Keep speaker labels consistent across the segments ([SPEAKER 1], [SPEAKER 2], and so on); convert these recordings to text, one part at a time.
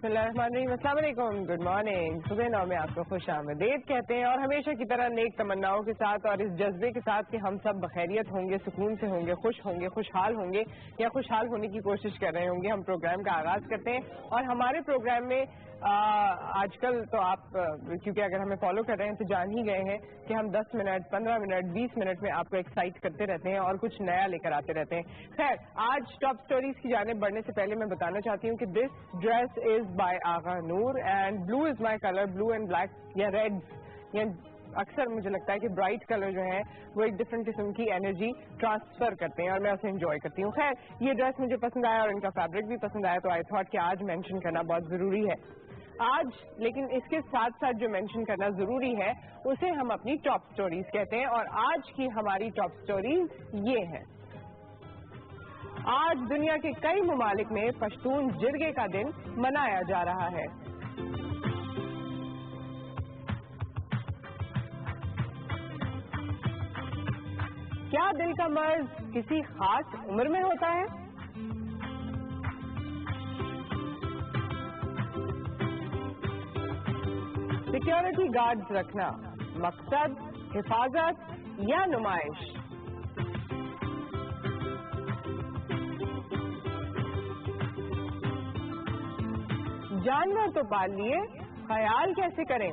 [SPEAKER 1] बिस्मिल्लाहिर्रहमानिर्रहीम। अस्सलाम वालेकुम, गुड मॉर्निंग। सुबह 9 में आपको खुश आमदीद कहते हैं और हमेशा की तरह नेक तमन्नाओं के साथ और इस जज्बे के साथ कि हम सब बखैरियत होंगे, सुकून से होंगे, खुशहाल होंगे या खुशहाल होने की कोशिश कर रहे होंगे। हम प्रोग्राम का आगाज करते हैं और हमारे प्रोग्राम में आजकल तो आप क्योंकि अगर हमें फॉलो कर रहे हैं तो जान ही गए हैं कि हम 10 मिनट, 15 मिनट, 20 मिनट में आपको एक्साइट करते रहते हैं और कुछ नया लेकर आते रहते हैं। खैर, आज टॉप स्टोरीज की जानिब बढ़ने से पहले मैं बताना चाहती हूँ कि this dress is by Agha Noor and blue is my colour. Blue and black या रेड या अक्सर मुझे लगता है कि ब्राइट कलर जो है वो एक डिफरेंट किस्म की एनर्जी ट्रांसफर करते हैं और मैं उसे एंजॉय करती हूँ। खैर, ये ड्रेस मुझे पसंद आया और इनका फैब्रिक भी पसंद आया तो आई थॉट कि आज मेंशन करना बहुत ज़रूरी है आज। लेकिन इसके साथ साथ जो मेंशन करना ज़रूरी है उसे हम अपनी टॉप स्टोरीज कहते हैं और आज की हमारी टॉप स्टोरीज ये है। आज दुनिया के कई ममालिक में पश्तून जिरगे का दिन मनाया जा रहा है। क्या दिल का मर्ज किसी खास उम्र में होता है? सिक्योरिटी गार्ड्स रखना मकसद, हिफाजत या नुमाइश? जानवर तो पाल लिए, ख्याल कैसे करें?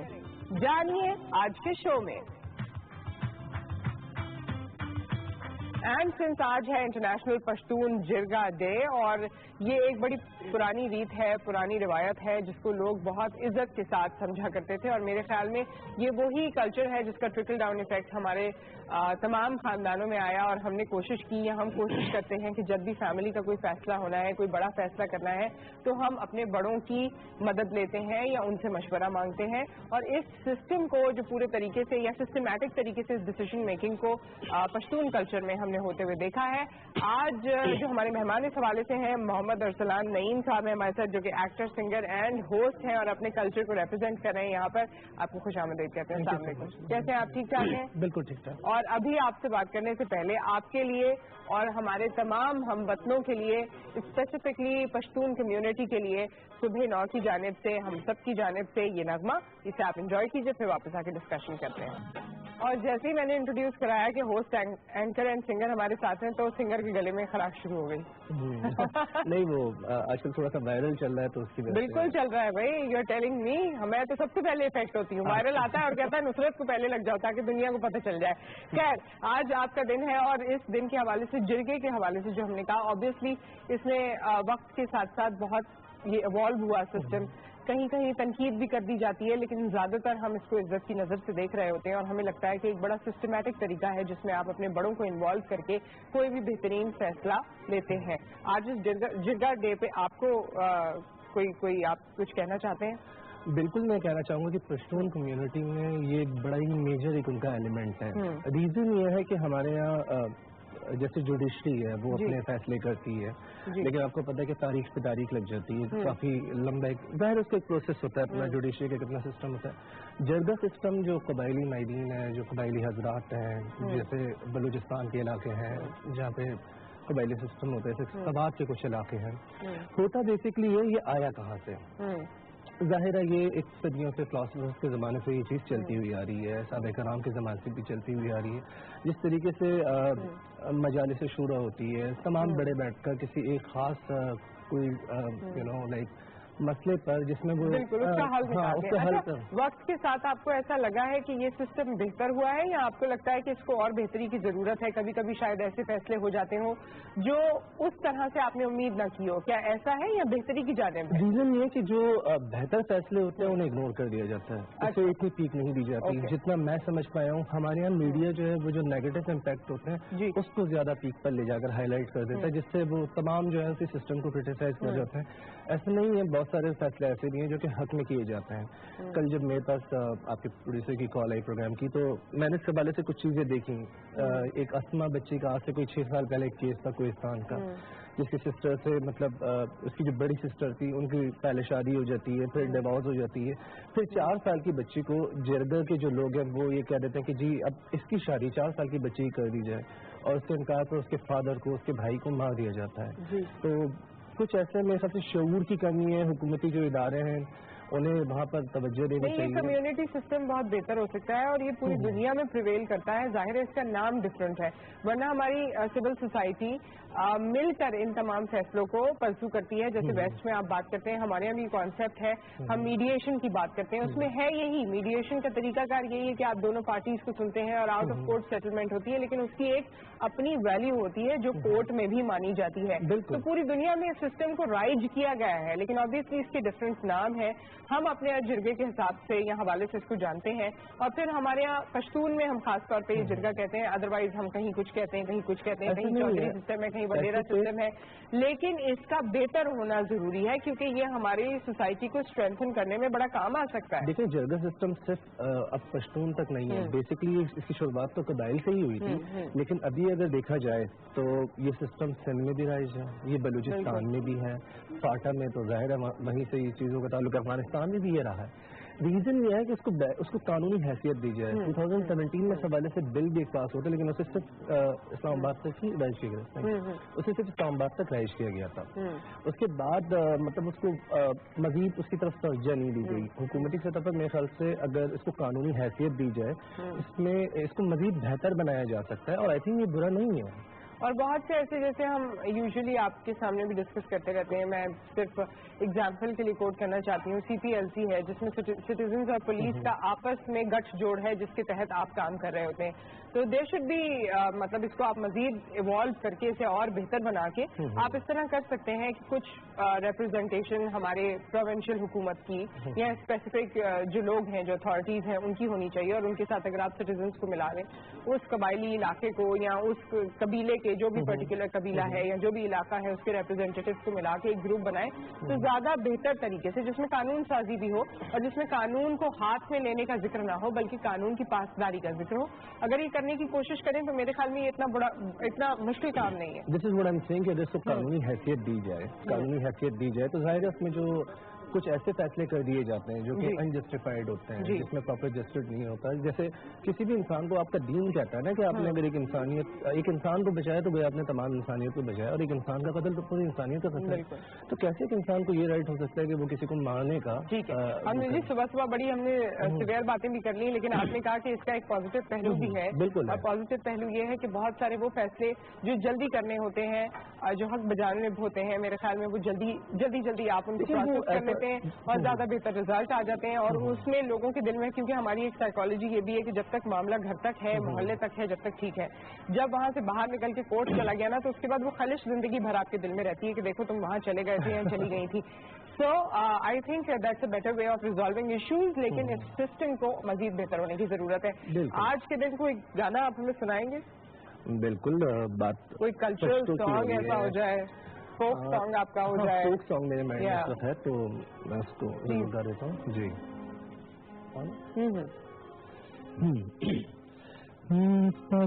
[SPEAKER 1] जानिए आज के शो में। एंड सिंस आज है इंटरनेशनल पश्तून जिरगा डे और ये एक बड़ी पुरानी रीत है, पुरानी रिवायत है जिसको लोग बहुत इज्जत के साथ समझा करते थे और मेरे ख्याल में ये वही कल्चर है जिसका ट्रिकल डाउन इफेक्ट हमारे तमाम खानदानों में आया और हमने कोशिश की या हम कोशिश करते हैं कि जब भी फैमिली का कोई फैसला होना है, कोई बड़ा फैसला करना है तो हम अपने बड़ों की मदद लेते हैं या उनसे मशवरा मांगते हैं और इस सिस्टम को जो पूरे तरीके से या सिस्टमैटिक तरीके से इस डिसीजन मेकिंग को पश्तून कल्चर में हमने होते हुए देखा है। आज जो हमारे मेहमान इस हवाले से हैं मोहम्मद अरसलान नईम साहब हैं हमारे साथ, जो कि एक्टर, सिंगर एंड होस्ट हैं और अपने कल्चर को रिप्रेजेंट कर रहे हैं यहाँ पर। आपको खुशामदीद कहते हैं। अस्सलाम वालेकुम। कैसे हैं आप? ठीक ठाक हैं?
[SPEAKER 2] बिल्कुल ठीक ठाक।
[SPEAKER 1] और अभी आपसे बात करने से पहले आपके लिए और हमारे तमाम हमवतनों के लिए, स्पेसिफिकली पश्तून कम्युनिटी के लिए सुबह 9 की जानिब से, हम सब की जानिब से ये नगमा, इसे आप एंजॉय कीजिए, फिर वापस आके डिस्कशन करते हैं। और जैसे ही मैंने इंट्रोड्यूस कराया कि होस्ट, एंकर एंड सिंगर हमारे साथ हैं तो सिंगर के गले में खराश शुरू हो गई।
[SPEAKER 2] नहीं, वो आजकल थोड़ा सा वायरल चल रहा है तो उसकी वजह से।
[SPEAKER 1] बिल्कुल चल रहा है भाई, यू आर टेलिंग मी। मैं तो सबसे पहले इफेक्ट होती हूँ। वायरल आता है और कहता है नुसरत को पहले लग जाओ ताकि दुनिया को पता चल जाए। खैर, आज आपका दिन है और इस दिन के हवाले से, जिरगे के हवाले से जो हमने कहा, ऑब्वियसली इसमें वक्त के साथ साथ बहुत ये इवॉल्व हुआ सिस्टम। कहीं कहीं तनकीद भी कर दी जाती है लेकिन ज़्यादातर हम इसको इज्जत की नज़र से देख रहे होते हैं और हमें लगता है कि एक बड़ा सिस्टमैटिक तरीका है जिसमें आप अपने बड़ों को इन्वॉल्व करके कोई भी बेहतरीन फैसला लेते हैं। आज इस जिरगा डे पे आपको कोई आप कुछ कहना चाहते हैं?
[SPEAKER 2] बिल्कुल, मैं कहना चाहूँगा कि पश्तून कम्युनिटी में ये बड़ा ही मेजर एक उनका एलिमेंट है। रीज़न ये है कि हमारे यहाँ जैसे जुडिशरी है वो अपने फैसले करती है, लेकिन आपको पता है कि तारीख पे तारीख लग जाती है, काफ़ी लंबा एक ज़ाहिर उसका एक प्रोसेस होता है अपना जुडिशरी का कितना सिस्टम होता है। जरगा सिस्टम जो कबायली माइदीन है, जो कबायली हजरात हैं, जैसे बलूचिस्तान के इलाके हैं जहाँ पे कबायली सिस्टम होता है, जैसे सवात के कुछ इलाके हैं, होता बेसिकली ये आया कहाँ से? ज़ाहिर है ये एक सदियों से फिलोसफर्स के ज़माने से ये चीज़ चलती हुई आ रही है, साहबे कराम के ज़माने से भी चलती हुई आ रही है। जिस तरीके से मजालिस शूरा होती है, तमाम बड़े बैठकर किसी एक ख़ास कोई लाइक मसले पर जिसमें वो
[SPEAKER 1] बिल्कुल उसका हल निकालते हैं। अच्छा, वक्त के साथ आपको ऐसा लगा है कि ये सिस्टम बेहतर हुआ है या आपको लगता है कि इसको और बेहतरी की जरूरत है? कभी कभी शायद ऐसे फैसले हो जाते हो जो उस तरह से आपने उम्मीद न की हो, क्या ऐसा है या बेहतरी की जानिब?
[SPEAKER 2] रीजन ये कि जो बेहतर फैसले होते हैं उन्हें इग्नोर कर दिया जाता है, उसको इतनी पीक नहीं दी जाती। जितना मैं समझ पाया हूँ हमारे यहाँ मीडिया जो है वो जो नेगेटिव इम्पैक्ट होते हैं उसको ज्यादा पीक पर ले जाकर हाईलाइट कर देता है, जिससे वो तमाम जो है उसी सिस्टम को क्रिटिसाइज कर जाते हैं। ऐसा नहीं है, बहुत सारे फैसले ऐसे भी हैं जो कि हक में किए जाते हैं। कल जब मेरे पास आपके प्रोड्यूसर की कॉल आई प्रोग्राम की तो मैंने इसके हवाले से कुछ चीज़ें देखी। एक अस्मा बच्ची का आज से कोई 6 साल पहले एक केस था कोहिस्तान का, जिसकी सिस्टर से मतलब उसकी जो बड़ी सिस्टर थी उनकी पहले शादी हो जाती है, फिर डिवोर्स हो जाती है, फिर 4 साल की बच्ची को जिरगा के जो लोग हैं वो ये कह देते हैं कि जी अब इसकी शादी 4 साल की बच्ची ही कर दी जाए और उससे इनकार पर उसके फादर को, उसके भाई को मार दिया जाता है। तो کچھ ایسے میرے خیال سے شعور کی کمی ہے، حکومتی جو ادارے ہیں انہیں وہاں پر توجہ دینی چاہیے.
[SPEAKER 1] کمیونٹی سسٹم بہت بہتر ہو سکتا ہے اور یہ پوری دنیا میں پریویل کرتا ہے. ظاہر ہے اس کا نام ڈفرینٹ ہے، ورنہ ہماری سول سوسائٹی مل کر ان تمام فیصلوں کو پرسو کرتی ہے. جیسے ویسٹ میں آپ بات کرتے ہیں، ہمارے یہاں بھی کانسیپٹ ہے، ہم میڈیشن کی بات کرتے ہیں. اس میں ہے یہی میڈیشن کا طریقہ کار یہی ہے کہ آپ دونوں پارٹیز کو سنتے ہیں اور آؤٹ آف کورٹ سیٹلمنٹ ہوتی ہے، لیکن اس کی ایک اپنی ویلیو ہوتی ہے جو کورٹ میں بھی مانی جاتی ہے. تو پوری دنیا میں اس سسٹم کو رائج کیا گیا ہے، لیکن آبویسلی اس کے ڈفرینٹ نام ہے. ہم اپنے جرگے کے حساب سے یا حوالے سے اس کو جانتے ہیں، اور پھر ہمارے یہاں پشتون میں ہم خاص طور پہ یہ جرگہ کہتے ہیں. ادروائز ہم کہیں کچھ کہتے ہیں، کہیں کچھ کہتے ہیں، کہیں چودھری سسٹم ہے، کہیں وڈیرا سسٹم ہے. لیکن اس کا بہتر ہونا ضروری ہے کیونکہ یہ ہماری سوسائٹی کو اسٹرینتھن کرنے میں بڑا کام آ سکتا ہے.
[SPEAKER 2] دیکھیں جرگہ سسٹم صرف اب پشتون تک نہیں ہے، بیسکلی اس کی شروعات تو قبائل سے ہی ہوئی تھی، لیکن ابھی اگر دیکھا جائے تو یہ سسٹم سندھ میں بھی رائج ہے، یہ بلوچستان میں بھی ہے، فاٹا میں تو ظاہر ہے وہیں سے یہ چیزوں کا تعلق ہے، افغانستان میں بھی یہ رہا ہے. ریزن یہ ہے کہ اس کو قانونی حیثیت دی جائے. 2017 میں اس حوالے سے بل بھی پاس ہوتا ہے، لیکن اسے صرف اسلام آباد تک ہی رائج کیا گیا، اسے صرف اسلام آباد تک رائج کیا گیا تھا. اس کے بعد مطلب اس کو مزید اس کی طرف توجہ نہیں دی گئی. حکومتی سطح پر میرے خیال سے اگر اس کو قانونی حیثیت دی جائے، اس میں اس کو مزید بہتر بنایا جا سکتا ہے، اور آئی تھنک یہ برا نہیں ہے.
[SPEAKER 1] اور بہت سے ایسے جیسے ہم یوزلی آپ کے سامنے بھی ڈسکس کرتے رہتے ہیں، میں صرف اگزامپل کے لیے کوٹ کرنا چاہتی ہوں. CPLC ہے جس میں سٹیزنز اور پولیس کا آپس میں گٹھ جوڑ ہے جس کے تحت آپ کام کر رہے ہوتے ہیں. تو دیر شوڈ بھی مطلب اس کو آپ مزید ایوالو کر کے اسے اور بہتر بنا کے آپ اس طرح کر سکتے ہیں کہ کچھ ریپرزنٹیشن ہمارے پروونشل حکومت کی یا اسپیسیفک جو لوگ ہیں جو اتھارٹیز ہیں ان کی ہونی چاہیے، اور ان کے ساتھ اگر آپ سٹیزنس کو ملا لیں، اس قبائلی علاقے کو یا اس قبیلے کے جو بھی پرٹیکولر قبیلہ ہے یا جو بھی علاقہ ہے اس کے ریپرزینٹیٹیوز کو ملا کے ایک گروپ بنائیں تو زیادہ بہتر طریقے سے، جس میں قانون سازی بھی ہو اور جس میں قانون کو ہاتھ میں لینے کا ذکر نہ ہو بلکہ قانون کی پاسداری کا ذکر ہو. اگر یہ کرنے کی کوشش کریں تو میرے خیال میں یہ اتنا مشکل کام نہیں ہے.
[SPEAKER 2] This is what I am seeing کہ اگر اس کو قانونی حیثیت دی جائے، قانونی حیثیت دی جائے تو ظاہر ہے اس میں جو کچھ ایسے فیصلے کر دیے جاتے ہیں جو کہ انجسٹیفائڈ ہوتے ہیں، جس میں پراپر جسٹس نہیں ہوتا. جیسے کسی بھی انسان کو آپ کا دین کہتا ہے نا کہ آپ نے اگر ایک انسان کو بچایا تو گویا آپ نے تمام انسانیت کو بچایا، اور ایک انسان کا قتل تو پوری انسانیت کا قتل ہے. تو کیسے ایک انسان کو یہ رائٹ ہو سکتا ہے کہ وہ کسی کو مارنے کا؟
[SPEAKER 1] ٹھیک ہے، ہم نے صبح بڑی ہم نے سویئر باتیں بھی کر لی، لیکن آپ نے کہا کہ اس کا ایک پازیٹیو پہلو بھی ہے.
[SPEAKER 2] بالکل.
[SPEAKER 1] اور پازیٹیو پہلو یہ ہے کہ بہت سارے وہ فیصلے جو جلدی کرنے ہوتے ہیں، جو حق بجانے ہوتے ہیں، میرے خیال میں وہ جلدی آپ ان کو پروسیس کر لیتے ہیں اور زیادہ بہتر رزلٹ آ جاتے ہیں. اور اس میں لوگوں کے دل میں، کیونکہ ہماری ایک سائیکالوجی یہ بھی ہے کہ جب تک معاملہ گھر تک ہے، محلے تک ہے، جب تک ٹھیک ہے، جب وہاں سے باہر نکل کے کورٹ چلا گیا نا تو اس کے بعد وہ خلش زندگی بھر آپ کے دل میں رہتی ہے کہ دیکھو تم وہاں چلے گئے تھے یا چلی گئی تھی. So I think that's a better way of resolving issues, لیکن اس سسٹم کو مزید بہتر ہونے کی ضرورت ہے. آج کے دن کوئی گانا آپ ہمیں سنائیں گے؟
[SPEAKER 2] بالکل. بات
[SPEAKER 1] کوئی کلچرل سانگ ایسا ہو جائے، فوک سانگ آپ کا ہو جائے.
[SPEAKER 2] فوک سانگ میرے مائنڈ میں ہے تو میں اس کو گا دیتا ہوں. جی.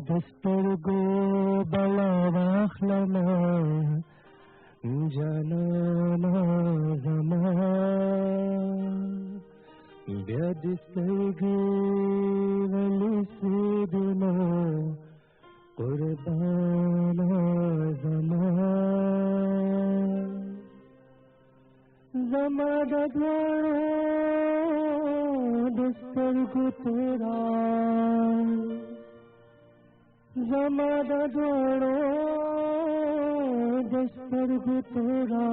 [SPEAKER 2] دستر گو بلا واخلنا جانا زمان بیدسترگی ولی سیدنا قربان زمان دوڑو دسترگو تیرا زمان دوڑو دسترگو تیرا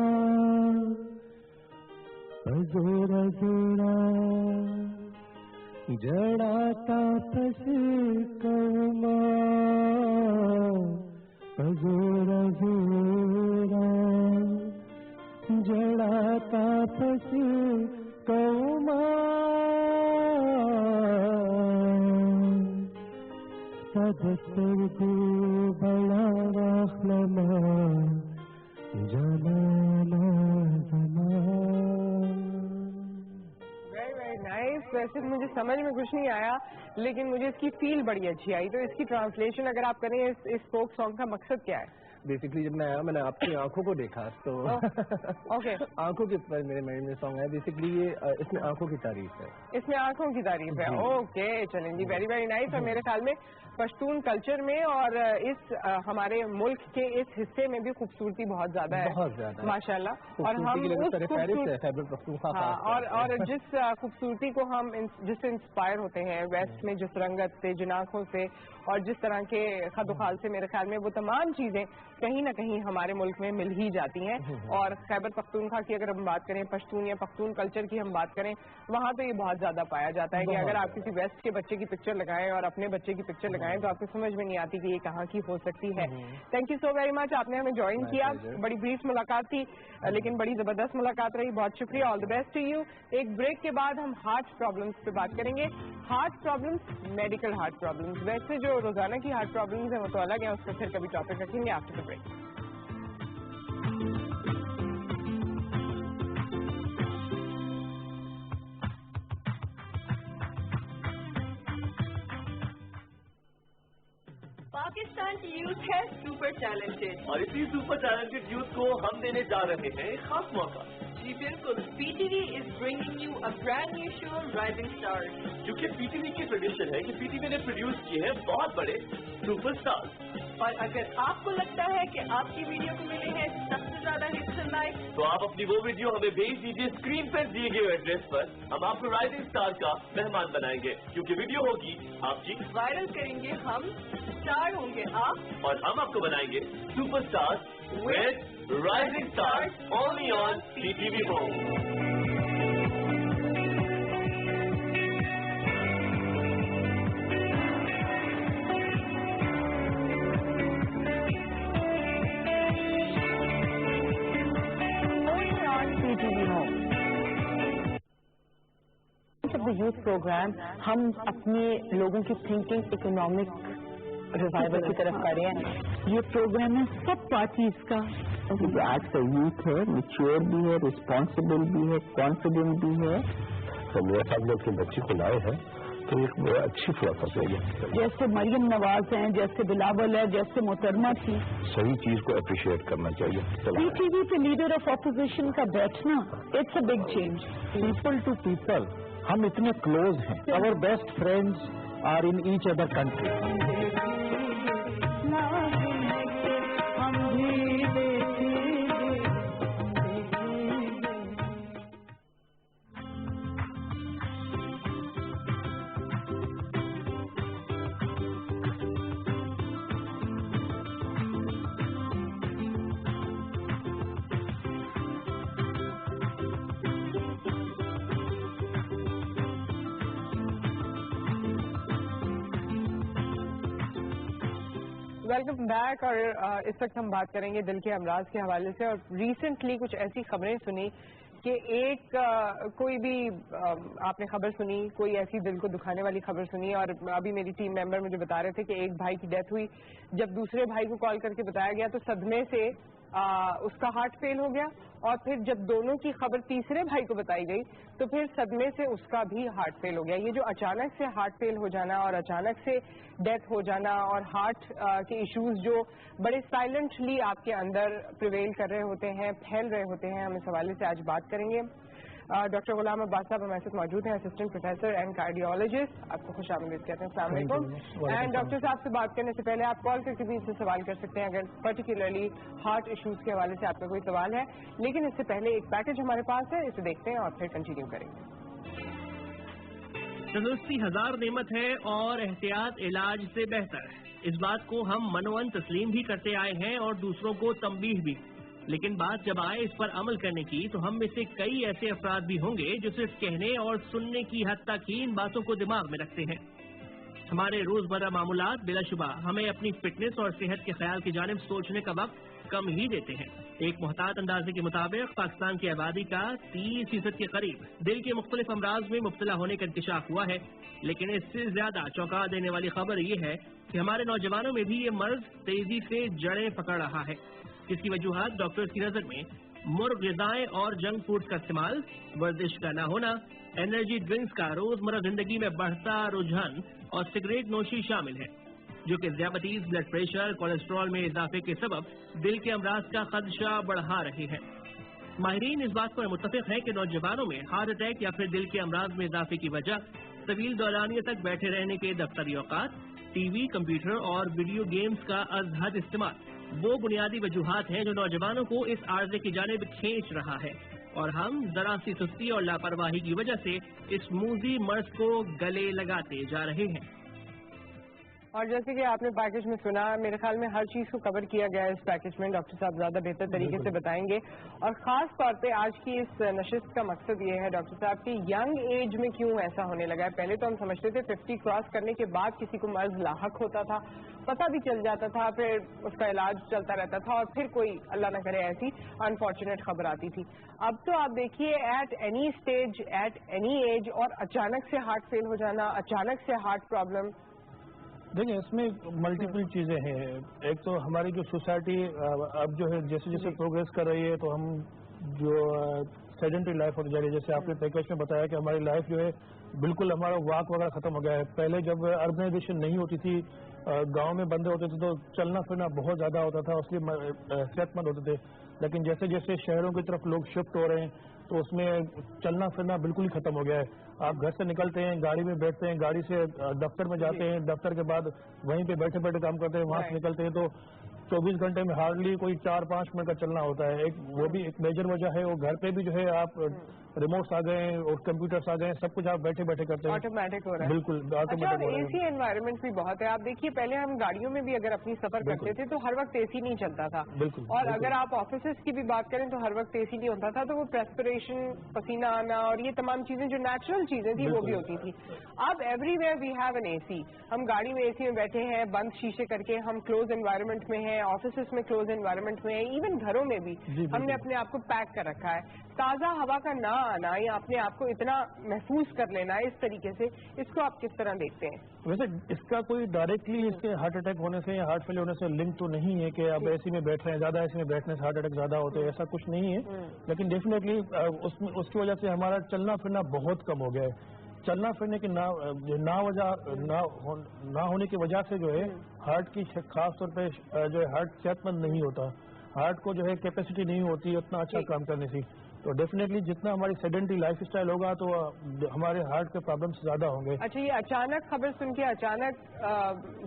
[SPEAKER 2] زورا زورا جڑا تاپس کرما زورا زورا جڑا تاپس کرما دستر کو بڑا واخلنا جانا زمان.
[SPEAKER 1] Very nice. ویسے مجھے سمجھ میں کچھ نہیں آیا لیکن مجھے اس کی فیل بڑی اچھی آئی. تو اس کی ٹرانسلیشن اگر آپ کریں اس فوک سانگ کا مقصد کیا ہے؟
[SPEAKER 2] बेसिकली जब मैं आया मैंने आपकी आंखों को देखा तो
[SPEAKER 1] ओके
[SPEAKER 2] आंखों के ऊपर मेरे माइंड में सॉन्ग है बेसिकली ये इसमें आंखों की तारीफ है।
[SPEAKER 1] इसमें आंखों की तारीफ है। ओके चलें जी, वेरी वेरी नाइस। और मेरे ख्याल में पश्तून कल्चर में और इस हमारे मुल्क के इस हिस्से में भी खूबसूरती बहुत ज्यादा है,
[SPEAKER 2] बहुत ज्यादा
[SPEAKER 1] माशाल्लाह। और हम और जिस खूबसूरती को हम जिससे इंस्पायर होते हैं वेस्ट में, जिस रंगत से, जिन आंखों से और जिस तरह के खदोखाल से, मेरे ख्याल में वो तमाम चीजें कहीं ना कहीं हमारे मुल्क में मिल ही जाती हैं। और खैबर पख्तूनख्वा की अगर हम बात करें, पश्तून या पख्तून कल्चर की हम बात करें, वहाँ तो ये बहुत ज्यादा पाया जाता है कि अगर आप किसी वेस्ट के बच्चे की पिक्चर लगाएं और अपने बच्चे की पिक्चर लगाएं तो आपको समझ में नहीं आती कि ये कहाँ की हो सकती है। Thank you so very much, आपने हमें ज्वाइन किया। बड़ी ब्रीफ मुलाकात थी लेकिन बड़ी जबरदस्त मुलाकात रही। बहुत शुक्रिया, all the best to you. एक ब्रेक के बाद हम हार्ट प्रॉब्लम्स पे बात करेंगे। Heart problems, medical heart problems. वैसे जो रोजाना की हार्ट प्रॉब्लम्स है वो तो अलग है, उसका फिर कभी टॉपिक रखेंगे आफ्टर द ब्रेक।
[SPEAKER 3] पाकिस्तान की यूथ है सुपर टैलेंटेड
[SPEAKER 4] और इसी सुपर टैलेंटेड यूथ को हम देने जा रहे हैं एक खास मौका।
[SPEAKER 3] जी बिल्कुल, PTV is bringing you a brand new show, Rising Stars।
[SPEAKER 4] क्योंकि PTV की ट्रेडिशन है कि PTV ने प्रोड्यूस किए हैं बहुत बड़े सुपरस्टार्स।
[SPEAKER 3] और अगर आपको लगता है कि आपकी वीडियो को मिले हैं सबसे ज्यादा हिट्स एंड लाइक्स,
[SPEAKER 4] तो आप अपनी वो वीडियो हमें भेज दीजिए स्क्रीन पर दिए गए एड्रेस पर। हम आपको राइजिंग स्टार का मेहमान बनाएंगे क्योंकि वीडियो होगी आपकी,
[SPEAKER 3] वायरल करेंगे हम, स्टार होंगे आप
[SPEAKER 4] और हम आपको बनाएंगे superstar with rising star only on PTV home.
[SPEAKER 5] Youth programme हम अपने लोगों की थिंकिंग इकोनॉमिक रिवाइवल की तरफ कर रहे हैं। ये प्रोग्राम है सब पार्टीज का।
[SPEAKER 6] आज का यूथ है, मैच्योर भी है, रिस्पॉन्सिबल भी है, कॉन्फिडेंट भी है।
[SPEAKER 7] तो मेरे साहब ने अपने बच्चे को लाए हैं तो एक बड़ा अच्छी फुर्सत है।
[SPEAKER 5] जैसे मरियम नवाज हैं, जैसे बिलावल है, जैसे मोहतरमा थी।
[SPEAKER 7] सही चीज को अप्रिशिएट करना चाहिए।
[SPEAKER 5] PTV पे लीडर ऑफ ऑपोजिशन का बैठना, it's a big change.
[SPEAKER 6] People to people हम इतने क्लोज हैं। Our best friends are in each other country.
[SPEAKER 1] Welcome back. और इस वक्त हम बात करेंगे दिल के अमराज के हवाले से। और रिसेंटली कुछ ऐसी खबरें सुनी कि एक कोई भी आपने खबर सुनी, कोई ऐसी दिल को दुखाने वाली खबर सुनी। और अभी मेरी टीम मेंबर मुझे बता रहे थे कि एक भाई की डेथ हुई, जब दूसरे भाई को कॉल करके बताया गया तो सदमे से उसका हार्ट फेल हो गया। और फिर जब दोनों की खबर तीसरे भाई को बताई गई तो फिर सदमे से उसका भी हार्ट फेल हो गया। ये जो अचानक से हार्ट फेल हो जाना और अचानक से डेथ हो जाना और हार्ट के इश्यूज जो बड़े साइलेंटली आपके अंदर प्रिवेल कर रहे होते हैं, फैल रहे होते हैं, हम इस हवाले से आज बात करेंगे। डॉक्टर गुलाम अब्बास साहब हमारे साथ मौजूद हैं, असिस्टेंट प्रोफेसर एंड कार्डियोलॉजिस्ट। आपको खुश आमदीद कहते हैं। अस्सलाम वालेकुम। एंड डॉक्टर साहब से बात करने से पहले आप कॉल करके भी इससे सवाल कर सकते हैं अगर पर्टिकुलरली हार्ट इश्यूज के हवाले से आपका कोई सवाल है। लेकिन इससे पहले एक पैकेज हमारे पास है, इसे देखते हैं और फिर कंटिन्यू करेंगे।
[SPEAKER 8] तंदुरुस्ती हजार नेमत है और एहतियात इलाज से बेहतर है। इस बात को हम मनोवन तस्लीम भी करते आए हैं और दूसरों को तंबीह भी। लेकिन बात जब आए इस पर अमल करने की तो हम में से कई ऐसे अफराद भी होंगे जो सिर्फ कहने और सुनने की हद तक ही इन बातों को दिमाग में रखते हैं। हमारे रोजमर्रा मामूलात बिलाशुबा हमें अपनी फिटनेस और सेहत के ख्याल की जानिब सोचने का वक्त कम ही देते हैं। एक मुहतात अंदाजे के मुताबिक पाकिस्तान की आबादी का 30% के करीब दिल के मुख्तलिफ अमराज में मुब्तला होने का इंकशाफ हुआ है। लेकिन इससे ज्यादा चौंका देने वाली खबर ये है कि हमारे नौजवानों में भी ये मर्ज तेजी से जड़ें पकड़ रहा है। इसकी वजूहात डॉक्टर्स की नजर में मुर्ग ग़िज़ाएं और जंक फूड का इस्तेमाल, वर्जिश का न होना, एनर्जी ड्रिंक्स का रोजमर्रा जिंदगी में बढ़ता रुझान और सिगरेट नोशी शामिल है। जो कि ज़ियाबतीस, ब्लड प्रेशर, कोलेस्ट्रॉल में इजाफे के सबब दिल के अमराज का खदशा बढ़ा रहे हैं। माहिरीन इस बात पर मुत्तफिक है कि नौजवानों में हार्ट अटैक या फिर दिल के अमराज में इजाफे की वजह तवील दौरानियत तक बैठे रहने के दफ्तरी औकात, टीवी, कंप्यूटर और वीडियो गेम्स का अज़हद इस्तेमाल वो बुनियादी वजूहात हैं जो नौजवानों को इस आर्ज़े की जानिब खींच रहा है, और हम जरा सी सुस्ती और लापरवाही की वजह से इस मूजी मर्ज को गले लगाते जा रहे हैं।
[SPEAKER 1] और जैसे कि आपने पैकेज में सुना, मेरे ख्याल में हर चीज़ को कवर किया गया है इस पैकेज में। डॉक्टर साहब ज़्यादा बेहतर तरीके से बताएंगे, और ख़ास तौर पे आज की इस नशिस्त का मकसद ये है डॉक्टर साहब कि यंग एज में क्यों ऐसा होने लगा है। पहले तो हम समझते थे 50 क्रॉस करने के बाद किसी को मर्ज लाहक होता था, पता भी चल जाता था, फिर उसका इलाज चलता रहता था, और फिर कोई अल्लाह न करे ऐसी अनफॉर्चुनेट खबर आती थी। अब तो आप देखिए at any stage, at any as, और अचानक से हार्ट फेल हो जाना, अचानक से हार्ट प्रॉब्लम।
[SPEAKER 6] देखिए, इसमें मल्टीपल चीज़ें हैं। एक तो हमारी जो सोसाइटी अब जो है जैसे जैसे प्रोग्रेस कर रही है, तो हम जो सेडेंटरी लाइफ होती जा रही है, जैसे आपने पैकेज में बताया कि हमारी लाइफ जो है बिल्कुल हमारा वॉक वगैरह खत्म हो गया है। पहले जब अर्बनाइजेशन नहीं होती थी, गांव में बंदे होते थे तो चलना फिरना बहुत ज़्यादा होता था, इसलिए सेहतमंद होते थे। लेकिन जैसे जैसे शहरों की तरफ लोग शिफ्ट हो रहे हैं, तो उसमें चलना फिरना बिल्कुल ही खत्म हो गया है। आप घर से निकलते हैं, गाड़ी में बैठते हैं, गाड़ी से दफ्तर में जाते हैं, दफ्तर के बाद वहीं पे बैठे बैठे काम करते हैं, वहाँ से निकलते हैं, तो 24 घंटे में हार्डली कोई 4-5 मिनट का चलना होता है। वो भी एक मेजर वजह है। वो घर पे भी जो है आप रिमोट्स आ गए और कंप्यूटर्स आ गए, सब कुछ आप बैठे बैठे करते हैं,
[SPEAKER 1] ऑटोमेटिक हो रहा है।
[SPEAKER 6] बिल्कुल ऑटोमेटिक हो रहा है।
[SPEAKER 1] एसी एनवायरनमेंट भी बहुत है। आप देखिए, पहले हम गाड़ियों में भी अगर अपनी सफर करते थे तो हर वक्त एसी नहीं चलता था,
[SPEAKER 6] बिल्कुल।
[SPEAKER 1] और अगर आप ऑफिस की भी बात करें तो हर वक्त एसी नहीं होता था, तो वो प्रेस्पिरेशन, पसीना आना और ये तमाम चीजें जो नेचुरल चीजें थी वो भी होती थी। अब everywhere we have an AC. हम गाड़ी में एसी में बैठे हैं, बंद शीशे करके, हम क्लोज एनवायरनमेंट में हैं, ऑफिस में क्लोज एनवायरनमेंट में है, इवन घरों में भी हमने अपने आप को पैक कर रखा है। ताज़ा हवा का ना आना या अपने आप को इतना महफूज कर लेना इस तरीके से, इसको आप किस तरह देखते हैं?
[SPEAKER 6] वैसे इसका कोई डायरेक्टली इसके हार्ट अटैक होने से या हार्ट फेल होने से लिंक तो नहीं है कि अब एसी में बैठ रहे हैं, ज्यादा एसी में बैठने से हार्ट अटैक ज्यादा होते हैं, ऐसा कुछ नहीं है। लेकिन डेफिनेटली उसकी वजह से हमारा चलना फिरना बहुत कम हो गया है। चलना फिरने की ना होने की वजह से जो है हार्ट की खास तौर पे जो है हार्ट सेहतमंद नहीं होता, हार्ट को जो है कैपेसिटी नहीं होती उतना अच्छा काम करने की। तो डेफिनेटली जितना हमारी सेडेंटरी लाइफ स्टाइल होगा तो हमारे हार्ट के प्रॉब्लम्स ज्यादा होंगे।
[SPEAKER 1] अच्छा, ये अचानक खबर सुन के अचानक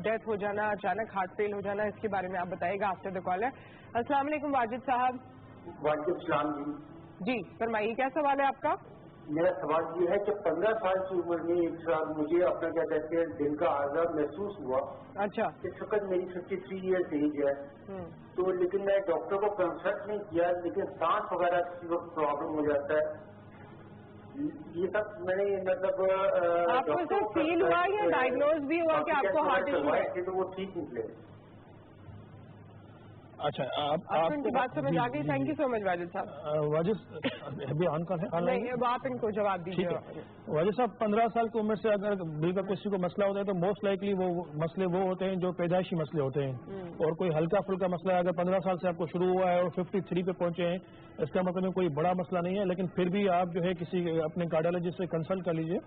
[SPEAKER 1] डेथ हो जाना, अचानक हार्ट फेल हो जाना, इसके बारे में आप बताइएगा आफ्टर द कॉल है। अस्सलाम वालेकुम वाजिद साहब।
[SPEAKER 9] वालेकुम सलाम
[SPEAKER 1] जी फरमाइए, क्या सवाल है आपका?
[SPEAKER 9] मेरा सवाल ये है कि 15 साल की उम्र में एक साल मुझे अपना क्या कहते हैं दिल का आर्जा महसूस हुआ।
[SPEAKER 1] अच्छा।
[SPEAKER 9] इस वक्त मेरी 53 ईयर्स एज है, तो लेकिन मैं डॉक्टर को कंसल्ट नहीं किया, लेकिन सांस वगैरह किसी वक्त प्रॉब्लम हो जाता है। ये सब मैंने मतलब
[SPEAKER 1] आपको सर फील हुआ या डायग्नोज भी हुआ कि आपको हार्ट इशू है?
[SPEAKER 9] तो वो ठीक निकले।
[SPEAKER 6] अच्छा,
[SPEAKER 1] आप इनकी बात समझ आ गई। Thank you so much Wajid साहब।
[SPEAKER 6] वाजिद अभी ऑन कर है?
[SPEAKER 1] नहीं, अब आप इनको जवाब दीजिए।
[SPEAKER 6] वाजिद साहब, 15 साल की उम्र से अगर दिल का किसी को मसला होता है तो मोस्ट लाइकली वो मसले वो होते हैं जो पैदाइशी मसले होते हैं, और कोई हल्का फुल्का मसला है अगर 15 साल से आपको शुरू हुआ है और 53 पे पहुंचे हैं, इसका मतलब कोई बड़ा मसला नहीं है। लेकिन फिर भी आप जो है किसी अपने कार्डियोलॉजिस्ट से कंसल्ट कर लीजिए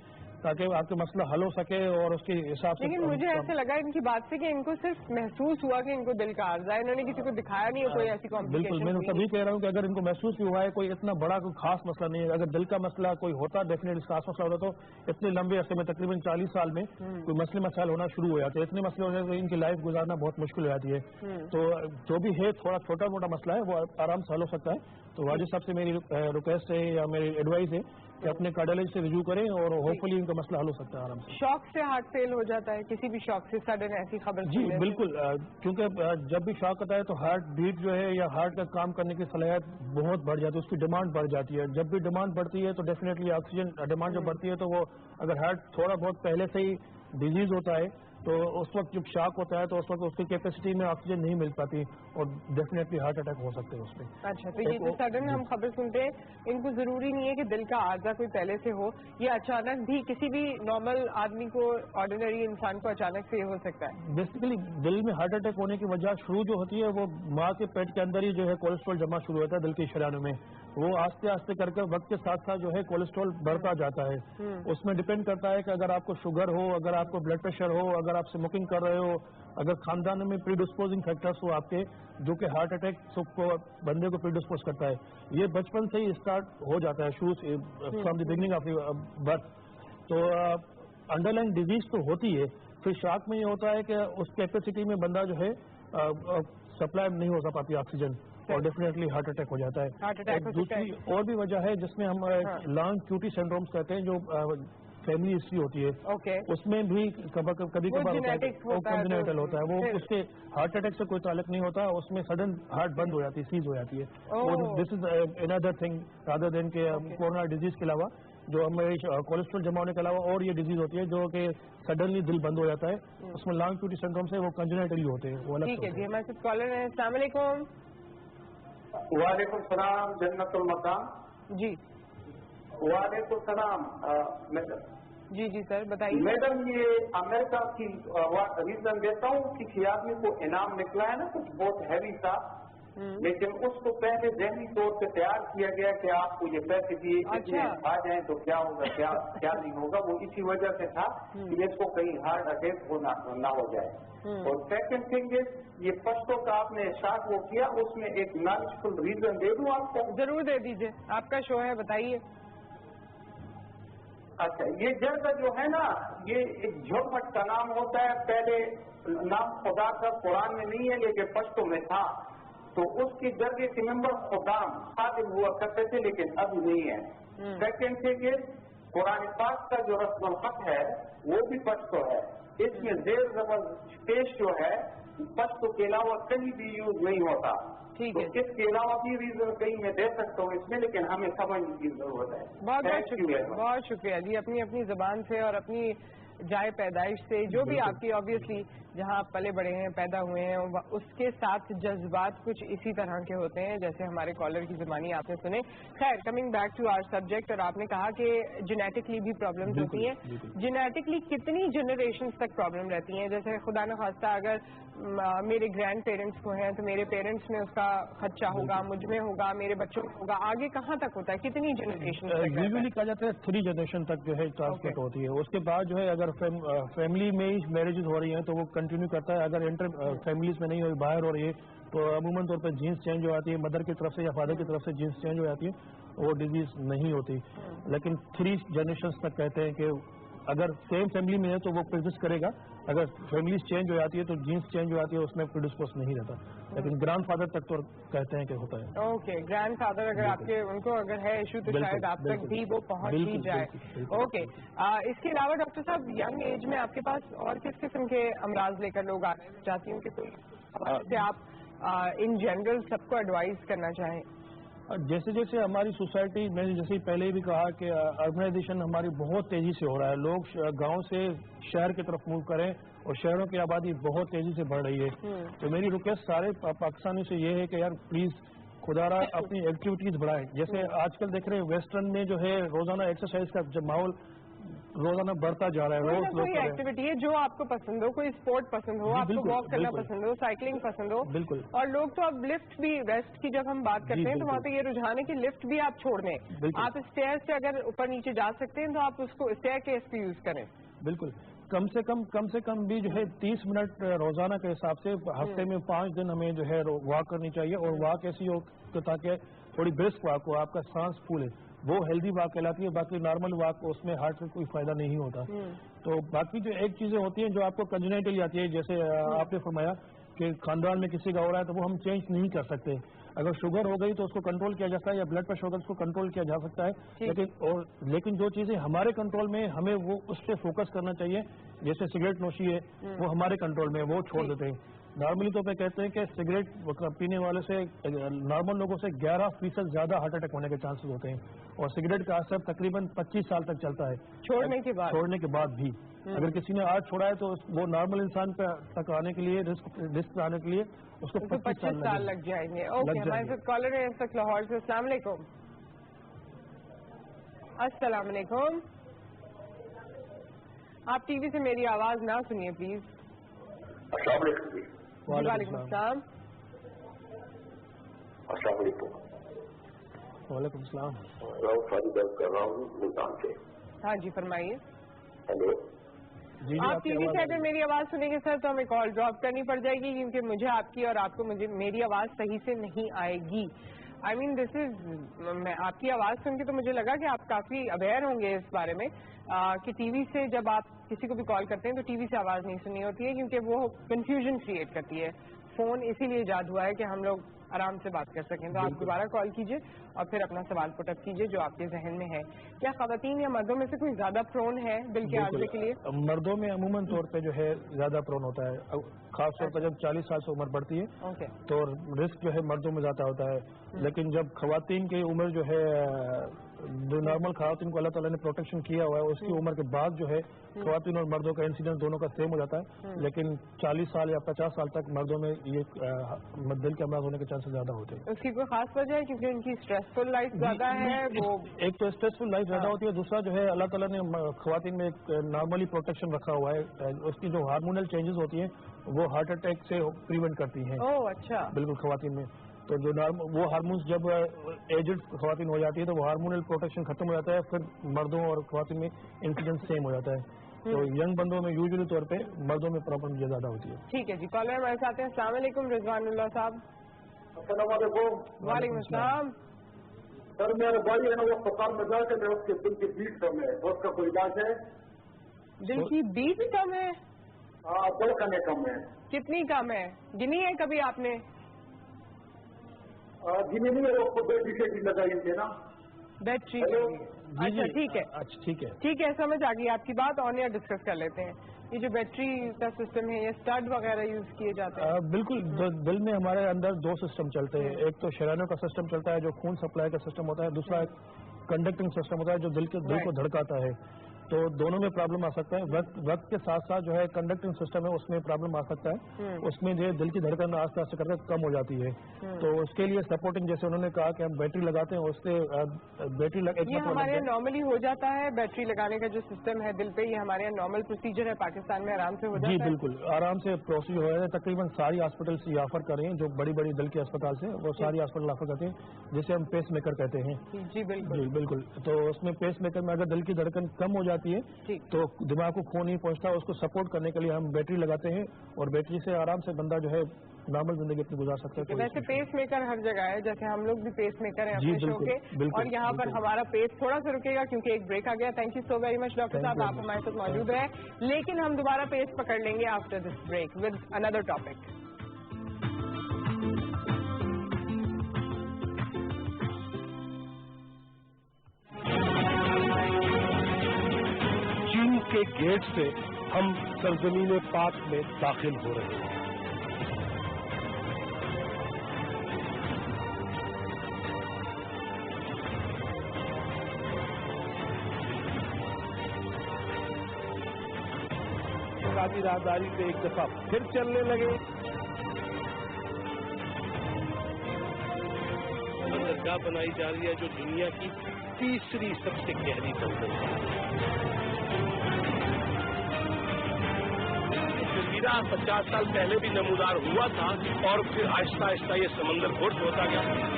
[SPEAKER 6] ताकि आपका मसला हल हो सके और उसके हिसाब से।
[SPEAKER 1] लेकिन मुझे ऐसा लगा इनकी बात से कि इनको सिर्फ महसूस हुआ कि इनको दिल का आर्जा है, इन्होंने किसी को दिखाया नहीं है कोई ऐसी कॉम्प्लिकेशन।
[SPEAKER 6] बिल्कुल, मैं तभी कह रहा हूँ कि अगर इनको महसूस भी हुआ है, कोई इतना बड़ा कोई खास मसला नहीं है। अगर दिल का मसला कोई होता, डेफिनेटली खास मसला होता, तो इतने लंबे अरसे में तकरीबन 40 साल में कोई मसले मसाइल होना शुरू हो जाते हैं। इतने मसले हो जाते हैं तो इनकी लाइफ गुजारना बहुत मुश्किल हो जाती है। तो जो भी है थोड़ा छोटा मोटा मसला है वो आराम से हल हो सकता है। तो वाजिद साहब से मेरी रिक्वेस्ट है या मेरी एडवाइस है कि अपने कार्डियोलॉजिस्ट से रिव्यू करें और होपफुली इनका मसला हल हो सकता है आराम से।
[SPEAKER 1] शॉक से हार्ट फेल हो जाता है, किसी भी शॉक से सडन ऐसी खबर?
[SPEAKER 6] जी बिल्कुल, क्योंकि जब भी शॉक आता है तो हार्ट बीट जो है या हार्ट का काम करने की सलाहियत बहुत बढ़ जाती है, उसकी डिमांड बढ़ जाती है। जब भी डिमांड बढ़ती है तो डेफिनेटली ऑक्सीजन डिमांड जब बढ़ती है तो वो अगर हार्ट थोड़ा बहुत पहले से ही डिजीज होता है तो उस वक्त जब शॉक होता है तो उस वक्त उसकी कैपेसिटी में ऑक्सीजन नहीं मिल पाती और डेफिनेटली हार्ट अटैक हो सकते हैं उसमें।
[SPEAKER 1] अच्छा, तो ये जो सडन हम खबर सुनते हैं, इनको जरूरी नहीं है कि दिल का आर्जा कोई पहले से हो, ये अचानक भी किसी भी नॉर्मल आदमी को, ऑर्डिनरी इंसान को अचानक से हो सकता है।
[SPEAKER 6] बेसिकली दिल में हार्ट अटैक होने की वजह शुरू जो होती है वो माँ के पेट के अंदर ही जो है कोलेस्ट्रॉल जमा शुरू होता है दिल की शरानों में। وہ آہستہ آہستہ کر کے وقت کے ساتھ ساتھ جو ہے کولیسٹرول بڑھتا جاتا ہے. اس میں ڈپینڈ کرتا ہے کہ اگر آپ کو شوگر ہو, اگر آپ کو بلڈ پریشر ہو, اگر آپ اسموکنگ کر رہے ہو, اگر خاندان میں پری ڈسپوزنگ فیکٹرس ہو آپ کے جو کہ ہارٹ اٹیک کو بندے کو پری ڈسپوز کرتا ہے, یہ بچپن سے ہی اسٹارٹ ہو جاتا ہے شروع سے from the beginning of birth. تو انڈر لائن ڈیزیز تو ہوتی ہے, پھر شاک میں یہ ہوتا ہے کہ اس کیپیسٹی میں بندہ جو ہے سپلائی نہیں ہو پاتی آکسیجن, اور ڈیفینیٹلی ہارٹ اٹیک ہو جاتا ہے. دوسری اور بھی وجہ ہے جس میں ہم لانگ کیوٹی سینڈرومس کہتے ہیں, جو فیملی ہسٹری ہوتی ہے, اس میں بھی کبھی کبھار کنجنیٹل ہوتا ہے. وہ اس کے ہارٹ اٹیک سے کوئی تعلق نہیں ہوتا, اس میں سڈن ہارٹ بند ہو جاتی ہے, سیز ہو جاتی ہے. This is another thing rather than کہ کورونا ڈیزیز کے علاوہ جو ہمیں کولیسٹرول جمع ہونے کے علاوہ اور یہ ڈیزیز ہوتی ہے جو کہ سڈنلی دل بند ہو جاتا ہے, اس میں لانگ کیوٹی سینڈروم سے وہ کنجنیٹلی ہوتے ہیں. وہ
[SPEAKER 1] ٹھیک ہے جی, ہمارے ساتھ کالر ہیں. السلام علیکم.
[SPEAKER 9] وعلیکم السلام, جنت المقام.
[SPEAKER 1] جی
[SPEAKER 9] وعلیکم السلام.
[SPEAKER 1] جی جی سر بتائیے.
[SPEAKER 9] میڈم یہ امریکہ کی ریزن دیتا ہوں, کسی آدمی کو انعام نکلا ہے نا کچھ بہت ہیوی تھا, لیکن اس کو پہلے ذہنی طور سے تیار کیا گیا کہ آپ کو یہ پیسے دیے اتنے آ جائیں تو کیا ہوگا کیا نہیں ہوگا. وہ اسی وجہ سے تھا کہ اس کو کہیں ہارٹ اٹیک نہ ہو جائے. اور سیکنڈ تھنگ یہ پشتوں کا آپ نے شاک وہ کیا, اس میں ایک نالجفل ریزن دے دوں آپ کو؟
[SPEAKER 1] ضرور دے دیجیے, آپ کا شو ہے, بتائیے.
[SPEAKER 9] اچھا, یہ جرگہ جو ہے نا یہ ایک جھوپٹ کا نام ہوتا ہے. پہلے نام خدا کا قرآن میں نہیں ہے لیکن پشتوں میں تھا, تو اس کی جرگے کے ممبر خدام خادم ہوا کرتے تھے لیکن ابھی نہیں ہے. سیکنڈ تھنگ قرآن پاک کا جو رسم الخط ہے وہ بھی پشتو ہے. اس میں زیر زبر پیش جو ہے پشتو کے علاوہ کہیں بھی یوز نہیں ہوتا.
[SPEAKER 1] ٹھیک ہے,
[SPEAKER 9] اس کے علاوہ بھی ریزن کہیں میں دے سکتا ہوں اس میں, لیکن ہمیں سمجھنے کی ضرورت ہے.
[SPEAKER 1] بہت شکریہ جی, اپنی زبان سے اور اپنی جائے پیدائش سے جو بھی آپ کی آبویسلی جہاں آپ پلے بڑے ہیں, پیدا ہوئے ہیں, اس کے ساتھ جذبات کچھ اسی طرح کے ہوتے ہیں جیسے ہمارے کالر کی زبانی آپ نے سنے. خیر, coming back to our subject, اور آپ نے کہا کہ جینیٹکلی بھی پرابلمز ہوتی ہیں. جینیٹکلی کتنی جنریشنز تک پرابلم رہتی ہیں؟ جیسے خدا نخواستہ اگر میرے گرینڈ پیرنٹس کو ہیں تو میرے پیرنٹس میں اس کا خدشہ ہوگا, مجھ میں ہوگا, میرے بچوں میں ہوگا, آگے کہاں تک ہوتا ہے, کتنی جنریشن؟
[SPEAKER 6] یوزلی کہا جاتا ہے 3 جنریشن تک جو ہے ٹرانسمیٹ ہوتی ہے. اس کے بعد جو ہے اگر فیملی میں ہی میرجز ہو رہی ہیں تو وہ کنٹینیو کرتا ہے. اگر انٹر فیملیز میں نہیں ہو, باہر ہو رہی ہے تو عموماً طور پہ جینس چینج ہو جاتی ہے, مدر کی طرف سے یا فادر کی طرف سے جینس چینج ہو جاتی ہے, وہ ڈیزیز نہیں ہوتی. لیکن 3 جنریشنز تک کہتے ہیں کہ اگر سیم فیملی میں ہے تو وہ پرزسٹ کرے گا, اگر فیملیز چینج ہو جاتی ہے تو جینس چینج ہو جاتی ہے, اس میں پریڈسپوز نہیں رہتا. لیکن گرانڈ فادر تک تو کہتے ہیں کہ ہوتا ہے.
[SPEAKER 1] اوکے, گرانڈ فادر اگر آپ کے ان کو اگر ہے ایشو تو شاید آپ تک بھی وہ پہنچ ہی جائے. اوکے, اس کے علاوہ ڈاکٹر صاحب ینگ ایج میں آپ کے پاس اور کس قسم کے امراض لے کر لوگ آنا چاہتی ہوں کہ کوئی آپ ان جنرل سب کو ایڈوائز کرنا چاہیں؟
[SPEAKER 6] جیسے جیسے ہماری سوسائٹی, میں نے جیسے پہلے بھی کہا کہ اربنائزیشن ہماری بہت تیزی سے ہو رہا ہے. لوگ گاؤں سے شہر کی طرف موو کریں اور شہروں کی آبادی بہت تیزی سے بڑھ رہی ہے. تو میری ریکویسٹ سارے پاکستانی سے یہ ہے کہ یار پلیز خدا را اپنی ایکٹیویٹیز بڑھائیں. جیسے آج کل دیکھ رہے ہیں ویسٹرن میں جو ہے روزانہ ایکسرسائز کا جب ماحول روزانہ بڑھتا جا رہا ہے.
[SPEAKER 1] کوئی ایکٹیویٹی ہے جو آپ کو پسند ہو, کوئی اسپورٹ پسند ہو, آپ کو واک کرنا پسند ہو, سائیکلنگ پسند ہو.
[SPEAKER 6] بالکل.
[SPEAKER 1] اور لوگ تو اب لفٹ بھی, ویسٹ کی جب ہم بات کرتے ہیں تو وہاں پہ یہ رجحان ہے کہ لفٹ بھی آپ چھوڑ دیں. آپ اسٹیئر سے اگر اوپر نیچے جا سکتے ہیں تو آپ اس کو اسٹیئر کیس پہ یوز کریں.
[SPEAKER 6] بالکل. کم سے کم بھی جو ہے 30 منٹ روزانہ کے حساب سے ہفتے میں 5 دن ہمیں جو ہے واک کرنی چاہیے. اور واک ایسی ہو تو تاکہ تھوڑی برسک واک ہو, آپ کا سانس پھولے, وہ ہیلدی واک کہلاتی ہے. باقی نارمل واک اس میں ہارٹ سے کوئی فائدہ نہیں ہوتا. تو باقی جو ایک چیزیں ہوتی ہیں جو آپ کو کنجنیٹلی آتی ہے, جیسے آپ نے فرمایا کہ خاندان میں کسی کا ہو رہا ہے تو وہ ہم چینج نہیں کر سکتے. اگر شوگر ہو گئی تو اس کو کنٹرول کیا جاتا ہے, یا بلڈ پریشر ہوگا اس کو کنٹرول کیا جا سکتا ہے. لیکن جو چیزیں ہمارے کنٹرول میں, ہمیں وہ اس پہ فوکس کرنا چاہیے. جیسے سگریٹ نوشی ہے, وہ ہمارے کنٹرول میں, وہ چھوڑ دیتے ہیں. نارملی طور پہ کہتے ہیں کہ سگریٹ پینے والے سے نارمل لوگوں سے 11% زیادہ ہارٹ اٹیک ہونے کے چانسز ہوتے ہیں. اور سگریٹ کا اثر تقریباً 25 سال تک چلتا ہے چھوڑنے کے بعد بھی. اگر کسی نے آج چھوڑا ہے تو وہ نارمل انسان تک آنے کے لیے, رسک آنے کے لیے اس کو 25
[SPEAKER 1] سال لگ جائیں گے. اوکے, ہمارے ساتھ کالر ہے اس وقت لاہور سے. السلام علیکم. السلام علیکم. آپ ٹی وی سے میری آواز نہ سنیے پلیز.
[SPEAKER 9] السلام علیکم.
[SPEAKER 1] وعلیکم السلام.
[SPEAKER 9] السلام علیکم.
[SPEAKER 6] وعلیکم السلام.
[SPEAKER 7] فاضل بات کر رہا ہوں ملتان سے.
[SPEAKER 1] ہاں جی فرمائیے.
[SPEAKER 7] ہیلو.
[SPEAKER 6] جی
[SPEAKER 1] آپ ٹی وی سیٹ میں میری آواز سنیں گے سر تو ہمیں کال ڈراپ کرنی پڑ جائے گی کیونکہ مجھے آپ کی اور آپ کو میری آواز صحیح سے نہیں آئے گی. آئی مین دس از میں آپ کی آواز سن کے تو مجھے لگا کہ آپ کافی اویئر ہوں گے اس بارے میں کہ ٹی وی سے جب آپ کسی کو بھی کال کرتے ہیں تو ٹی وی سے آواز نہیں سننی ہوتی ہے کیونکہ وہ کنفیوژن کریٹ کرتی ہے. فون اسی لیے ایجاد ہوا ہے کہ ہم لوگ آرام سے بات کر سکیں. تو آپ دوبارہ کال کیجئے اور پھر اپنا سوال پٹ اپ کیجئے جو آپ کے ذہن میں ہے. کیا خواتین یا مردوں میں سے کوئی زیادہ پرون ہے دل کے عارضے کے لیے؟
[SPEAKER 6] مردوں میں عموماً طور پہ جو ہے زیادہ پرون ہوتا ہے، خاص طور پر جب 40 سال سے عمر بڑھتی ہے تو رسک جو ہے مردوں میں زیادہ ہوتا ہے. لیکن جب خواتین کی عمر جو ہے جو نارمل خواتین کو اللہ تعالیٰ نے پروٹیکشن کیا ہوا ہے اس کی عمر کے بعد جو ہے خواتین اور مردوں کا انسیڈنس دونوں کا سیم ہو جاتا ہے. لیکن 40 سال یا 50 سال تک مردوں میں یہ دل کے امراض ہونے کے چانسز زیادہ ہوتے ہیں.
[SPEAKER 1] اس کی کوئی خاص وجہ ہے کیونکہ ان کی اسٹریسفل لائف زیادہ ہے؟ وہ
[SPEAKER 6] ایک تو اسٹریسفل لائف زیادہ ہوتی ہے، دوسرا جو ہے اللہ تعالیٰ نے خواتین میں ایک نارملی پروٹیکشن رکھا ہوا ہے. اس کی جو ہارمونل چینجز ہوتی ہیں وہ ہارٹ اٹیک سے پریونٹ کرتی ہیں.
[SPEAKER 1] اچھا.
[SPEAKER 6] بالکل خواتین میں تو جو وہ ہارمونس جب ایجڈ خواتین ہو جاتی ہے تو وہ ہارمونل پروٹیکشن ختم ہو جاتا ہے، پھر مردوں اور خواتین میں انسیڈنس سیم ہو جاتا ہے. تو ینگ بندوں میں یوزلی طور پہ مردوں میں پرابلم یہ زیادہ ہوتی ہے.
[SPEAKER 1] ٹھیک ہے جی. کالر ہمارے ساتھ ہیں. السلام علیکم رضوان اللہ صاحب.
[SPEAKER 9] السلام علیکم.
[SPEAKER 1] وعلیکم السلام.
[SPEAKER 9] سر میرا بھائی ہے نا وہ اسپتال میں جا کے میں اس کے دل کی بیٹ کم ہے، اس کا کوئی علاج ہے؟
[SPEAKER 1] دل کی بیٹ کم ہے؟
[SPEAKER 9] ہاں دھڑکنیں کم ہے.
[SPEAKER 1] کتنی کم ہے؟ گنی ہے کبھی آپ نے؟
[SPEAKER 9] جنہیں نہیں ہے وہ بیٹری سے بھی لگائی تھے نا.
[SPEAKER 1] بیٹری.
[SPEAKER 6] اچھا
[SPEAKER 1] ٹھیک ہے.
[SPEAKER 6] اچھا ٹھیک ہے
[SPEAKER 1] ٹھیک ہے سمجھ آ گئی آپ کی بات. آن ایئر ڈسکس کر لیتے ہیں. یہ جو بیٹری کا سسٹم ہے یہ اسٹڈ وغیرہ یوز کیے جاتے ہیں؟
[SPEAKER 6] بالکل. دل میں ہمارے اندر دو سسٹم چلتے ہیں، ایک تو شریانوں کا سسٹم چلتا ہے جو خون سپلائی کا سسٹم ہوتا ہے، دوسرا ایک کنڈکٹنگ سسٹم ہوتا ہے جو دل کو دھڑکاتا ہے. تو دونوں میں پرابلم آ سکتا ہے. وقت کے ساتھ ساتھ جو ہے کنڈکٹنگ سسٹم ہے اس میں پرابلم آ سکتا ہے. اس میں جو ہے دل کی دھڑکن آہستہ آہستہ کر کے کم ہو جاتی ہے. تو اس کے لیے سپورٹنگ جیسے انہوں نے کہا کہ ہم بیٹری لگاتے ہیں، اس سے بیٹری
[SPEAKER 1] یہ ہمارے یہاں نارملی ہو جاتا ہے. بیٹری لگانے کا جو سسٹم ہے دل پہ یہ ہمارے یہاں نارمل پروسیجر ہے، پاکستان میں آرام سے ہو جاتا ہے.
[SPEAKER 6] جی بالکل آرام سے پروسیجر ہو جاتا ہے. تقریباً ساری ہاسپٹلس یہ آفر کر رہی ہیں جو بڑی بڑی دل کے اسپتال سے، وہ ساری ہاسپٹل آفر کرتے ہیں جسے ہم پیس میکر کہتے ہیں.
[SPEAKER 1] جی بالکل.
[SPEAKER 6] جی بالکل. تو اس میں پیس میکر میں اگر دل کی دھڑکن کم ہو جاتی ہے تو دماغ کو خون نہیں پہنچتا، اس کو سپورٹ کرنے کے لیے ہم بیٹری لگاتے ہیں اور بیٹری سے آرام سے بندہ جو ہے نارمل زندگی اپنی گزار سکتا ہے.
[SPEAKER 1] ویسے پیس میکر ہر جگہ ہے، جیسے ہم لوگ بھی پیس میکر ہیں اپنے شو کے، اور یہاں پر ہمارا پیس تھوڑا سا رکے گا کیونکہ ایک بریک آ گیا. Thank you so very much doctor صاحب، آپ ہمارے ساتھ موجود ہیں. لیکن ہم دوبارہ پیس پکڑ لیں گے after this break with another topic.
[SPEAKER 7] چین کے گیٹ سے ہم سرزمین پاک میں داخل ہو رہے ہیں. راہداری پہ ایک دفعہ پھر چلنے لگے. درگاہ بنائی جا رہی ہے جو دنیا کی تیسری سب سے گہری سمندر ہے. جزیرہ 50 سال پہلے بھی نمودار ہوا تھا اور پھر آہستہ آہستہ یہ سمندر گھٹ ہوتا گیا.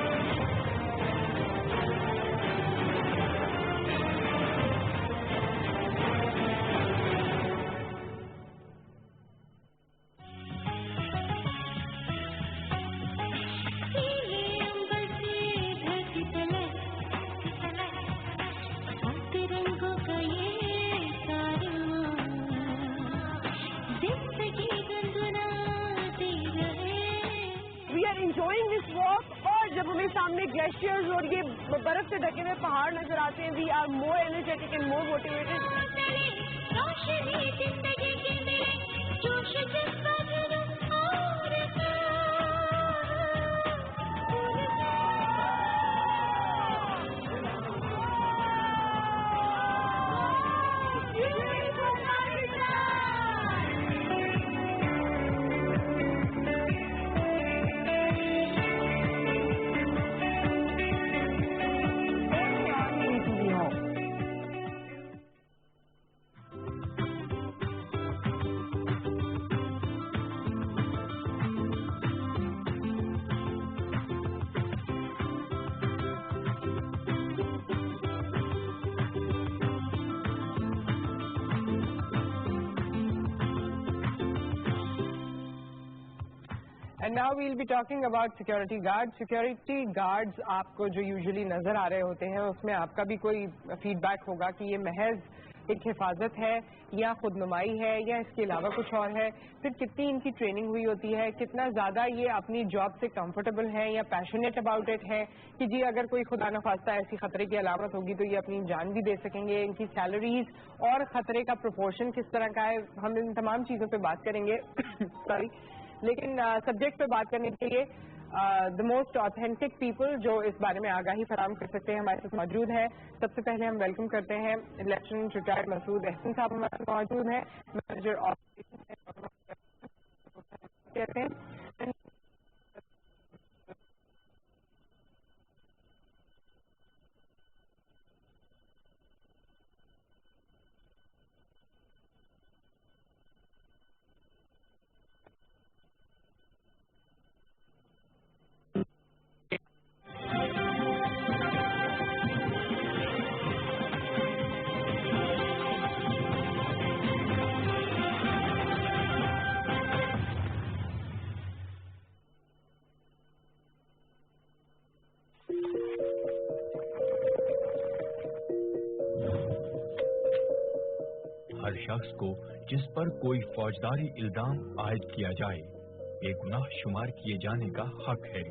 [SPEAKER 3] جب ہمیں سامنے گلیشیئرز اور یہ برف سے ڈھکے ہوئے پہاڑ نظر آتے ہیں we are more energetic and more motivated.
[SPEAKER 1] And now we'll be talking about security guards. Security guards आपको जो usually नजर आ रहे होते हैं उसमें आपका भी कोई feedback होगा कि ये महज एक हिफाजत है या खुदनुमाई है या इसके अलावा कुछ और है, फिर कितनी इनकी ट्रेनिंग हुई होती है, कितना ज़्यादा ये अपनी जॉब से कंफर्टेबल है या पैशनेट अबाउट इट है कि जी अगर कोई खुदा न खास्ता ऐसी खतरे की अलामत होगी तो ये अपनी जान भी दे सकेंगे, इनकी सैलरीज और खतरे का प्रोपोर्शन किस तरह का है, हम इन तमाम चीज़ों पर बात करेंगे सॉरी। लेकिन सब्जेक्ट पे बात करने के लिए द मोस्ट ऑथेंटिक पीपल जो इस बारे में आगाही फराहम कर सकते हैं हमारे साथ मौजूद है। सबसे पहले हम वेलकम करते हैं लेफ्टिनेंट रिटायर्ड मसूद अहसन साहब हमारे साथ मौजूद हैं, मैनेजर ऑपरेशन कहते हैं।
[SPEAKER 10] हर शख्स को जिस पर कोई फौजदारी इल्जाम आयद किया जाए बेगुनाह शुमार किए जाने का हक है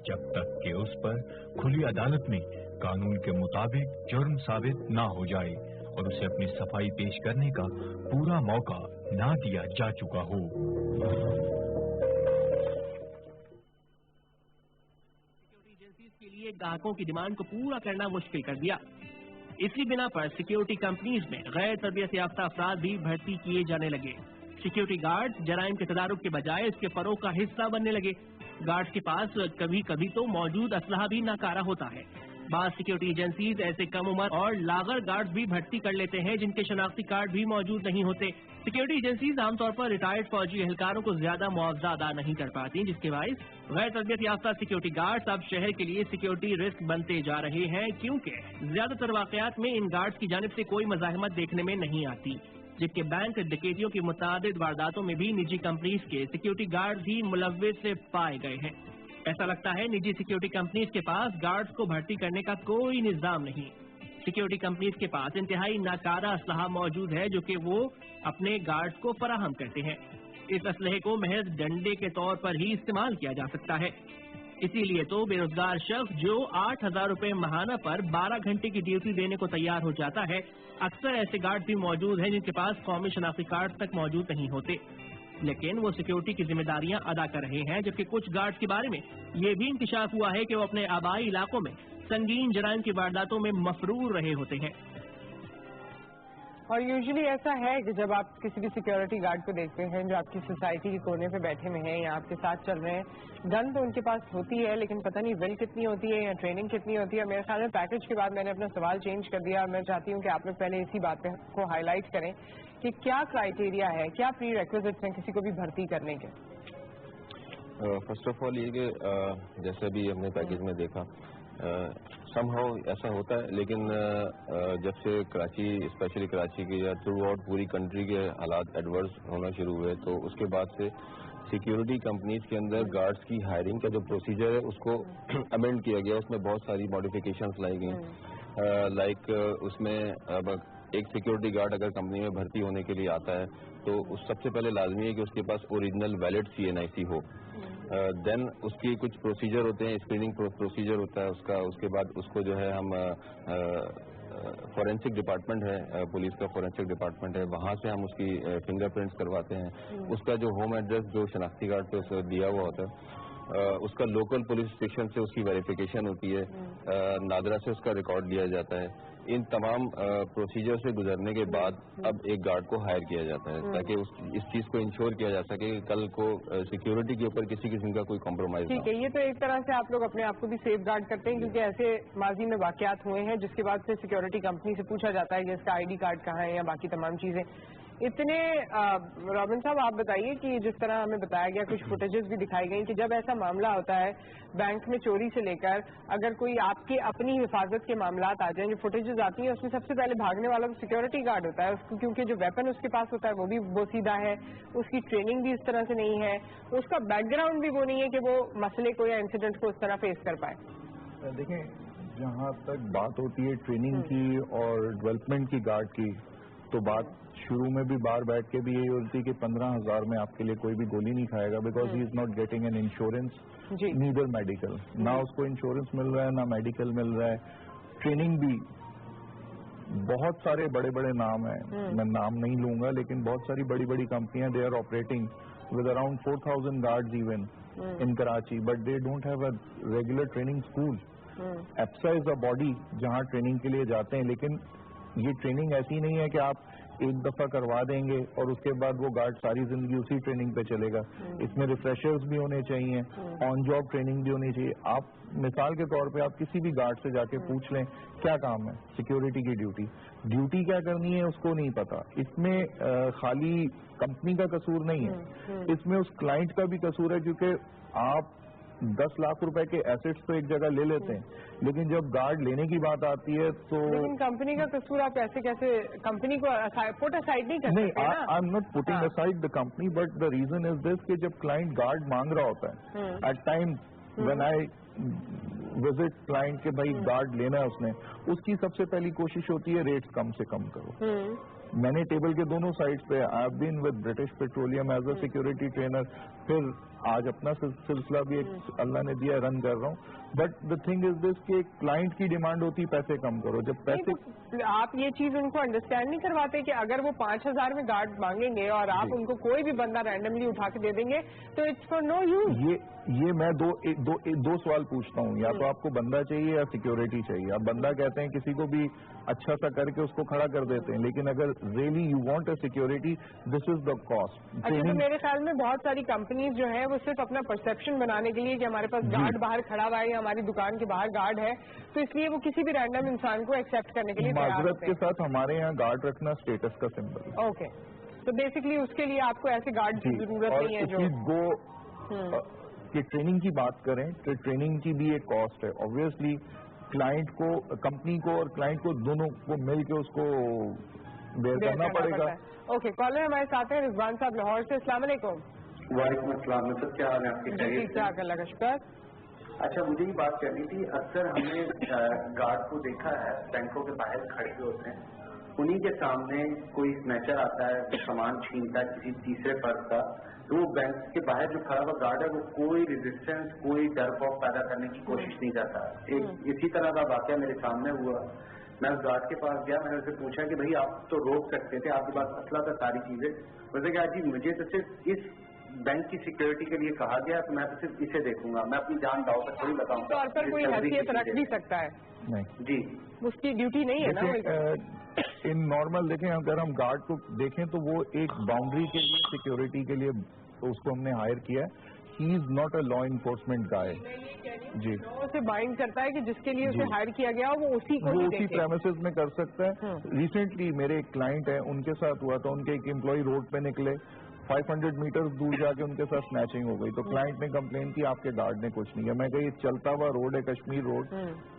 [SPEAKER 10] जब तक कि उस पर खुली अदालत में कानून के मुताबिक जुर्म साबित ना हो जाए और उसे अपनी सफाई पेश करने का पूरा मौका ना दिया जा चुका हो।
[SPEAKER 8] सिक्योरिटी एजेंसीज के लिए ग्राहकों की डिमांड को पूरा करना मुश्किल कर दिया। इसी बिना पर सिक्योरिटी कंपनीज में गैर तरबियत याफ्ता अफराद भी भर्ती किए जाने लगे। सिक्योरिटी गार्ड्स जराइम के तदारुक के बजाय इसके फरोग का हिस्सा बनने लगे। गार्ड्स के पास कभी कभी तो मौजूद असलहा भी नाकारा होता है। बाद सिक्योरिटी एजेंसीज ऐसे कम उम्र और लागर गार्ड्स भी भर्ती कर लेते हैं जिनके शनाख्ती कार्ड भी मौजूद नहीं होते। सिक्योरिटी एजेंसीज आमतौर पर रिटायर्ड फौजी एहलकारों को ज्यादा मुआवजा अदा नहीं कर पाती, जिसके बायस गैर तरबियत याफ्ता सिक्योरिटी गार्ड्स अब शहर के लिए सिक्योरिटी रिस्क बनते जा रहे हैं, क्योंकि ज्यादातर वाकयात में इन गार्ड्स की जानिब से कोई मज़ाहमत देखने में नहीं आती, जबकि बैंक डकैतियों की मुतादिद वारदातों में भी निजी कंपनीज के सिक्योरिटी गार्ड ही मुलव्विस पाए गए हैं। ऐसा लगता है निजी सिक्योरिटी कंपनीज के पास गार्ड्स को भर्ती करने का कोई निजाम नहीं। सिक्योरिटी कंपनीज के पास इंतहाई नाकारा असलहा मौजूद है जो कि वो अपने गार्ड्स को फराहम करते हैं। इस असलहे को महज डंडे के तौर पर ही इस्तेमाल किया जा सकता है। इसीलिए तो बेरोजगार शख्स जो 8,000 रुपए माहाना पर 12 घंटे की ड्यूटी देने को तैयार हो जाता है, अक्सर ऐसे गार्ड भी मौजूद हैं जिनके पास कौमी शनाख्ती कार्ड तक मौजूद नहीं होते, लेकिन वो सिक्योरिटी की जिम्मेदारियां अदा कर रहे हैं। जबकि कुछ गार्ड्स के बारे में ये भी इंकशाफ हुआ है कि वो अपने आबाई इलाकों में संगीन जराइम की वारदातों में मफरूर रहे होते हैं।
[SPEAKER 1] और यूजुअली ऐसा है कि जब आप किसी भी सिक्योरिटी गार्ड को देखते हैं जो आपकी सोसाइटी के कोने पे बैठे हुए हैं या आपके साथ चल रहे हैं, गन तो उनके पास होती है लेकिन पता नहीं विल कितनी होती है या ट्रेनिंग कितनी होती है। मेरे ख्याल में पैकेज के बाद मैंने अपना सवाल चेंज कर दिया और मैं चाहती हूँ कि आप लोग पहले इसी बात को हाईलाइट करें कि क्या क्राइटेरिया है, क्या प्री रिक्विजिट्स हैं किसी को भी भर्ती करने के।
[SPEAKER 11] फर्स्ट ऑफ ऑल ये कि जैसे भी हमने पैकेज में देखा समहाउ ऐसा होता है, लेकिन जब से कराची स्पेशली कराची के या थ्रू आउट पूरी कंट्री के हालात एडवर्स होना शुरू हुए तो उसके बाद से सिक्योरिटी कंपनीज के अंदर गार्ड्स की हायरिंग का जो प्रोसीजर है उसको अमेंड किया गया। उसमें बहुत सारी मॉडिफिकेशंस लाई गई। लाइक उसमें अब एक सिक्योरिटी गार्ड अगर कंपनी में भर्ती होने के लिए आता है तो उस सबसे पहले लाजमी है कि उसके पास ओरिजिनल वैलिड CNIC हो। देन उसकी कुछ प्रोसीजर होते हैं, स्क्रीनिंग प्रोसीजर होता है उसका। उसके बाद उसको जो है हम फॉरेंसिक डिपार्टमेंट है, पुलिस का फॉरेंसिक डिपार्टमेंट है, वहाँ से हम उसकी फिंगरप्रिंट्स करवाते हैं। उसका जो होम एड्रेस जो शनाख्ती कार्ड पे उसे दिया हुआ होता है उसका लोकल पुलिस स्टेशन से उसकी वेरिफिकेशन होती है, नादरा से उसका रिकॉर्ड लिया जाता है। इन तमाम प्रोसीजर से गुजरने के बाद अब एक गार्ड को हायर किया जाता है ताकि इस चीज को इंश्योर किया जा सके कि कल को सिक्योरिटी के ऊपर किसी किस्म का कोई कॉम्प्रोमाइज ना हो।
[SPEAKER 1] ठीक है, ये तो एक तरह से आप लोग अपने आप को भी सेफ गार्ड करते हैं क्योंकि ऐसे माजी में वाकयात हुए हैं जिसके बाद से सिक्योरिटी कंपनी से पूछा जाता है कि इसका ID कार्ड कहाँ है या बाकी तमाम चीजें। इतने रॉबिन साहब आप बताइए कि जिस तरह हमें बताया गया, कुछ फुटेजेस भी दिखाई गई कि जब ऐसा मामला होता है बैंक में चोरी से लेकर अगर कोई आपके अपनी हिफाजत के मामलात आ जाएं, जो फुटेजेस आती हैं उसमें सबसे पहले भागने वाला तो सिक्योरिटी गार्ड होता है, उसको क्योंकि जो वेपन उसके पास होता है वो भी बोसीदा है, उसकी ट्रेनिंग भी इस तरह से नहीं है, उसका बैकग्राउंड भी वो नहीं है कि वो मसले को या इंसिडेंट को उस तरह फेस कर पाए।
[SPEAKER 12] देखें, जहाँ तक बात होती है ट्रेनिंग की और डेवलपमेंट की गार्ड की, तो बात शुरू में भी बाहर बैठ के भी यही होती है कि 15,000 में आपके लिए कोई भी गोली नहीं खाएगा, because he is not getting an insurance, neither medical, ना उसको इंश्योरेंस मिल रहा है ना मेडिकल मिल रहा है। ट्रेनिंग भी बहुत सारे बड़े बड़े नाम हैं, मैं नाम नहीं लूंगा, लेकिन बहुत सारी बड़ी बड़ी कंपनियां they are operating with around 4,000 guards even in Karachi, but they don't have a regular training school. APSAA is a body जहां ट्रेनिंग के लिए जाते हैं, लेकिन ये ट्रेनिंग ऐसी नहीं है कि आप एक दफा करवा देंगे और उसके बाद वो गार्ड सारी जिंदगी उसी ट्रेनिंग पे चलेगा। इसमें रिफ्रेशर्स भी होने चाहिए, ऑन जॉब ट्रेनिंग भी होनी चाहिए। आप मिसाल के तौर पे आप किसी भी गार्ड से जाके पूछ लें क्या काम है, सिक्योरिटी की ड्यूटी क्या करनी है उसको नहीं पता। इसमें खाली कंपनी का कसूर नहीं है, इसमें उस क्लाइंट का भी कसूर है, क्योंकि आप 10 लाख रुपए के एसेट्स तो एक जगह ले लेते हैं, लेकिन जब गार्ड लेने की बात आती है तो
[SPEAKER 1] लेकिन कंपनी का कसूर आप कैसे कंपनी को पुट असाइड नहीं कर सकते ना?
[SPEAKER 12] I am not putting aside the company, but the reason is this कि जब क्लाइंट गार्ड मांग रहा होता है, at time when I visit client के भाई गार्ड लेना है उसने, उसकी सबसे पहली कोशिश होती है रेट्स कम से कम करो। मैंने टेबल के दोनों साइड्स पे I have been with British Petroleum as a security trainer, फिर आज अपना सिलसिला भी एक अल्लाह ने दिया रन कर रहा हूँ। But the thing is this कि क्लाइंट की डिमांड होती पैसे कम करो। जब पैसे
[SPEAKER 1] तो आप ये चीज उनको अंडरस्टैंड नहीं करवाते कि अगर वो 5,000 में गार्ड मांगेंगे और आप उनको कोई भी बंदा रैंडमली उठा के दे देंगे तो इट्स फॉर नो यूज।
[SPEAKER 12] ये मैं दो सवाल पूछता हूँ, या तो आपको बंदा चाहिए या सिक्योरिटी चाहिए। आप बंदा कहते हैं किसी को भी अच्छा सा करके उसको खड़ा कर देते हैं, लेकिन अगर really you want a security, this is the cost.
[SPEAKER 1] अच्छा, तो मेरे ख्याल में बहुत सारी कंपनीज जो है वो सिर्फ अपना परसेप्शन बनाने के लिए कि हमारे पास गार्ड बाहर खड़ा हुआ है या हमारी दुकान के बाहर गार्ड है, तो इसलिए वो किसी भी रैंडम इंसान को एक्सेप्ट करने के लिए
[SPEAKER 12] माजरत के साथ हमारे यहाँ गार्ड रखना स्टेटस का सिंबल।
[SPEAKER 1] ओके, तो बेसिकली उसके लिए आपको ऐसे गार्ड की जरूरत नहीं है जो
[SPEAKER 12] कि ट्रेनिंग की बात करें तो ट्रेनिंग की भी एक कॉस्ट है। ऑब्वियसली क्लाइंट को, कंपनी को और क्लाइंट को दोनों को मिल के उसको बेयर करना पड़ेगा।
[SPEAKER 1] ओके, कॉलर हमारे साथ हैं रिजवान साहब लाहौर से। अस्सलाम वालेकुम।
[SPEAKER 13] वालेकुम अस्सलाम। सर क्या हाल है आपके?
[SPEAKER 1] ठीक, अल्लाह का शुक्र।
[SPEAKER 13] अच्छा, मुझे ये बात करनी थी, अक्सर हमने गार्ड को देखा है बैंकों के बाहर खड़े होते हैं, उन्हीं के सामने कोई स्नैचर आता है, सामान छीनता है किसी तीसरे पर्स का, तो वो बैंक के बाहर जो खड़ा हुआ गार्ड है वो कोई रेजिस्टेंस, कोई डर खौफ पैदा करने की कोशिश नहीं करता। एक इसी तरह का वाकया मेरे सामने हुआ। मैं उस गार्ड के पास गया, मैंने उससे पूछा कि भाई आप तो रोक सकते थे, आपके पास असला था, सारी चीजें। वैसे कहा जी मुझे तो सिर्फ इस बैंक की सिक्योरिटी के लिए कहा गया, तो मैं तो सिर्फ इसे देखूंगा, मैं अपनी जान दाव पर थोड़ी बताऊंगा।
[SPEAKER 1] तौर पर कोई हैसियत रख भी सकता है?
[SPEAKER 12] नहीं
[SPEAKER 13] जी,
[SPEAKER 1] उसकी ड्यूटी नहीं है ना।
[SPEAKER 12] इन नॉर्मल देखें, अगर हम गार्ड को देखें तो वो एक बाउंड्री के लिए, सिक्योरिटी के लिए तो उसको हमने हायर किया है। He is not a law enforcement guy जी।
[SPEAKER 1] उसे बाइंड करता है कि जिसके लिए उसे हायर किया गया वो उसी को
[SPEAKER 12] उसी प्रेमिसेस में कर सकता है। रिसेंटली मेरे एक क्लाइंट है, उनके साथ हुआ था, उनके एक एम्प्लॉय रोड पे निकले, 500 मीटर दूर जाके उनके साथ स्नैचिंग हो गई, तो क्लाइंट ने कंप्लेन की आपके गार्ड ने कुछ नहीं किया। मैं कही चलता हुआ रोड है, कश्मीर रोड,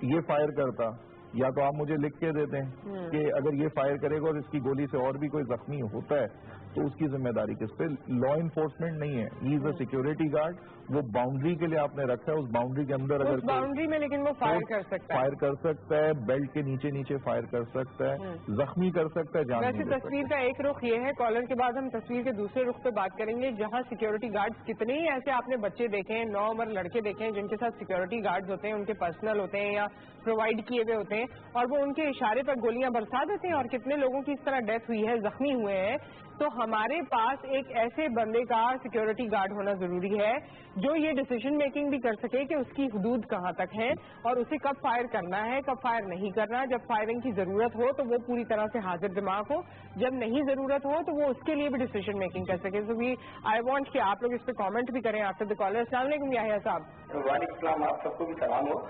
[SPEAKER 12] ये फायर करता, या तो आप मुझे लिख के देते हैं कि अगर ये फायर करेगा और इसकी गोली से और भी कोई जख्मी होता है तो उसकी जिम्मेदारी किस पे? लॉ इन्फोर्समेंट नहीं है, he is a security guard. वो बाउंड्री के लिए आपने रखा है, उस बाउंड्री के अंदर अगर
[SPEAKER 1] बाउंड्री में, लेकिन वो फायर कर सकता है,
[SPEAKER 12] फायर कर सकता है, बेल्ट के नीचे फायर कर सकता है, जख्मी कर सकता है, जान
[SPEAKER 1] वैसे तस्वीर का एक रुख ये है, कॉलर के बाद हम तस्वीर के दूसरे रुख पे बात करेंगे, जहां सिक्योरिटी गार्ड्स, कितने ही ऐसे आपने बच्चे देखे हैं, 9 उम्र लड़के देखे हैं जिनके साथ सिक्योरिटी गार्ड्स होते हैं, उनके पर्सनल होते हैं या प्रोवाइड किए हुए होते हैं, और वो उनके इशारे पर गोलियां बरसा देते हैं, और कितने लोगों की इस तरह डेथ हुई है, जख्मी हुए हैं। तो हमारे पास एक ऐसे बंदे का सिक्योरिटी गार्ड होना जरूरी है जो ये डिसीजन मेकिंग भी कर सके कि उसकी हुदूद कहाँ तक है और उसे कब फायर करना है, कब फायर नहीं करना। जब फायरिंग की जरूरत हो तो वो पूरी तरह से हाजिर दिमाग हो, जब नहीं जरूरत हो तो वो उसके लिए भी डिसीजन मेकिंग कर सके। सो वी आई वांट कि आप लोग इस पर कमेंट भी करें आफ्टर द कॉलर। अस्सलाम वालेकुम याहिया साहब।
[SPEAKER 14] वालेकुम सलाम, आप सबको भी सलाम हो।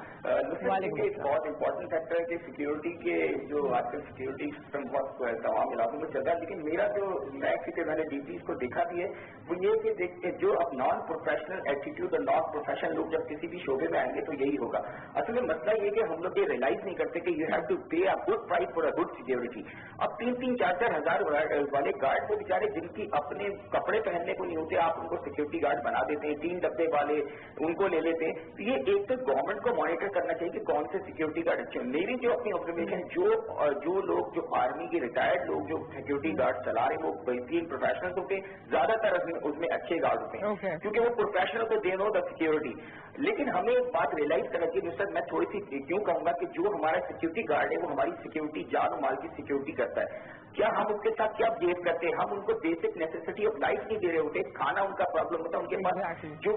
[SPEAKER 14] एक बहुत इंपॉर्टेंट फैक्टर है कि सिक्योरिटी के जो आजकल सिक्योरिटी सिस्टम बहुत तमाम इलाकों में चल रहा है, लेकिन मेरा जो मैं क्योंकि मैंने डीपीज को देखा भी है, वो ये कि जो अब नॉन प्रोफेशनल एटीट्यूड और नॉन प्रोफेशनल लोग जब किसी भी शोबे में आएंगे तो यही होगा। असल में मसला ये कि हम लोग ये रियलाइज नहीं करते कि you have to pay a good price for a good security. अब 3-4 हजार वाले गार्ड वो बेचारे जिनकी अपने कपड़े पहनने को नहीं होते, आप उनको सिक्योरिटी गार्ड बना देते हैं, 3 डब्बे वाले उनको ले लेते हैं। तो ये एक तो गवर्नमेंट को मॉनिटर करना चाहिए कि कौन से सिक्योरिटी गार्ड अच्छे हैं। मेरी जो अपनी ऑब्जर्वेशन जो लोग जो आर्मी के रिटायर्ड लोग जो सिक्योरिटी गार्ड चला रहे हैं वो बेहतरीन प्रोफेशनल्स होते हैं, ज्यादातर उसमें अच्छे गार्ड होते हैं क्योंकि वो प्रोफेशनल को दे नो द सिक्योरिटी। लेकिन हमें एक बात रियलाइज करना चाहिए सर, मैं थोड़ी सी क्यों कहूंगा कि जो हमारा सिक्योरिटी गार्ड है वो हमारी सिक्योरिटी जान और माल की सिक्योरिटी करता है। क्या हम उसके साथ क्या बिहेव करते हैं? हम उनको बेसिक नेसेसिटी ऑफ लाइफ नहीं दे रहे होते, खाना उनका प्रॉब्लम होता है, उनके पास जो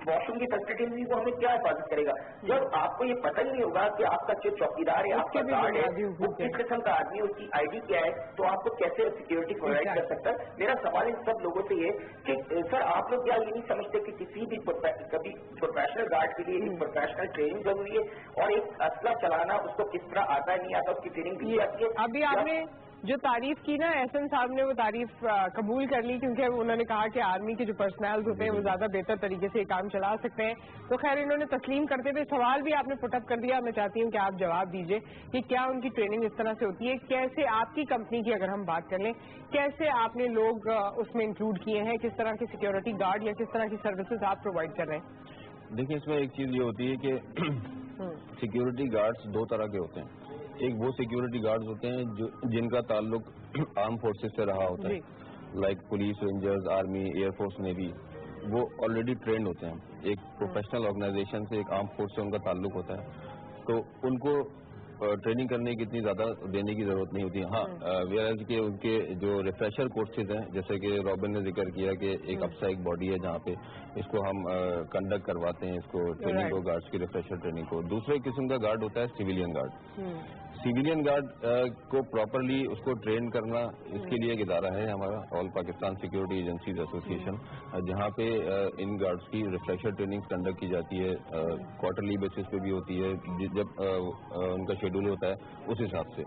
[SPEAKER 14] वॉशरूम की फैसिलिटी नहीं, वो हमें क्या हिफाजत करेगा? जब आपको ये पता ही नहीं होगा कि आपका जो चौकीदार है, आपका गार्ड है, वो किस किस्म का आदमी है, उसकी आईडी क्या है, तो आपको कैसे सिक्योरिटी प्रोवाइड कर सकता है? मेरा सवाल इन सब लोगों से ये कि सर आप लोग क्या ये नहीं समझते कि किसी भी कभी प्रोफेशनल गार्ड के लिए एक प्रोफेशनल ट्रेनिंग जरूरी है, और एक असला चलाना उसको किस तरह आता है नहीं आता उसकी ट्रेनिंग दी जाती है?
[SPEAKER 1] अभी आपने जो तारीफ की ना, एहसन साहब ने वो तारीफ कबूल कर ली, क्योंकि उन्होंने कहा कि आर्मी के जो पर्सनल होते हैं वो ज्यादा बेहतर तरीके से काम चला सकते हैं। तो खैर इन्होंने तस्लीम करते हुए सवाल भी आपने पुटअप कर दिया। मैं चाहती हूँ कि आप जवाब दीजिए कि क्या उनकी ट्रेनिंग इस तरह से होती है, कैसे आपकी कंपनी की अगर हम बात कर लें, कैसे आपने लोग उसमें इंक्लूड किए हैं, किस तरह की सिक्योरिटी गार्ड या किस तरह की सर्विसेज आप प्रोवाइड कर रहे हैं?
[SPEAKER 11] देखिए, इसमें एक चीज ये होती है कि सिक्योरिटी गार्ड्स 2 तरह के होते हैं। एक वो सिक्योरिटी गार्ड्स होते हैं जो जिनका ताल्लुक आर्म फोर्सेस से रहा होता है, like police, rangers, army, air force, navy, वो ऑलरेडी ट्रेंड होते हैं। एक प्रोफेशनल ऑर्गेनाइजेशन से, एक आर्म फोर्स से उनका ताल्लुक होता है, तो उनको ट्रेनिंग करने की इतनी ज्यादा देने की जरूरत नहीं होती। हाँ, वेयरएज के उनके जो रिफ्रेशर कोर्सेज हैं, जैसे कि रॉबिन ने जिक्र किया कि एक अफसा एक बॉडी है जहाँ पे इसको हम कंडक्ट करवाते हैं, इसको ट्रेनिंग को, गार्ड्स की रिफ्रेशर ट्रेनिंग को। दूसरे किस्म का गार्ड होता है सिविलियन गार्ड। सिविलियन गार्ड को प्रॉपरली उसको ट्रेन करना, इसके लिए एक इदारा है हमारा, all Pakistan security agencies association, जहाँ पे इन गार्ड्स की रिफ्रेशर ट्रेनिंग कंडक्ट की जाती है। क्वार्टरली बेसिस पे भी होती है, जब उनका शेड्यूल होता है उस हिसाब से।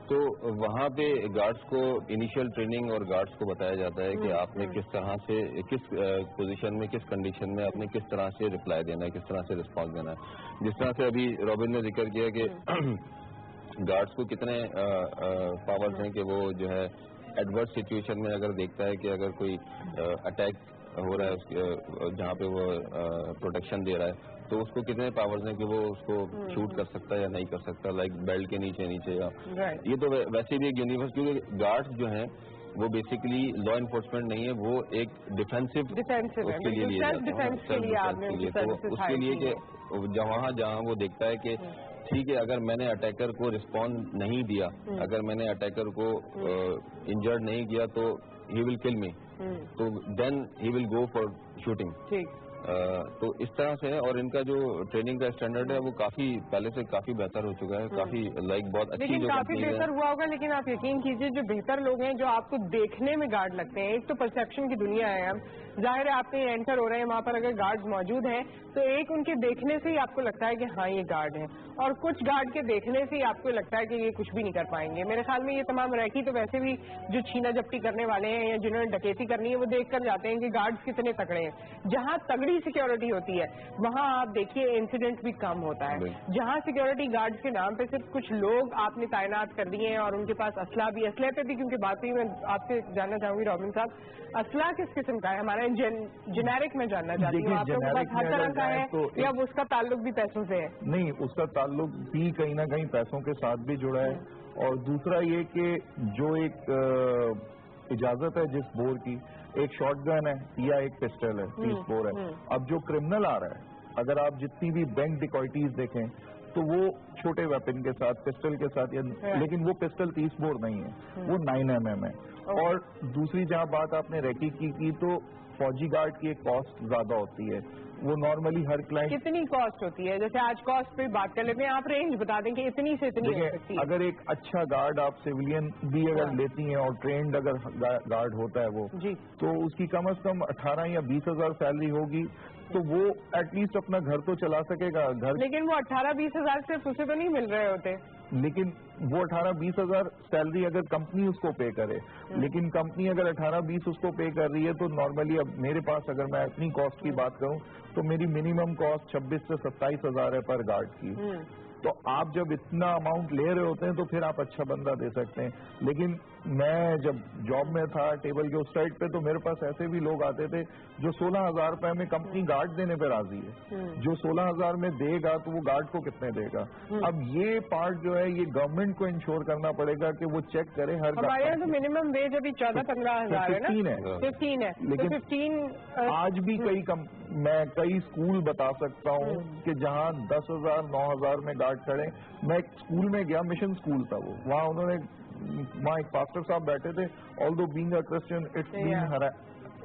[SPEAKER 11] तो वहाँ पे गार्ड्स को इनिशियल ट्रेनिंग और गार्ड्स को बताया जाता है कि आपने किस तरह से, किस पोजीशन में, किस कंडीशन में आपने किस तरह से रिप्लाई देना है, किस तरह से रिस्पॉन्स देना है। जिस तरह से अभी रॉबिन ने जिक्र किया कि गार्ड्स को कितने पावर्स हैं कि वो जो है एडवर्स सिचुएशन में अगर देखता है कि अगर कोई अटैक हो रहा है उसके जहाँ पे वो प्रोटेक्शन दे रहा है, तो उसको कितने पावर्स हैं कि वो उसको शूट कर सकता है या नहीं कर सकता, लाइक बेल्ट के नीचे या ये तो वैसे भी एक यूनिवर्स, क्योंकि गार्ड्स जो हैं वो बेसिकली लॉ इन्फोर्समेंट नहीं है, वो एक डिफेंसिव उसके लिए लिए जाते हैं, सेल्फ डिफेंस के लिए। तो उसके लिए कि जहाँ वो देखता है कि ठीक है, अगर मैंने अटैकर को रिस्पॉन्ड नहीं दिया, अगर मैंने अटैकर को इंजर्ड नहीं किया तो ही विल किल मी, तो then he will go for shooting. तो इस तरह से है, और इनका जो ट्रेनिंग का स्टैंडर्ड है वो काफी पहले से काफी बेहतर हो चुका है, काफी बहुत अच्छी
[SPEAKER 1] लेकिन काफी बेहतर हुआ होगा। लेकिन आप यकीन कीजिए, जो बेहतर लोग हैं जो आपको देखने में गार्ड लगते हैं, एक तो परसेप्शन की दुनिया है, हम जाहिर है आप कहीं एंटर हो रहे हैं, वहाँ पर अगर गार्ड मौजूद हैं तो एक उनके देखने से ही आपको लगता है कि हाँ ये गार्ड है, और कुछ गार्ड के देखने से ही आपको लगता है कि ये कुछ भी नहीं कर पाएंगे। मेरे ख्याल में ये तमाम रैकी तो वैसे भी जो छीना झपटी करने वाले हैं या जिन्होंने डकैती करनी है वो देख कर जाते हैं कि गार्ड्स कितने तगड़े हैं। जहाँ तगड़ी सिक्योरिटी होती है वहाँ आप देखिए इंसिडेंट भी कम होता है। जहाँ सिक्योरिटी गार्ड्स के नाम पे सिर्फ कुछ लोग आपने तैनात कर दिए हैं और उनके पास असला भी, असले पे भी क्योंकि बात हुई, मैं आपसे जानना चाहूंगी रॉबिन साहब, असला किस किस्म का है? हमारा जेनेरिक में जानना चाहती हूँ, आप लोगों के पास हर तरह का है या उसका ताल्लुक भी पैसों से है?
[SPEAKER 12] नहीं, उसका ताल्लुक भी कहीं ना कहीं पैसों के साथ भी जुड़ा है। और दूसरा ये कि जो एक इजाजत है जिस बोर की, एक शॉटगन है या एक पिस्टल है, 30 बोर है। अब जो क्रिमिनल आ रहा है, अगर आप जितनी भी बैंक डिकॉइटीज देखें तो वो छोटे वेपन के साथ, पिस्टल के साथ, लेकिन वो पिस्टल 30 बोर नहीं है, वो 9mm है। और दूसरी जहाँ बात आपने रैकी की तो फौजी गार्ड की एक कॉस्ट ज्यादा होती है, वो नॉर्मली हर क्लाइंट।
[SPEAKER 1] कितनी कॉस्ट होती है? जैसे आज कॉस्ट पे बात कर लेते हैं, आप रेंज बता दें कि इतनी से इतनी हो सकती है।
[SPEAKER 12] अगर एक अच्छा गार्ड आप सिविलियन भी अगर लेती हैं और ट्रेंड अगर गार्ड होता है वो जी, तो उसकी कम से कम 18 या 20 हजार सैलरी होगी, तो वो एटलीस्ट अपना घर तो चला सकेगा। घर,
[SPEAKER 1] लेकिन वो 18-20 हजार सिर्फ उसे तो नहीं मिल रहे होते।
[SPEAKER 12] लेकिन वो 18-20 हज़ार सैलरी अगर कंपनी उसको पे करे, लेकिन कंपनी अगर 18-20 उसको पे कर रही है तो नॉर्मली अब मेरे पास अगर मैं अपनी कॉस्ट की बात करूं तो मेरी मिनिमम कॉस्ट 26 से 27 हज़ार है पर गार्ड की। तो आप जब इतना अमाउंट ले रहे होते हैं तो फिर आप अच्छा बंदा दे सकते हैं। लेकिन मैं जब जॉब में था टेबल के उस साइड पे तो मेरे पास ऐसे भी लोग आते थे जो 16,000 रुपए में कंपनी गार्ड देने पे राजी है, जो 16,000 में देगा तो वो गार्ड को कितने देगा। अब ये पार्ट जो है ये गवर्नमेंट को इंश्योर करना पड़ेगा कि वो चेक करे हर
[SPEAKER 1] हमारे यहाँ तो मिनिमम वेज अभी 14-15 हज़ार है ना, 15 है,
[SPEAKER 12] लेकिन
[SPEAKER 1] 15
[SPEAKER 12] आज भी मैं कई स्कूल बता सकता हूँ कि जहाँ 10,000 9,000 में गार्ड खड़े। मैं एक स्कूल में गया, मिशन स्कूल था वो, वहाँ एक पास्टर साहब बैठे थे। Although being a Christian it's being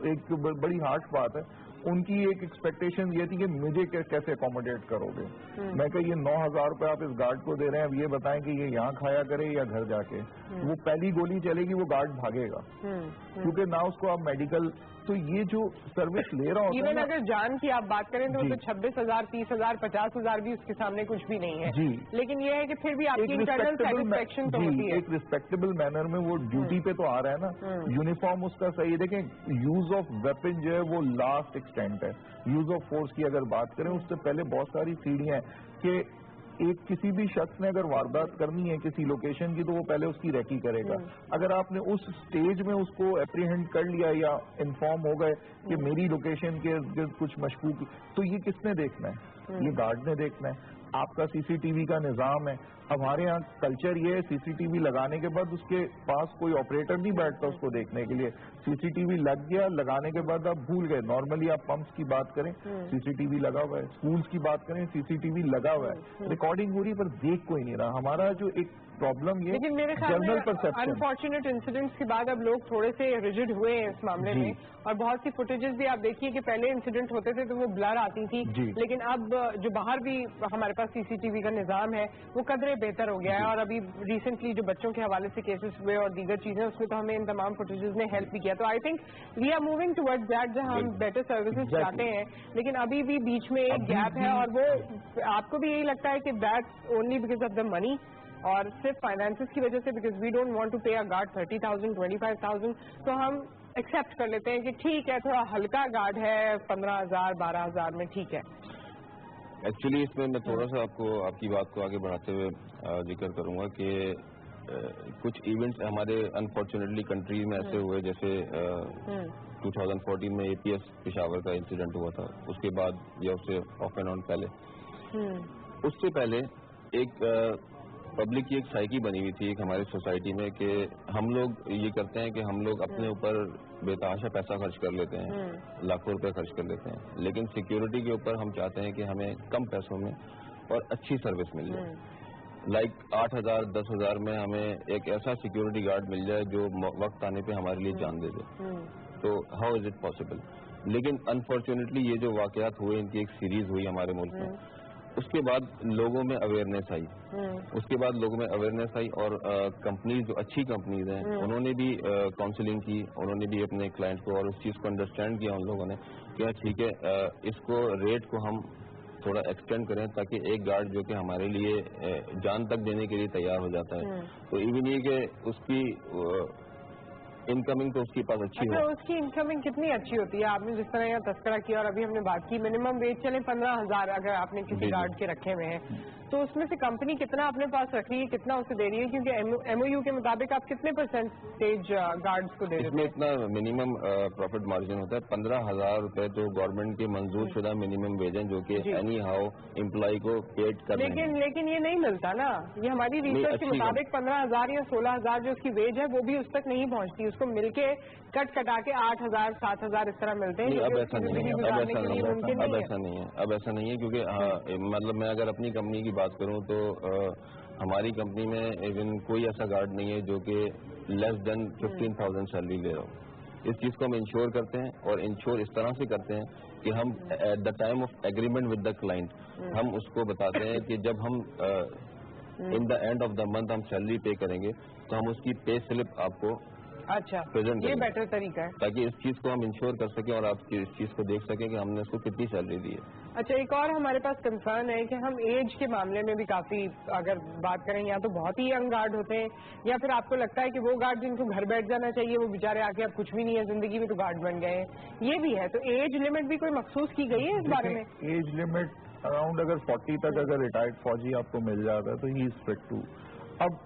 [SPEAKER 12] एक बड़ी हार्श बात है। उनकी एक एक्सपेक्टेशन ये थी कि मुझे कैसे अकोमोडेट करोगे। मैं कहा ये 9,000 रुपये आप इस गार्ड को दे रहे हैं, अब ये बताएं कि ये यहाँ खाया करे या घर जाके। वो पहली गोली चलेगी वो गार्ड भागेगा, क्योंकि ना उसको आप मेडिकल, तो ये जो सर्विस ले रहा होता है
[SPEAKER 1] इवन अगर जान की आप बात करें तो 26,000 30,000 50,000 भी उसके सामने कुछ भी नहीं है जी। लेकिन ये है कि फिर भी आपकी इंटरनल सेटिस्फेक्शन तो होती है।
[SPEAKER 12] एक रिस्पेक्टेबल मैनर में वो ड्यूटी पे तो आ रहा है ना, यूनिफॉर्म उसका सही है। देखें यूज ऑफ वेपन जो है वो लास्ट एक्सटेंट है। यूज ऑफ फोर्स की अगर बात करें उससे पहले बहुत सारी सीढ़ियां हैं कि एक किसी भी शख्स ने अगर वारदात करनी है किसी लोकेशन की तो वो पहले उसकी रेकी करेगा। अगर आपने उस स्टेज में उसको एप्रीहेंड कर लिया या इन्फॉर्म हो गए कि मेरी लोकेशन के कुछ मशकूक, तो ये किसने देखना है? ये गार्ड ने देखना है। आपका सीसीटीवी का निजाम है। हमारे यहाँ कल्चर ये है सीसीटीवी लगाने के बाद उसके पास कोई ऑपरेटर नहीं बैठता उसको देखने के लिए। सीसीटीवी लग गया, लगाने के बाद आप भूल गए। नॉर्मली आप पंप्स की बात करें सीसीटीवी लगा हुआ है, स्कूल्स की बात करें सीसीटीवी लगा हुआ है, रिकॉर्डिंग हो रही पर देख कोई नहीं रहा। हमारा जो एक प्रॉब्लम ये
[SPEAKER 1] लेकिन मेरे ख्याल में अनफॉर्चुनेट इंसिडेंट्स के बाद अब लोग थोड़े से रिजिड हुए हैं इस मामले में, और बहुत सी फुटेजेस भी आप देखिए कि पहले इंसिडेंट होते थे तो वो ब्लर आती थी, लेकिन अब जो बाहर भी हमारे पास सीसीटीवी का निजाम है वो कदरे बेहतर हो गया है। और अभी रिसेंटली जो बच्चों के हवाले से केसेस हुए और दीगर चीजें, उसमें तो हमें इन तमाम फुटेजेस ने हेल्प भी किया। तो I think we are moving towards that, जहां हम बेटर सर्विसेज चाहते हैं, लेकिन अभी भी बीच में एक गैप है। और वो आपको भी यही लगता है कि that's only because of the money और सिर्फ फाइनेंसेस की वजह से, because we don't want to pay a guard 30,000 25,000, तो हम एक्सेप्ट कर लेते हैं कि ठीक है थोड़ा हल्का गार्ड है 15,000 12,000 में ठीक है।
[SPEAKER 11] एक्चुअली इसमें मैं थोड़ा सा आपकी बात को आगे बढ़ाते हुए जिक्र करूंगा कि कुछ इवेंट्स हमारे अनफॉर्चुनेटली कंट्री में ऐसे हुए, जैसे 2014 में APS पेशावर का इंसिडेंट हुआ था, उसके बाद या उससे ऑफ एंड ऑन पहले, उससे पहले एक पब्लिक की एक साइकी बनी हुई थी एक हमारी सोसाइटी में कि हम लोग ये करते हैं कि हम लोग अपने ऊपर बेतहाशा पैसा खर्च कर लेते हैं, लाखों रुपए खर्च कर लेते हैं, लेकिन सिक्योरिटी के ऊपर हम चाहते हैं कि हमें कम पैसों में और अच्छी सर्विस मिल जाए। लाइक 8,000 10,000 में हमें एक ऐसा सिक्योरिटी गार्ड मिल जाए जो वक्त आने पे हमारे लिए जान दे दे। तो हाउ इज इट पॉसिबल? लेकिन अनफॉर्चुनेटली ये जो वाकयात हुए, इनकी एक सीरीज हुई हमारे मुल्क में, उसके बाद लोगों में अवेयरनेस आई, और कंपनीज जो अच्छी कंपनीज हैं उन्होंने भी काउंसलिंग की, उन्होंने भी अपने क्लाइंट को और उस चीज़ को अंडरस्टैंड किया उन लोगों ने कि ठीक है इसको रेट को हम थोड़ा एक्सटेंड करें ताकि एक गार्ड जो कि हमारे लिए जान तक देने के लिए तैयार हो जाता है, तो इवन ये कि उसकी इनकमिंग तो उसके पास अच्छी है।
[SPEAKER 1] उसकी इनकमिंग कितनी अच्छी होती है? आपने जिस तरह यहाँ तस्करा किया और अभी हमने बात की, मिनिमम वेज चले 15,000 अगर आपने किसी गार्ड के रखे हुए हैं, तो उसमें से कंपनी कितना अपने पास रख रही है, कितना उसे दे रही है? क्योंकि MOU के मुताबिक आप कितने % गार्ड्स को दे रहे हैं?
[SPEAKER 11] इसमें इतना मिनिमम प्रॉफिट मार्जिन होता है 15,000 रुपए तो गवर्नमेंट के मंजूर शुदा मिनिमम वेज है जो कि एनी हाउ एम्प्लॉय को पेड कर रहे हैं।
[SPEAKER 1] लेकिन ये नहीं मिलता ना, ये हमारी रिसर्च के मुताबिक 15,000 या 16,000 जो उसकी वेज है वो भी उस तक नहीं पहुँचती, उसको मिलके कटा के 8,000 7,000 इस तरह मिलते हैं।
[SPEAKER 11] अब ऐसा नहीं है, अब ऐसा नहीं है क्योंकि मतलब मैं अगर अपनी कंपनी की बात करूं तो हमारी कंपनी में इवन कोई ऐसा गार्ड नहीं है जो कि लेस देन 15,000 सैलरी ले रहा हो। इस चीज़ को हम इंश्योर करते हैं और इंश्योर इस तरह से करते हैं कि हम at the time of agreement with the client हम उसको बताते हैं कि जब हम in the end of the month हम सैलरी पे करेंगे तो हम उसकी पे स्लिप आपको
[SPEAKER 1] अच्छा,
[SPEAKER 11] प्रेजेंट
[SPEAKER 1] ये
[SPEAKER 11] करें,
[SPEAKER 1] बेटर तरीका है
[SPEAKER 11] ताकि इस चीज को हम इंश्योर कर सकें और आप इस चीज को देख सकें कि हमने उसको कितनी सैलरी दी है।
[SPEAKER 1] अच्छा, एक और हमारे पास कंसर्न है कि हम एज के मामले में भी काफी, अगर बात करें या तो बहुत ही यंग गार्ड होते हैं, या फिर आपको लगता है कि वो गार्ड जिनको घर बैठ जाना चाहिए वो बेचारे आके अब कुछ भी नहीं है जिंदगी में तो गार्ड बन गए हैं, ये भी है। तो एज लिमिट भी कोई मखसूस की गई है इस बारे में?
[SPEAKER 12] एज लिमिट अराउंड अगर 40 तक अगर रिटायर्ड फौजी आपको मिल जाता है तो ही इज फिट टू। अब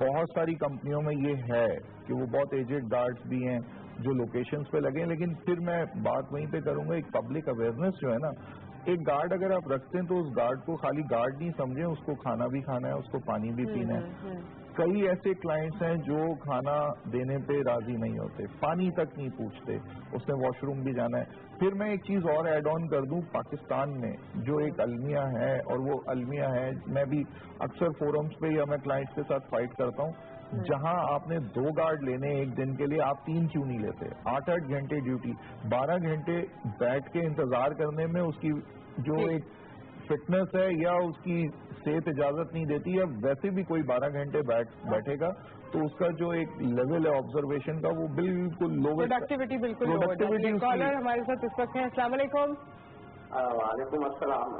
[SPEAKER 12] बहुत सारी कंपनियों में ये है कि वो बहुत एजेड गार्ड्स भी हैं जो लोकेशंस पे लगे हैं, लेकिन फिर मैं बात वहीं पे करूंगा, एक पब्लिक अवेयरनेस जो है ना, एक गार्ड अगर आप रखते हैं तो उस गार्ड को खाली गार्ड नहीं समझें, उसको खाना भी खाना है, उसको पानी भी पीना है। कई ऐसे क्लाइंट्स हैं जो खाना देने पे राजी नहीं होते, पानी तक नहीं पूछते, उसने वॉशरूम भी जाना है। फिर मैं एक चीज और ऐड ऑन कर दूं, पाकिस्तान में जो एक अलमिया है, और वो अलमिया है, मैं भी अक्सर फोरम्स पे या मैं क्लाइंट्स के साथ फाइट करता हूं, जहां आपने 2 गार्ड लेने एक दिन के लिए, आप 3 क्यों नहीं लेते? 8-8 घंटे ड्यूटी, 12 घंटे बैठ के इंतजार करने में उसकी जो एक फिटनेस है या उसकी सेहत इजाजत नहीं देती, या वैसे भी कोई 12 घंटे बैठेगा तो उसका जो एक लेवल है ऑब्जर्वेशन का वो बिल्कुल लो,
[SPEAKER 1] प्रोडक्टिविटी बिल्कुल लो हो जाती है। कॉलर हमारे साथ इस वक्त हैं, अस्सलाम वालेकुम।
[SPEAKER 15] वालेकुम अस्सलाम।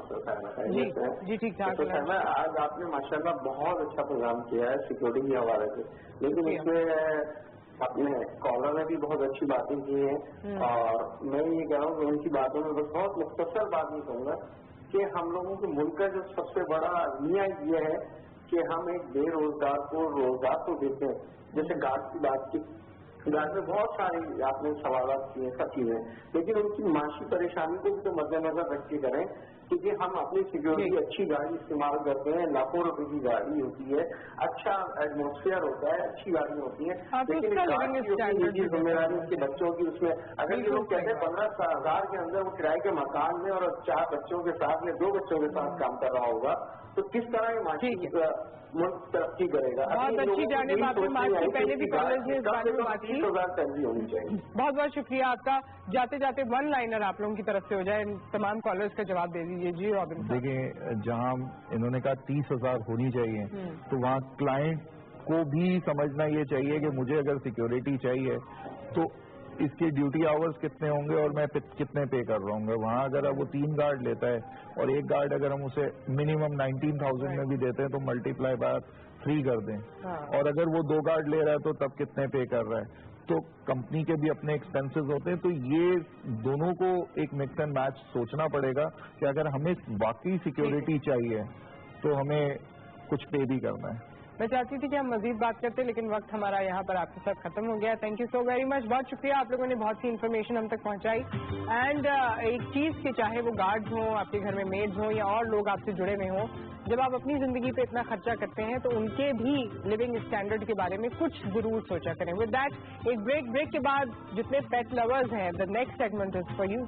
[SPEAKER 1] जी ठीक ठाक।
[SPEAKER 15] तो सर आज आपने माशाल्लाह बहुत अच्छा प्रोग्राम किया है सिक्योरिटी के हवाले से, लेकिन इसमें अपने कॉलर ने भी बहुत अच्छी बातें की हैं, और मैं ये कह रहा हूँ कि उनकी बातों में बस बहुत मुख्तसर बात नहीं कहूँगा कि हम लोगों के मुल्क का जो सबसे बड़ा अलमिया ये है कि हम एक बेरोजगार को रोजगार तो देते हैं। जैसे गार्ड की बात की, गार्ड में बहुत सारी आपने सवाल किए, सब चीजें, लेकिन उनकी माशी परेशानी को भी तो मद्देनजर रख के करें, क्योंकि हम अपनी सिक्योरिटी अच्छी गाड़ी इस्तेमाल करते हैं, लाखों रुपए की गाड़ी होती है, अच्छा एटमोसफियर होता है, अच्छी गाड़ी होती है, लेकिन निजी जिम्मेदारी उसके बच्चों की, उसमें अगर ये लोग कहते हैं 15,000 के अंदर वो किराए के मकान में और 4 बच्चों के साथ या 2 बच्चों के साथ काम कर रहा होगा, तो किस तरह ये माशी मुल्क तरक्की करेगा?
[SPEAKER 1] बहुत अच्छी जाने आपकी बात की, पहले भी कॉलेज ने इस बारे में बात की।
[SPEAKER 15] 30,000 सैलरी होनी चाहिए।
[SPEAKER 1] बहुत बहुत शुक्रिया आपका। जाते जाते 1 लाइनर आप लोगों की तरफ से हो जाए, तमाम कॉलर्स का जवाब दे दीजिए। जी रॉबिन।
[SPEAKER 12] देखिए, जहां इन्होंने कहा 30,000 होनी चाहिए, तो वहाँ क्लाइंट को भी समझना ये चाहिए कि मुझे अगर सिक्योरिटी चाहिए तो इसके ड्यूटी आवर्स कितने होंगे और मैं कितने पे कर रहा हूँ। वहाँ अगर वो 3 गार्ड लेता है और एक गार्ड अगर हम उसे मिनिमम 19,000 में भी देते हैं तो मल्टीप्लाई बाय 3 कर दें, और अगर वो 2 गार्ड ले रहा है तो तब कितने पे कर रहा है। तो कंपनी के भी अपने एक्सपेंसेस होते हैं, तो ये दोनों को एक मिक्स एंड मैच सोचना पड़ेगा कि अगर हमें वाकई सिक्योरिटी चाहिए तो हमें कुछ पे भी करना है।
[SPEAKER 1] मैं चाहती थी कि हम मजीद बात करते, लेकिन वक्त हमारा यहाँ पर आपके साथ खत्म हो गया। Thank you so very much, बहुत शुक्रिया, आप लोगों ने बहुत सी इन्फॉर्मेशन हम तक पहुँचाई। एंड एक चीज़ के चाहे वो गार्ड्स हों, आपके घर में मेड्स हों या और लोग आपसे जुड़े हुए हों, जब आप अपनी जिंदगी पे इतना खर्चा करते हैं तो उनके भी लिविंग स्टैंडर्ड के बारे में कुछ जरूर सोचा करें। विद दैट एक ब्रेक के बाद जितने पेट लवर्स हैं, the next segment is for you.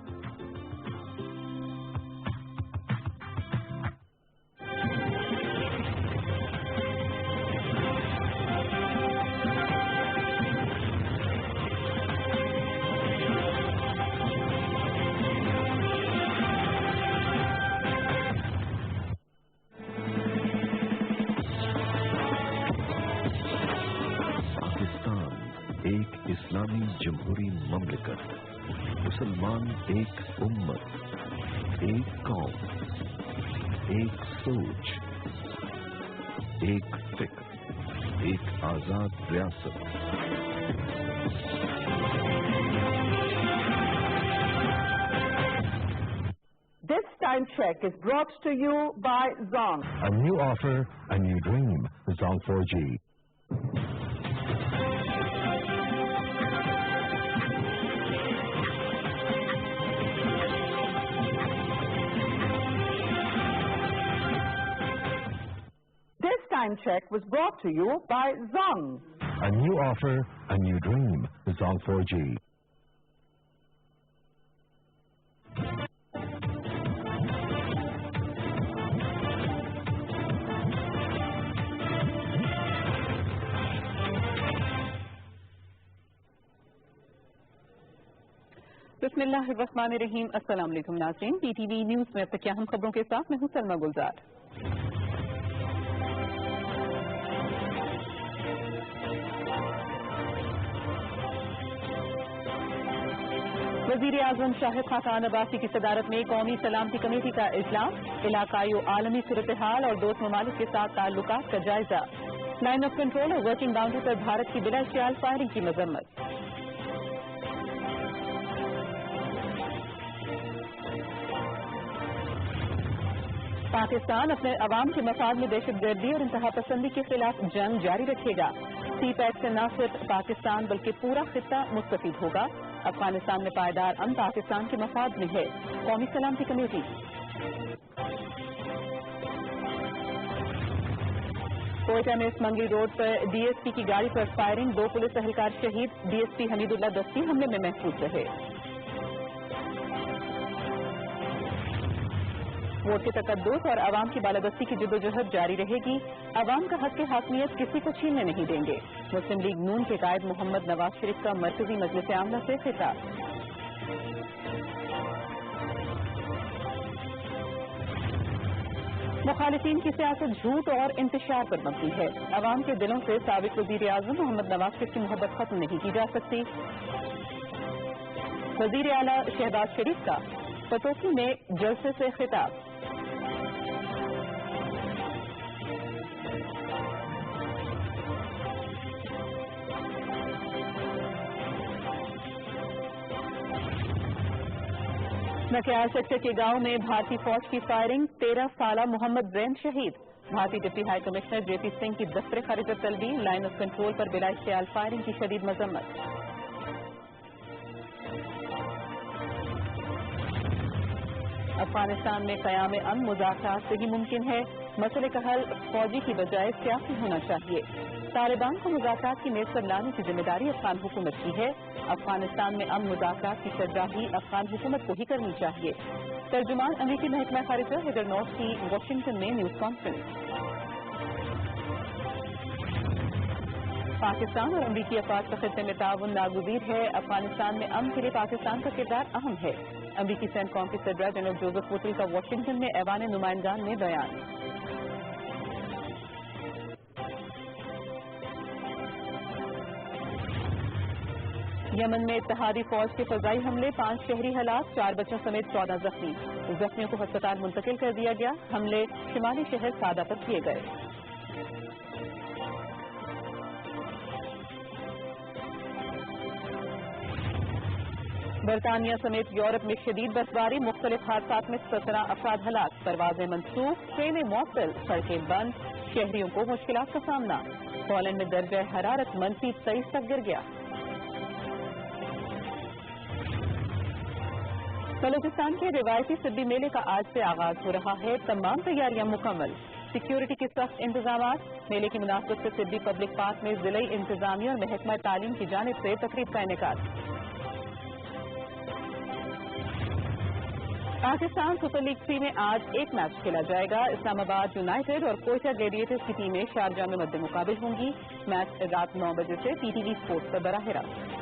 [SPEAKER 16] इस्लामी जमहूरी ममलिकत, मुसलमान एक उम्मत, एक कौम, एक सोच, एक फिक्र, एक आजाद रियासत।
[SPEAKER 17] This time check is brought to you by Zong.
[SPEAKER 16] A new offer, a new dream. Zong 4G.
[SPEAKER 17] Time check was brought to you by Zong.
[SPEAKER 16] A new offer, a new dream. Zong 4G.
[SPEAKER 5] बिस्मिल्लाहिर्रहमानिर्रहीम। अस्सलाम वालेकुम नाज़रीन, PTV news में अब तक अहम खबरों के साथ मैं हूं सलमा गुलजार। वज़ीर आज़म शाहिद खाकान अब्बासी की सदारत में कौमी सलामती कमेटी का इजलास, इलाकाई और आलमी सूरत हाल और दोस्त ममालिक के साथ ताल्लुकात का जायजा। लाइन ऑफ कंट्रोल और वर्किंग बाउंड्री पर भारत की बिला इश्तियाल फायरिंग की मजम्मत। पाकिस्तान अपने अवाम के मफाद में दहशतगर्दी और इंतहा पसंदी के खिलाफ जंग जारी रखेगा। सी पैक से न सिर्फ पाकिस्तान बल्कि पूरा खित्ता मुस्तफीद होगा। अफगानिस्तान में पायदार अमन पाकिस्तान के मफाद में है। कौमी सलामती कमेटी। कोयटा में इसमंगली रोड पर डीएसपी की गाड़ी पर फायरिंग, 2 पुलिस एहलकार शहीद। डीएसपी हमीदुल्लाह दस्ती हमले में महफूज रहे। वोट के तकद्दुस और अवाम की बालादस्ती की जद्दोजहद जारी रहेगी। अवाम का हक के हाकमियत किसी को छीनने नहीं देंगे। मुस्लिम लीग नून के कायद मोहम्मद नवाज शरीफ का मरकजी मजलिस आमला से खिताब। मुखालिफिन की सियासत झूठ और इंतशार पर मबनी है। अवाम के दिलों से साबिक वज़ीर आज़म मोहम्मद नवाज शरीफ की मोहब्बत खत्म नहीं की जा सकती। वज़ीर आला शहबाज शरीफ का पतोकी में जलसे से खिताब। नकियाल सेक्टर के गांव में भारतीय फौज की फायरिंग, 13 साला मोहम्मद जैन शहीद। भारतीय deputy high commissioner JP Singh की दफ्तर खारिज तलबी, लाइन ऑफ कंट्रोल पर बिला इश्तियाल फायरिंग की शदीद मजम्मत। अफगानिस्तान में क़याम अमन मुज़ाकरात से ही मुमकिन है। मसले का हल फौजी की बजाय सियासी होना चाहिए। तालिबान को मुज़ाकरात की मेज पर लाने की जिम्मेदारी अफगान हुकूमत की है। अफगानिस्तान में अमन मुज़ाकरात की सरबराही अफगान हुकूमत को ही करनी चाहिए। तर्जुमान अमरीकी महकमा खारिजा हेदर नॉर्थ की वाशिंगटन में न्यूज़ कॉन्फ्रेंस। पाकिस्तान और अमरीकी अफवाज का खित्ते में ताउन नागुज़ीर है। अफगानिस्तान में अमन के लिए पाकिस्तान का किरदार अहम है। अमरीकी सेंटकॉम के सदर जनरल जोसेफ वुटरी का वाशिंगटन में ऐवान नुमाइंदान में बयान। यमन में इत्तेहादी फौज के फजाई हमले, 5 शहरी हलाक, 4 बच्चों समेत 14 जख्मी। जख्मियों को अस्पताल मुंतकिल कर दिया गया। हमले शिमाली शहर सादा पर किए गए। बरतानिया समेत यूरोप में शदीद बर्फबारी, मुख्तलिफ हादसात में 17 अफराद हलाक। परवाजें मनसूख, ट्रेनें मुअत्तल, सड़कें बंद, शहरियों को मुश्किलात का सामना। पोलैंड में दर्जा हरारत -23 तक गिर गया। बलूचिस्तान के रिवायती सिब्बी मेले का आज से आगाज हो रहा है। तमाम तैयारियां मुकम्मल। सिक्योरिटी के सख्त इंतजाम। मेले की मुनासिबत से सिब्बी पब्लिक पार्क में जिले इंतजामिया और महकमा तालीम की जानिब से तकरीब का इनेकाद। पाकिस्तान सुपर लीग 3 में आज एक मैच खेला जाएगा। इस्लामाबाद यूनाइटेड और कोयटा ग्लेडिएटर्स की टीमें शारजाह में मद्दे मुकाबिल होंगी। मैच रात 9 बजे से PTV स्पोर्ट्स पर बराह रास्त।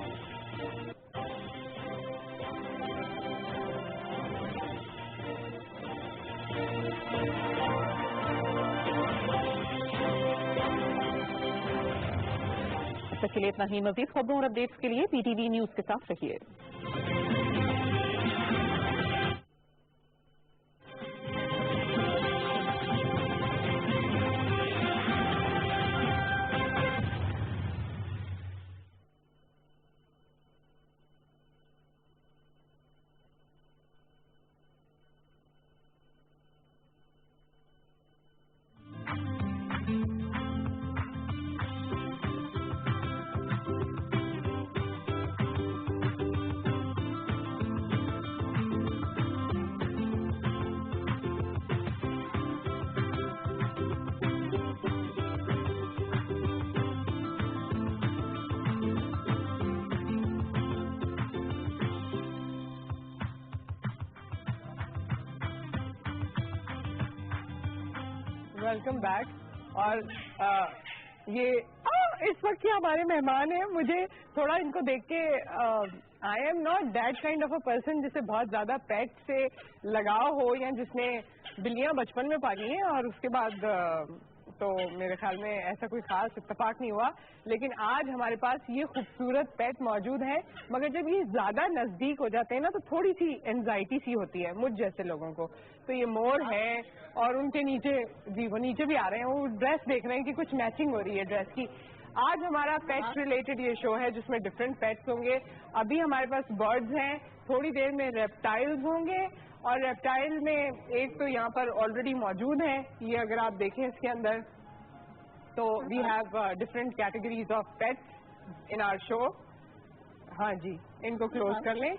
[SPEAKER 5] अब तक के लिए इतना ही। मजीद खबरों और अपडेट्स के लिए PTV न्यूज के साथ रहिए।
[SPEAKER 1] Welcome back. और ये इस वक्त के हमारे मेहमान हैं। मुझे थोड़ा इनको देख के आई am not that kind of a person जिसे बहुत ज्यादा पेट से लगाव हो या जिसने बिल्लियां बचपन में पाली हैं और उसके बाद तो मेरे ख्याल में ऐसा कोई खास इत्तेफाक नहीं हुआ, लेकिन आज हमारे पास ये खूबसूरत पेट मौजूद है। मगर जब ये ज्यादा नजदीक हो जाते हैं ना तो थोड़ी सी एंजाइटी सी होती है मुझ जैसे लोगों को। तो ये मोर है और उनके नीचे, जी वो नीचे भी आ रहे हैं, वो ड्रेस देख रहे हैं कि कुछ मैचिंग हो रही है ड्रेस की। आज हमारा पेट्स रिलेटेड ये शो है जिसमें डिफरेंट पेट्स होंगे। अभी हमारे पास बर्ड्स हैं, थोड़ी देर में रेप्टाइल्स होंगे, और रेप्टाइल में एक तो यहाँ पर ऑलरेडी मौजूद है, ये अगर आप देखें इसके अंदर तो we have different categories of pets in our show. हाँ जी, इनको क्लोज कर लें,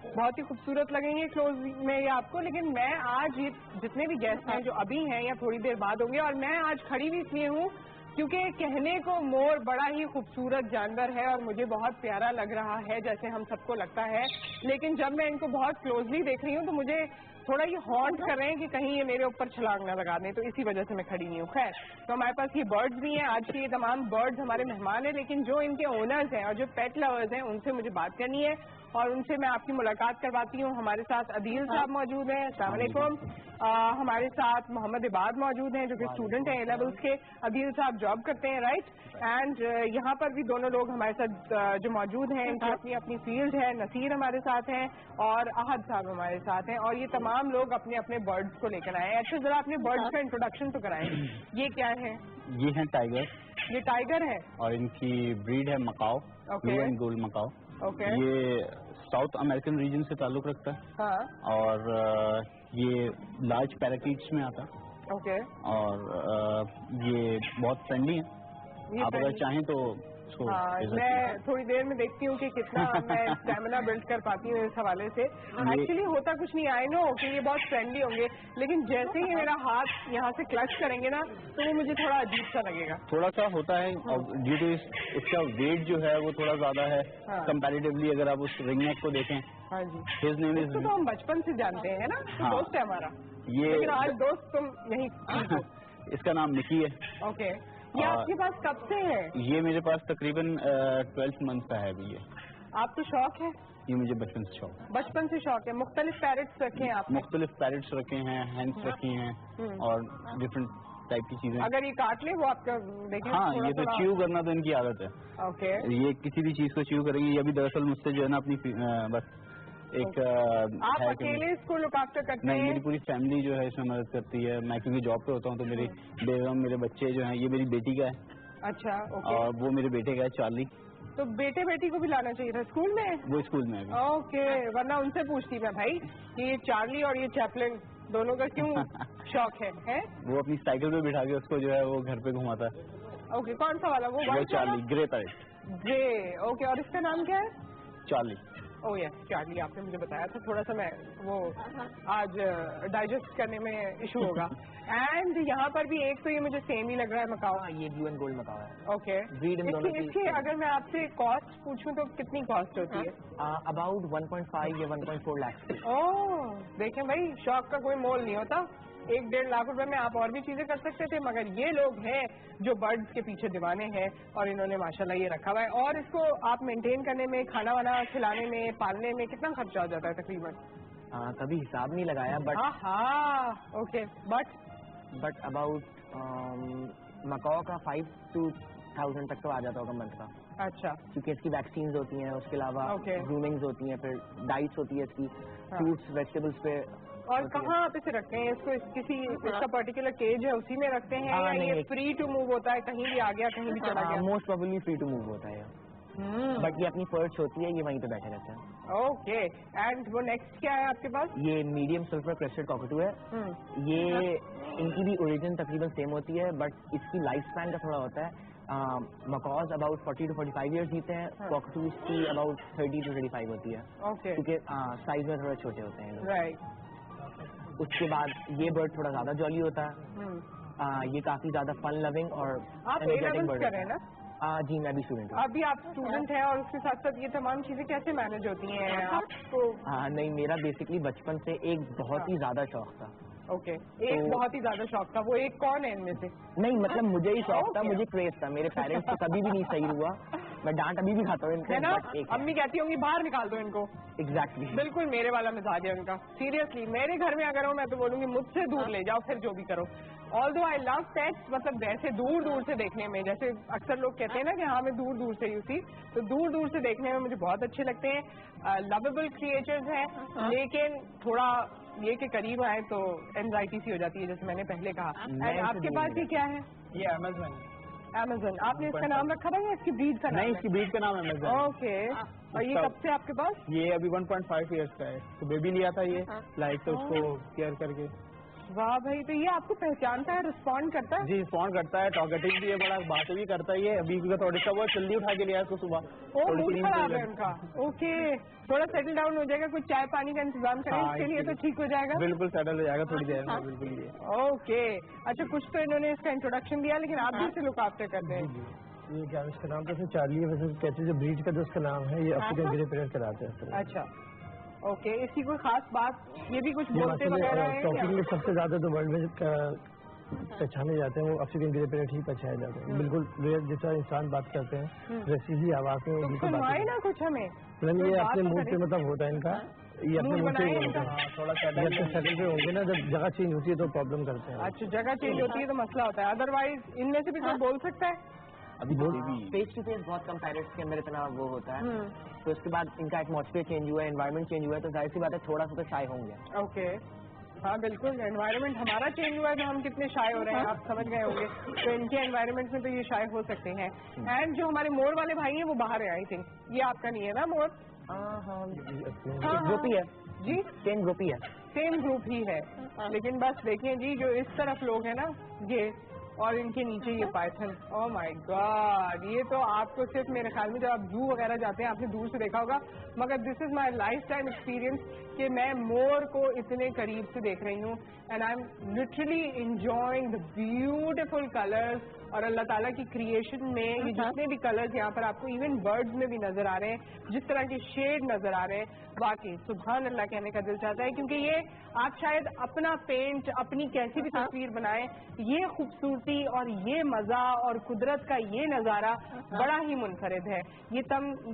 [SPEAKER 1] बहुत ही खूबसूरत लगेंगे क्लोज में ये आपको। लेकिन मैं आज ये जितने भी गेस्ट हैं जो अभी हैं या थोड़ी देर बाद होंगे, और मैं आज खड़ी भी इसलिए हूँ क्योंकि कहने को मोर बड़ा ही खूबसूरत जानवर है और मुझे बहुत प्यारा लग रहा है जैसे हम सबको लगता है, लेकिन जब मैं इनको बहुत क्लोजली देख रही हूँ तो मुझे थोड़ा ये हॉन्ट कर रहे हैं कि कहीं ये मेरे ऊपर छलांग ना लगा दें, तो इसी वजह से मैं खड़ी नहीं हूँ। खैर, तो हमारे पास ये बर्ड्स भी हैं, आज के ये तमाम बर्ड्स हमारे मेहमान हैं, लेकिन जो इनके ओनर्स हैं और जो पेट लवर्स हैं उनसे मुझे बात करनी है और उनसे मैं आपकी मुलाकात करवाती हूँ। हमारे साथ अदील साहब मौजूद हैं, अस्सलाम वालेकुम। हमारे साथ मोहम्मद इबाद मौजूद हैं जो कि स्टूडेंट हैं A-levels के। अदील साहब जॉब करते हैं, राइट? एंड यहाँ पर भी दोनों लोग हमारे साथ जो मौजूद हैं, इनकी अपनी अपनी फील्ड है। नसीर हमारे साथ हैं और अहद साहब हमारे साथ हैं, और ये तमाम लोग अपने अपने बर्ड्स को लेकर आए हैं। अच्छा, जरा अपने बर्ड्स का इंट्रोडक्शन तो कराएं। ये क्या है?
[SPEAKER 18] ये है टाइगर।
[SPEAKER 1] ये टाइगर है
[SPEAKER 18] और इनकी ब्रीड है macaw, blue and gold macaw.
[SPEAKER 1] Okay.
[SPEAKER 18] ये साउथ अमेरिकन रीजन से ताल्लुक रखता है।
[SPEAKER 1] हाँ।
[SPEAKER 18] और ये लार्ज पैराकीट्स में आता है।
[SPEAKER 1] ओके।
[SPEAKER 18] और ये बहुत फ्रेंडली है, आप अगर चाहें तो इसको
[SPEAKER 1] मैं थोड़ी देर में देखती हूँ कि कितना मैं स्टेमिना बिल्ड कर पाती हूँ इस हवाले से। एक्चुअली होता कुछ नहीं, आई नो कि ये बहुत फ्रेंडली होंगे, लेकिन जैसे ही मेरा हाथ यहाँ से क्लच करेंगे ना तो वो मुझे थोड़ा अजीब सा लगेगा।
[SPEAKER 18] थोड़ा सा होता है, और ड्यू टू इसका वेट जो है वो थोड़ा ज्यादा है कंपैरेटिवली। अगर आप उस रिंग नेक को देखें।
[SPEAKER 1] हाँ जी।
[SPEAKER 18] हिज नेम इज,
[SPEAKER 1] तो हम बचपन से जानते हैं ना, तो दोस्त है हमारा
[SPEAKER 18] ये,
[SPEAKER 1] लेकिन आज दोस्त तुम नहीं।
[SPEAKER 18] इसका नाम मिकी है।
[SPEAKER 1] ओके। ये आपके पास कब से है?
[SPEAKER 18] ये मेरे पास तकरीबन 12 मंथ का है अभी। ये
[SPEAKER 1] आप तो शौक है?
[SPEAKER 18] ये मुझे बचपन से शौक है।
[SPEAKER 1] बचपन से शौक है। मुख्तलिफ पैरेट्स रखे हैं आप?
[SPEAKER 18] मुख्तलिफ पैरेट्स रखे हैं, हैंड्स रखी हैं और डिफरेंट टाइप की चीजें।
[SPEAKER 1] अगर ये काट ले वो आपका देखें?
[SPEAKER 18] हाँ, ये तो च्यू करना तो इनकी आदत है।
[SPEAKER 1] ओके।
[SPEAKER 18] ये किसी भी चीज को च्यू करेंगे। ये अभी दरअसल मुझसे जो है ना अपनी बस एक
[SPEAKER 1] आप अकेले इसको लुक आफ्टर करते हैं?
[SPEAKER 18] नहीं, मेरी पूरी फैमिली जो है इसमें मदद करती है। मैं क्योंकि जॉब पे होता हूँ तो मेरी बेगम, मेरे बच्चे जो हैं, ये मेरी बेटी का है।
[SPEAKER 1] अच्छा, ओके।
[SPEAKER 18] और वो मेरे बेटे का है, चार्ली।
[SPEAKER 1] तो बेटे बेटी को भी लाना चाहिए था, स्कूल में?
[SPEAKER 18] वो स्कूल में है।
[SPEAKER 1] ओके, वरना उनसे पूछती मैं भाई कि ये चार्ली और ये चैपलिन दोनों का क्यों शौक है?
[SPEAKER 18] वो अपनी साइकिल पे बिठा के उसको जो है वो घर पे घुमाता है।
[SPEAKER 1] ओके, कौन सा वाला? वो
[SPEAKER 18] Charlie, grey parrot.
[SPEAKER 1] Grey, okay. और इसका नाम क्या है?
[SPEAKER 18] चार्ली।
[SPEAKER 1] ओह यस, चार्ली आपने मुझे बताया था। थोड़ा सा मैं वो आज डाइजेस्ट करने में इशू होगा। एंड यहाँ पर भी एक तो ये मुझे सेम ही लग रहा है मकाओ।
[SPEAKER 19] ये ब्लू एंड गोल्ड मकाओ है।
[SPEAKER 1] ओके। इसकी अगर मैं आपसे कॉस्ट पूछूं तो कितनी कॉस्ट होती है?
[SPEAKER 19] अबाउट 1.5 या 1.4 लाख।
[SPEAKER 1] ओह, देखें भाई, शौक का कोई मोल नहीं होता। 1-1.5 लाख रुपए में आप और भी चीजें कर सकते थे, मगर ये लोग हैं जो बर्ड्स के पीछे दीवाने हैं और इन्होंने माशाल्लाह ये रखा हुआ है। और इसको आप मेंटेन करने में, खाना वाना खिलाने में, पालने में कितना खर्चा हो जाता है तकरीबन?
[SPEAKER 19] कभी हिसाब नहीं लगाया, but
[SPEAKER 1] okay. But
[SPEAKER 19] about macaw का 5 to 1000 तक तो आ जाता होगा मंथ का।
[SPEAKER 1] अच्छा।
[SPEAKER 19] क्योंकि इसकी वैक्सीन होती हैं, उसके अलावा ग्रूमिंग्स होती हैं, फिर डाइट्स होती है इसकी, फ्रूट्स वेजिटेबल्स पे।
[SPEAKER 1] और कहाँ आप इसे रखते हैं? इसको किसी इसका पर्टिकुलर केज है उसी में रखते हैं या ये फ्री टू मूव होता है, कहीं भी आ गया कहीं भी चला गया?
[SPEAKER 19] Most probably free to move होता है, बट ये अपनी पर्च होती है, ये वहीं पे बैठे रहते हैं।
[SPEAKER 1] ओके। एंड वो नेक्स्ट क्या है आपके पास?
[SPEAKER 19] ये मीडियम सल्फर क्रेस्टेड कॉकटू है। ये इनकी भी ओरिजिन तकरीबन सेम होती है, बट इसकी लाइफ स्पैन का थोड़ा होता है। मकॉज अबाउट 40 to 45 ईयर्स जीते हैं, कॉकटूज की अबाउट 30 to 35 होती है।
[SPEAKER 1] ओके।
[SPEAKER 19] क्योंकि साइज में थोड़ा छोटे होते हैं।
[SPEAKER 1] राइट।
[SPEAKER 19] उसके बाद ये बर्ड थोड़ा ज्यादा जॉली होता है। ये काफी ज्यादा फन लविंग और
[SPEAKER 1] एनर्जेटिक बर्ड है ना?
[SPEAKER 19] जी, मैं भी स्टूडेंट हूँ।
[SPEAKER 1] अभी आप स्टूडेंट हैं और उसके साथ साथ ये तमाम चीजें कैसे मैनेज होती हैं आपको?
[SPEAKER 19] नहीं, मेरा बेसिकली बचपन से एक बहुत ही ज्यादा शौक था।
[SPEAKER 1] ओके। एक बहुत ही ज्यादा शौक था, वो एक कौन है इनमें से?
[SPEAKER 19] नहीं, मतलब मुझे ही शौक था, मुझे क्रेज था। मेरे पेरेंट्स को कभी भी नहीं सही हुआ میں ڈانٹ ابھی بھی کھاتا ہوں
[SPEAKER 1] ہے نا. امی کہتی ہوں گی باہر نکال دو ان کو.
[SPEAKER 19] ایگزیکٹلی
[SPEAKER 1] بالکل میرے والا مزاج ہے ان کا. سیریسلی میرے گھر میں اگر ہو میں تو بولوں گی مجھ سے دور لے جاؤ پھر جو بھی کرو. although I love pets, مطلب ویسے دور دور سے دیکھنے میں, جیسے اکثر لوگ کہتے ہیں نا کہ ہاں میں دور دور سے یوسی, تو دور دور سے دیکھنے میں مجھے بہت اچھے لگتے ہیں. لویبل کریچرز ہیں, لیکن تھوڑا یہ کہ قریب آئے تو اینزائٹی سی ہو جاتی ہے جیسے میں نے پہلے کہا. آپ کے پاس یہ کیا ہے؟
[SPEAKER 6] یہ امیزون.
[SPEAKER 1] امیزون. آپ نے اس کا نام رکھا تھا یا اس کی بریڈ کا نام؟
[SPEAKER 6] نہیں, اس کی بریڈ کا نام امیزون.
[SPEAKER 1] اوکے. اور یہ کب سے آپ کے پاس؟
[SPEAKER 6] یہ ابھی 1.5 ایئرس کا ہے. تو بیبی لیا تھا یہ لائک تو اس کو کیئر کر کے.
[SPEAKER 1] واہ بھائی, تو یہ آپ کو پہچانتا ہے, رسپونڈ کرتا ہے؟
[SPEAKER 6] جی رسپونڈ کرتا ہے, ٹاکٹنگ بھی ہے, بڑا باتیں بھی کرتا ہے. یہ ابھی تھوڑا سا بہت جلدی اٹھا کے لیا ہے اس کو صبح.
[SPEAKER 1] موڈ خراب ہے ان کا. اوکے, تھوڑا سیٹل ڈاؤن ہو جائے گا, کچھ چائے پانی کا انتظام کریں اس کے لیے تو ٹھیک ہو جائے گا.
[SPEAKER 6] بالکل سیٹل ہو جائے گا تھوڑی دیر میں. بالکل.
[SPEAKER 1] اوکے, اچھا کچھ تو انہوں نے اس کا انٹروڈکشن دیا, لیکن آپ بھی اسے لک آفٹر کرتے ہیں.
[SPEAKER 2] یہ کیا اس کا نام تو چارلی ہے, ویسے کہتے ہیں جو بریڈ کا جو اس کا نام ہے یہ افریقن گرے پیرٹ کراتے ہیں.
[SPEAKER 1] اچھا اوکے, اس کی کوئی خاص بات, یہ بھی کچھ بولتے وغیرہ ہیں؟
[SPEAKER 2] ٹاکنگ میں سب سے زیادہ تو ورلڈ میں پہچانے جاتے ہیں وہ افریقن گرے پیرٹ ہی پہچانے جاتے ہیں. بالکل جیسا انسان بات کرتے ہیں ویسی ہی آواز میں ان کی بات
[SPEAKER 1] نا کچھ ہمیں.
[SPEAKER 2] یہ اپنے موڈ پہ مطلب ہوتا ہے ان کا, یہ اپنے موڈ پہ ہوتا ہے. تھوڑا سیٹل پہ ہوں گے نا, جب جگہ چینج ہوتی ہے تو پرابلم کرتے ہیں.
[SPEAKER 1] اچھا, جگہ چینج ہوتی ہے تو مسئلہ ہوتا ہے. ادروائز ان میں سے بھی کوئی بول سکتا ہے؟
[SPEAKER 19] ابھی فیس ٹو فیس بہت کم پیرٹس کے اندر اتنا وہ ہوتا ہے, تو اس کے بعد ان کا ایٹماسفیئر چینج ہوا ہے, انوائرمنٹ چینج ہوا ہے, تو ظاہر سی بات ہے تھوڑا سا تو شائع ہوں گے.
[SPEAKER 1] اوکے, ہاں بالکل, انوائرمنٹ ہمارا چینج ہوا ہے تو ہم کتنے شائع ہو رہے ہیں آپ سمجھ گئے ہوں گے. تو ان کے انوائرمنٹ میں تو یہ شائع ہو سکتے ہیں. اینڈ جو ہمارے مور والے بھائی ہیں وہ باہر ہیں آئی تھنک. یہ آپ کا نہیں ہے نا مور؟
[SPEAKER 19] گروپ ہی ہے
[SPEAKER 1] جی,
[SPEAKER 19] سیم گروپ ہی ہے.
[SPEAKER 1] سیم گروپ ہی ہے, لیکن بس دیکھیں جی جو اس طرف لوگ ہیں نا یہ, اور ان کے نیچے یہ پائتھن. او مائی گاڈ, یہ تو آپ کو صرف میرے خیال میں جب آپ زو وغیرہ جاتے ہیں آپ نے دور سے دیکھا ہوگا, مگر دس از مائی لائف ٹائم ایکسپیرینس کہ میں مور کو اتنے قریب سے دیکھ رہی ہوں. And I am literally enjoying the beautiful colours. اور اللہ تعالیٰ کی کریشن میں یہ جتنے بھی کلرز یہاں پر آپ کو ایون برڈز میں بھی نظر آ رہے ہیں, جس طرح کے شیڈ نظر آ رہے ہیں, واقعی سبحان اللہ کہنے کا دل چاہتا ہے. کیونکہ یہ آپ شاید اپنا پینٹ اپنی کیسی بھی تصویر بنائیں, یہ خوبصورتی اور یہ مزہ اور قدرت کا یہ نظارہ بڑا ہی منفرد ہے. یہ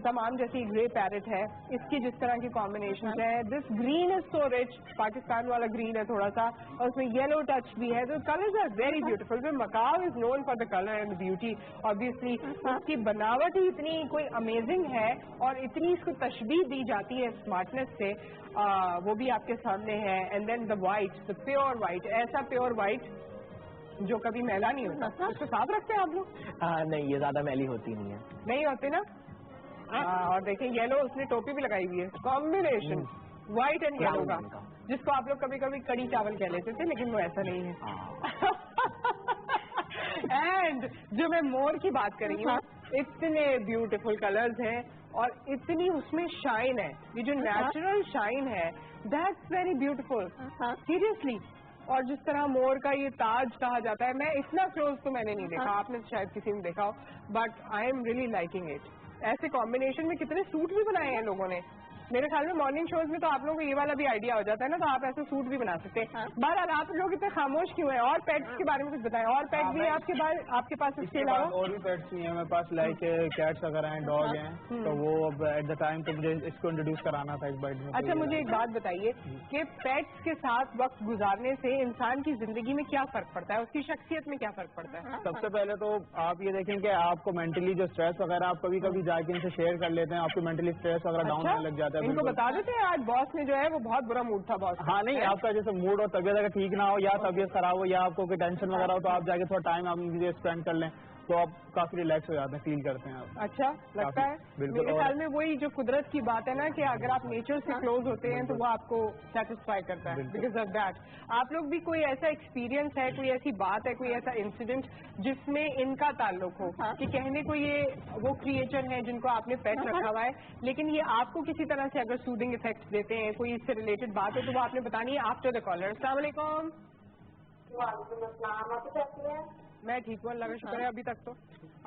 [SPEAKER 1] تمام جیسی گرے پیرٹ ہے, اس کی جس طرح کی کمبینیشن ہے. This green is so rich, Pakistan والا گرین ہے تھوڑا سا, اور اس میں یلو ٹچ بھی ہے. تو colours are very beautiful. Macaw is known for the colour and beauty. Obviously اس کی بناوٹ ہی اتنی کوئی امیزنگ ہے, اور اتنی اس کو تشبیہ دی جاتی ہے اسمارٹنیس سے, وہ بھی آپ کے سامنے ہے. And then the white, the pure white, ایسا پیور وائٹ جو کبھی میلا نہیں ہوتا. اس کو صاف رکھتے ہیں آپ لوگ؟
[SPEAKER 19] نہیں, یہ زیادہ میلی ہوتی نہیں ہے.
[SPEAKER 1] نہیں ہوتے نا. اور دیکھیں یلو, اس نے ٹوپی بھی لگائی ہوئی ہے, کمبینیشن وائٹ اینڈ یلو کا, جس کو آپ لوگ کبھی کبھی کڑی چاول کہہ لیتے تھے, لیکن وہ ایسا نہیں ہے. اینڈ جو میں مور کی بات کر رہی ہوں, اتنے بیوٹیفل کلرز ہیں اور اتنی اس میں شائن ہے. یہ جو نیچرل شائن ہے دیٹس ویری بیوٹیفل سیریسلی. اور جس طرح مور کا یہ تاج کہا جاتا ہے, میں اتنا کلوز تو میں نے نہیں دیکھا, آپ نے شاید کسی نے دیکھا ہو, but I am really liking it. ایسے کمبینیشن میں کتنے سوٹ بھی بنائے ہیں لوگوں نے. میرے خیال میں مارننگ شوز میں تو آپ لوگوں کو یہ والا بھی آئیڈیا ہو جاتا ہے نا, تو آپ ایسے سوٹ بھی بنا سکتے ہیں. بہرحال آپ لوگ اتنے خاموش کیوں ہیں؟ اور پیٹس کے بارے میں کچھ بتائیں. اور پیٹ بھی آپ کے پاس اس کے علاوہ
[SPEAKER 6] اور بھی پیٹس نہیں ہیں میرے پاس, لائک کیٹس وغیرہ ہیں, ڈاگ ہیں, تو وہ اب ایٹ دا ٹائم تو مجھے اس کو انٹروڈیوس کرانا تھا اس بائٹ میں.
[SPEAKER 1] اچھا مجھے ایک بات بتائیے کہ پیٹس کے ساتھ وقت گزارنے سے انسان کی زندگی میں کیا فرق پڑتا ہے, اس کی شخصیت میں کیا فرق پڑتا ہے؟
[SPEAKER 6] سب سے پہلے تو آپ یہ دیکھیں کہ آپ کو مینٹلی جو اسٹریس وغیرہ آپ کبھی کبھی جا کے ان سے شیئر کر لیتے ہیں, آپ کو مینٹلی اسٹریس وغیرہ ڈاؤن ہونے لگ جاتا ہے.
[SPEAKER 1] ان کو بتا دیتے ہیں آج باس میں جو ہے وہ بہت برا موڈ تھا باس.
[SPEAKER 6] ہاں نہیں, آپ کا جیسے موڈ اور طبیعت اگر ٹھیک نہ ہو یا طبیعت خراب ہو یا آپ کو کوئی ٹینشن وغیرہ ہو, تو آپ جا کے تھوڑا ٹائم آپ اسپینڈ کر لیں تو آپ کافی ریلیکس ہو جاتے ہیں, فیل کرتے ہیں آپ.
[SPEAKER 1] اچھا لگتا ہے. میرے خیال میں وہی جو قدرت کی بات ہے نا کہ اگر آپ نیچر سے کلوز ہوتے ہیں تو وہ آپ کو سیٹسفائی کرتا ہے. بیکاز آف دیٹ آپ لوگ بھی کوئی ایسا ایکسپیرینس ہے, کوئی ایسی بات ہے, کوئی ایسا انسیڈنٹ جس میں ان کا تعلق ہو کہ کہنے کو یہ وہ کریچر ہیں جن کو آپ نے پیٹ رکھا ہوا ہے, لیکن یہ آپ کو کسی طرح سے اگر سوڈنگ افیکٹ دیتے ہیں, کوئی اس سے ریلیٹڈ بات ہے, تو وہ آپ نے بتانی ہے آفٹر دا کالر. السلام علیکم.
[SPEAKER 20] وعلیکم السلام. آپ کیسی ہیں؟
[SPEAKER 1] मैं ठीक हूँ, अल्लाह का शुक्र है। अभी तक तो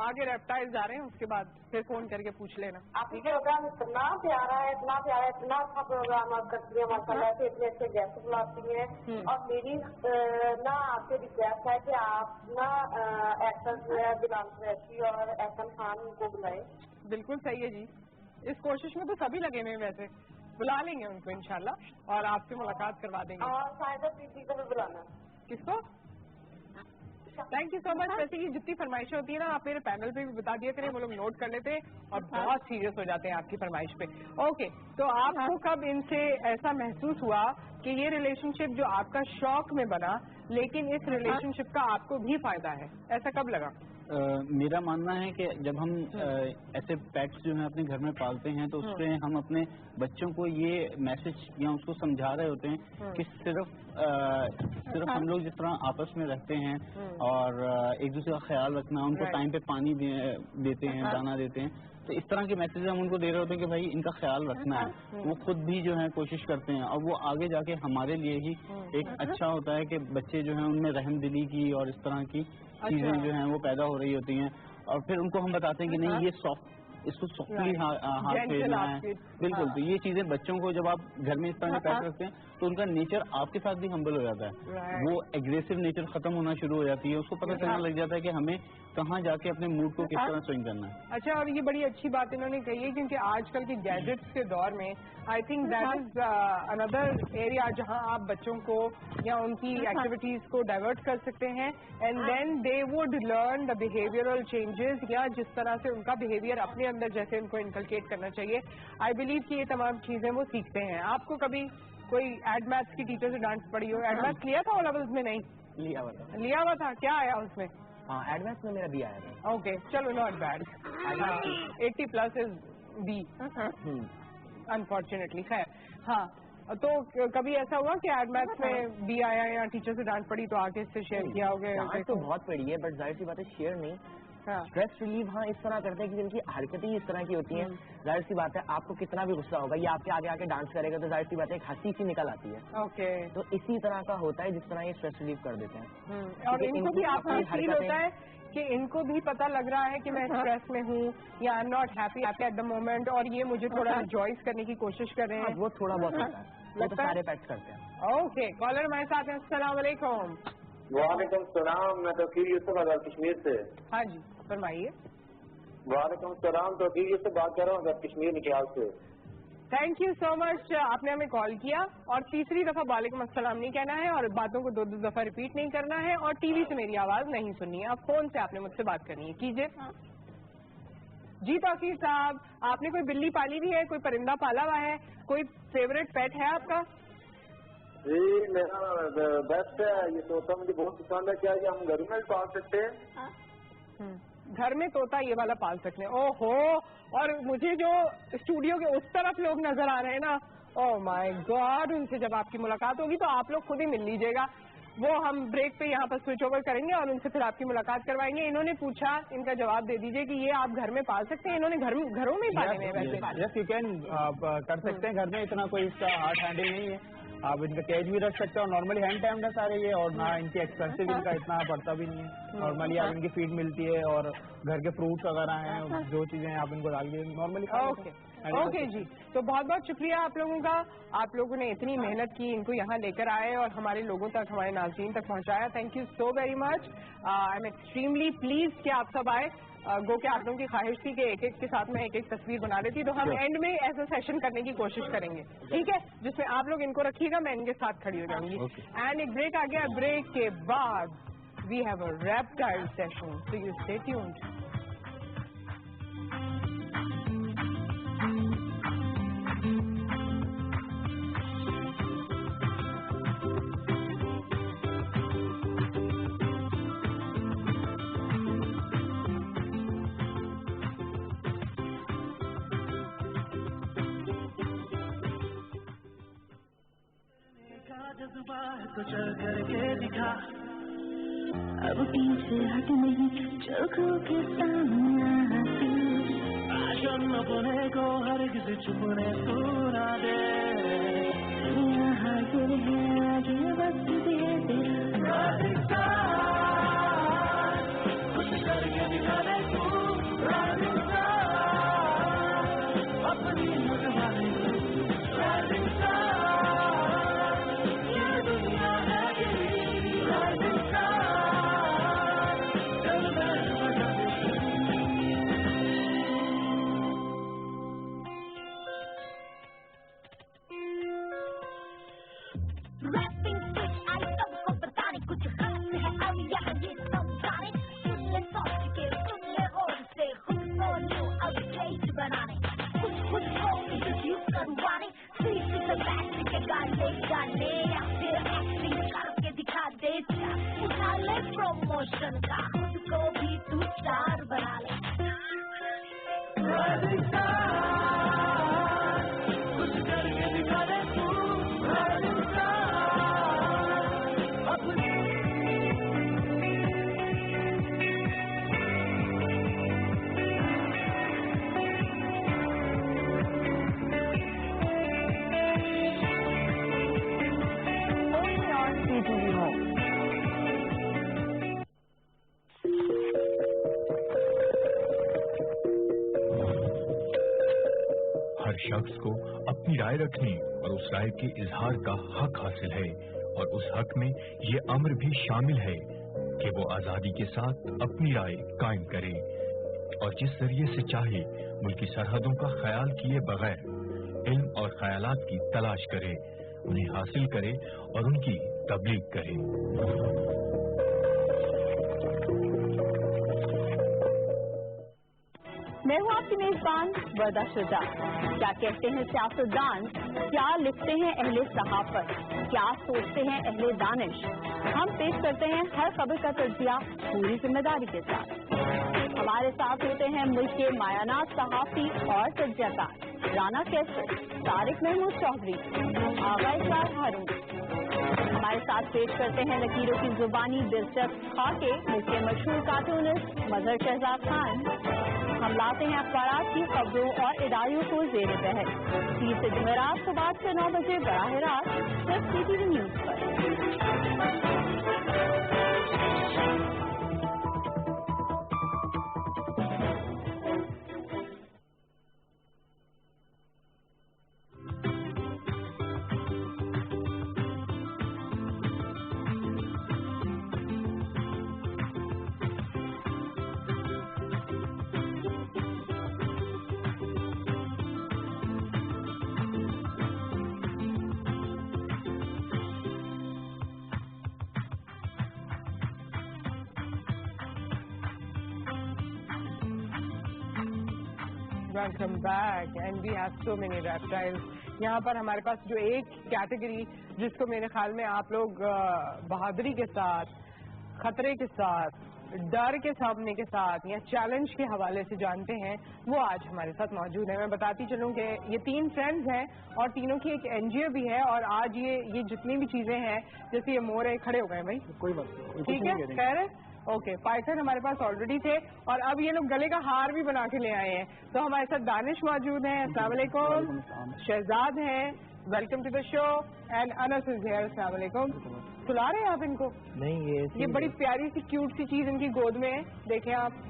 [SPEAKER 1] आगे रेप्टाइल जा रहे हैं, उसके बाद फिर फोन करके पूछ लेना।
[SPEAKER 20] आपका प्रोग्राम इतना प्यारा है, इतना प्यारा, इतना अच्छा प्रोग्राम आप करती है माशाल्लाह से, इतने अच्छे गेस्ट बुलाती हैं। और मेरी ना आपसे रिक्वेस्ट है कि आप ना एक्टर जो है बिलाल कुरैशी और एहसन खान को बुलाएं।
[SPEAKER 1] बिल्कुल सही है जी, इस कोशिश में तो सभी लगे हुए हैं, वैसे बुला लेंगे उनको इंशाल्लाह और आपसे मुलाकात करवा देंगे।
[SPEAKER 20] और शायद प्रीति को भी बुलाना।
[SPEAKER 1] किसको? Thank you so much. वैसे ये जितनी फरमाइशें होती है ना, आप मेरे पैनल पे भी बता दिया करें, वो लोग नोट कर लेते हैं और बहुत सीरियस हो जाते हैं आपकी फरमाइश पे। ओके, तो आपको कब इनसे ऐसा महसूस हुआ कि ये रिलेशनशिप जो आपका शौक में बना, लेकिन इस रिलेशनशिप का आपको भी फायदा है, ऐसा कब लगा?
[SPEAKER 18] मेरा मानना है कि जब हम ऐसे पेट्स जो हैं अपने घर में पालते हैं तो उसमें हम अपने बच्चों को ये मैसेज या उसको समझा रहे होते हैं कि सिर्फ हम लोग जिस तरह आपस में रहते हैं और एक दूसरे का ख्याल रखना, उनको टाइम पे पानी देते हैं, दाना देते हैं, तो इस तरह के मैसेज हम उनको दे रहे होते हैं कि भाई इनका ख्याल रखना है। वो खुद भी जो है कोशिश करते हैं और वो आगे जाके हमारे लिए ही एक अच्छा होता है कि बच्चे जो हैं उनमें रहमदिली की और इस तरह की चीजें जो हैं वो पैदा हो रही होती हैं और फिर उनको हम बताते हैं कि नहीं, ये सॉफ्ट, इसको सॉफ्टली हाथ फेरना है। बिल्कुल, तो ये चीजें बच्चों को जब आप घर में इस तरह से पैक रखते हैं तो उनका नेचर आपके साथ भी हम्बल हो जाता है, वो एग्रेसिव नेचर खत्म होना शुरू हो जाती है, उसको पता चलने लग जाता है कि हमें कहाँ जाके अपने मूड को किस तरह स्विंग करना है।
[SPEAKER 1] अच्छा, और ये बड़ी अच्छी बात इन्होंने कही है, क्योंकि आजकल के गैजेट्स के दौर में I think that is another area जहां आप बच्चों को या उनकी एक्टिविटीज को डाइवर्ट कर सकते हैं and then they would learn the behavioural changes, या जिस तरह से उनका बिहेवियर अपने अंदर जैसे उनको इनकलकेट करना चाहिए। आई बिलीव कि ये तमाम चीजें वो सीखते हैं। आपको कभी कोई एड मैथ्स की टीचर से डांट पड़ी हो? एड मैथ्स लिया था ओ लेवल्स में? नहीं लिया हुआ था। क्या आया उसमें?
[SPEAKER 19] हाँ, एड मैथ्स में मेरा बी आया था।
[SPEAKER 1] ओके, चलो, not bad. 80+ is B unfortunately. खैर, हाँ, तो कभी ऐसा हुआ कि एड मैथ्स में बी आया या टीचर से डांट पड़ी तो आके इससे शेयर किया होगा?
[SPEAKER 19] तो बहुत पड़ी है, बट जाहिर सी बात है शेयर नहीं। स्ट्रेस रिलीव हाँ इस तरह करते हैं कि जिनकी हरकतें ही इस तरह की होती हैं, जाहिर सी बात है आपको कितना भी गुस्सा होगा, ये आपके आगे आके डांस करेगा तो जाहिर सी बात है एक हंसी सी निकल आती है।
[SPEAKER 1] ओके, तो
[SPEAKER 19] इसी तरह का होता है जिस तरह ये स्ट्रेस रिलीव कर देते हैं।
[SPEAKER 1] और इनको भी आपको फील होता है कि इनको भी पता लग रहा है कि मैं स्ट्रेस में हूँ या आई am not happy at the moment, और ये मुझे थोड़ा रिजॉइस करने की कोशिश कर रहे हैं?
[SPEAKER 19] वो थोड़ा बहुत होता है, वो तो सारे पेट्स करते हैं।
[SPEAKER 1] ओके, कॉलर हमारे साथ हैं। अस्सलाम वालेकुम।
[SPEAKER 15] वालेकुम सलाम, मैं तौकीर यूसुफ अगर कश्मीर से।
[SPEAKER 1] हाँ जी, फरमाइए।
[SPEAKER 15] वालेकुम सलाम, तौकीर यूसुफ बात कर रहा हूँ कश्मीर निकाल से।
[SPEAKER 1] थैंक यू सो मच, आपने हमें कॉल किया। और तीसरी दफा वालेकुम अस्सलाम नहीं कहना है और बातों को दो दफा रिपीट नहीं करना है, और टीवी से मेरी आवाज नहीं सुननी है। अब फोन से आपने मुझसे बात करनी है, कीजिए। जी तौकीर साहब, आपने कोई बिल्ली पाली भी है, कोई परिंदा पाला हुआ है, कोई फेवरेट पेट है आपका?
[SPEAKER 15] जी मेरा बेस्ट है, ये तोता मुझे बहुत पसंद है। क्या ये हम घर में पाल सकते हैं?
[SPEAKER 1] घर में तोता ये वाला पाल सकते हैं? ओहो, और मुझे जो स्टूडियो के उस तरफ लोग नजर आ रहे हैं ना, ओह माय गॉड, उनसे जब आपकी मुलाकात होगी तो आप लोग खुद ही मिल लीजिएगा। वो हम ब्रेक पे यहाँ पर स्विच ओवर करेंगे और उनसे फिर आपकी मुलाकात करवाएंगे। इन्होंने पूछा, इनका जवाब दे दीजिए कि ये आप घर में पाल सकते हैं? इन्होंने घरों में ही पाले हैं वैसे?
[SPEAKER 18] यस, यू कैन कर सकते हैं घर में, इतना कोई इसका हार्ड हैंडल नहीं है। आप इनका केज भी रख सकते हो, नॉर्मली हैंड टाइम है सारे ये, और ना इनकी एक्सपेंसिव इनका इतना पड़ता भी नहीं है। नॉर्मली आप इनकी फीड मिलती है और घर के फ्रूट्स वगैरह हैं, जो चीजें आप इनको डाल के नॉर्मली।
[SPEAKER 1] ओके जी, तो बहुत बहुत शुक्रिया आप लोगों का। आप लोगों ने इतनी मेहनत की, इनको यहाँ लेकर आए और हमारे लोगों तक, हमारे नाज़रीन तक पहुँचाया। Thank you so very much. I am extremely please कि आप सब आए। गो के आप लोगों की ख्वाहिश थी कि एक एक के साथ में एक एक तस्वीर बना देती, तो हम एंड में ऐसा सेशन करने की कोशिश करेंगे, ठीक है, जिसमें आप लोग इनको रखिएगा, मैं इनके साथ खड़ी हो जाऊंगी। एंड एक ब्रेक आ गया, ब्रेक के बाद we have a reptile session, so you stay tuned.
[SPEAKER 21] तो चल करके दिखा, अब पीछे हट नहीं, चौकों के सामने आज हम अपने को हर किसी छुपने को ना दे। यहाँ ये है आगे वक्त दे दे, रैपिंग स्विच आई सबको बताने कुछ खास है अब यहाँ ये समझाने सुन ले सोच के सुन ले और से खुद को न्यू अपडेट बनाने कुछ खुद को इंट्रोड्यूस करवाने सीट से बैठ के गाने या फिर एक्टिंग करके दिखा दे उठा ले प्रमोशन का खुद को भी तू स्टार बना ले कुछ करके दिखा दे तू
[SPEAKER 10] हर शख्स को अपनी राय रखने और उस राय के इजहार का हक हासिल है और उस हक में ये अम्र भी शामिल है कि वो आज़ादी के साथ अपनी राय कायम करे और जिस जरिए से चाहे मुल्की सरहदों का ख्याल किए बगैर इल्म और ख्यालात की तलाश करे, उन्हें हासिल करे और उनकी तबलीग करे।
[SPEAKER 5] मैं हूँ आपकी मेजबान वर्दा शुजा। क्या कहते हैं सियासतदान, क्या लिखते हैं अहले सहाफत, क्या सोचते हैं अहले दानिश। हम पेश करते हैं हर खबर का तज्जिया पूरी जिम्मेदारी के साथ। हमारे साथ होते हैं मुल्क के मायानात सहाफी और तज्जियाकार राना कैसर, तारिक महमूद चौधरी, आगा इकरार हारून। हमारे साथ पेश करते हैं लकीरों की जुबानी दिलचस्प खाके मुल्क के मशहूर कार्टूनिस्ट मजहर शहजाद खान। हम लाते हैं अखबार की खबरों और इदारियों को जेर बहस 30 से जुमेरात को बाद से 9 बजे बराह रास्त सिर्फ CTV न्यूज पर।
[SPEAKER 1] Welcome back and we have so many reptiles. यहाँ पर हमारे पास जो एक कैटेगरी जिसको मेरे ख्याल में आप लोग बहादुरी के साथ, खतरे के साथ, डर के सामने के साथ या चैलेंज के हवाले से जानते हैं, वो आज हमारे साथ मौजूद है। मैं बताती चलूँ कि ये 3 फ्रेंड्स हैं और तीनों की एक NGO भी है और आज ये जितनी भी चीजें हैं, जैसे ये मोर है, खड़े हो गए भाई, कोई बात नहीं, ठीक है, कह रहे ओके। पाइथन हमारे पास ऑलरेडी थे और अब ये लोग गले का हार भी बना के ले आए हैं। तो हमारे साथ दानिश मौजूद हैं, अस्सलाम वालेकुम, शहजाद हैं, welcome to the show, and Anas is here, अस्सलाम वालेकुम। सुला रहे हैं आप इनको?
[SPEAKER 19] नहीं,
[SPEAKER 1] ये बड़ी प्यारी सी क्यूट सी चीज इनकी गोद में है, देखें आप,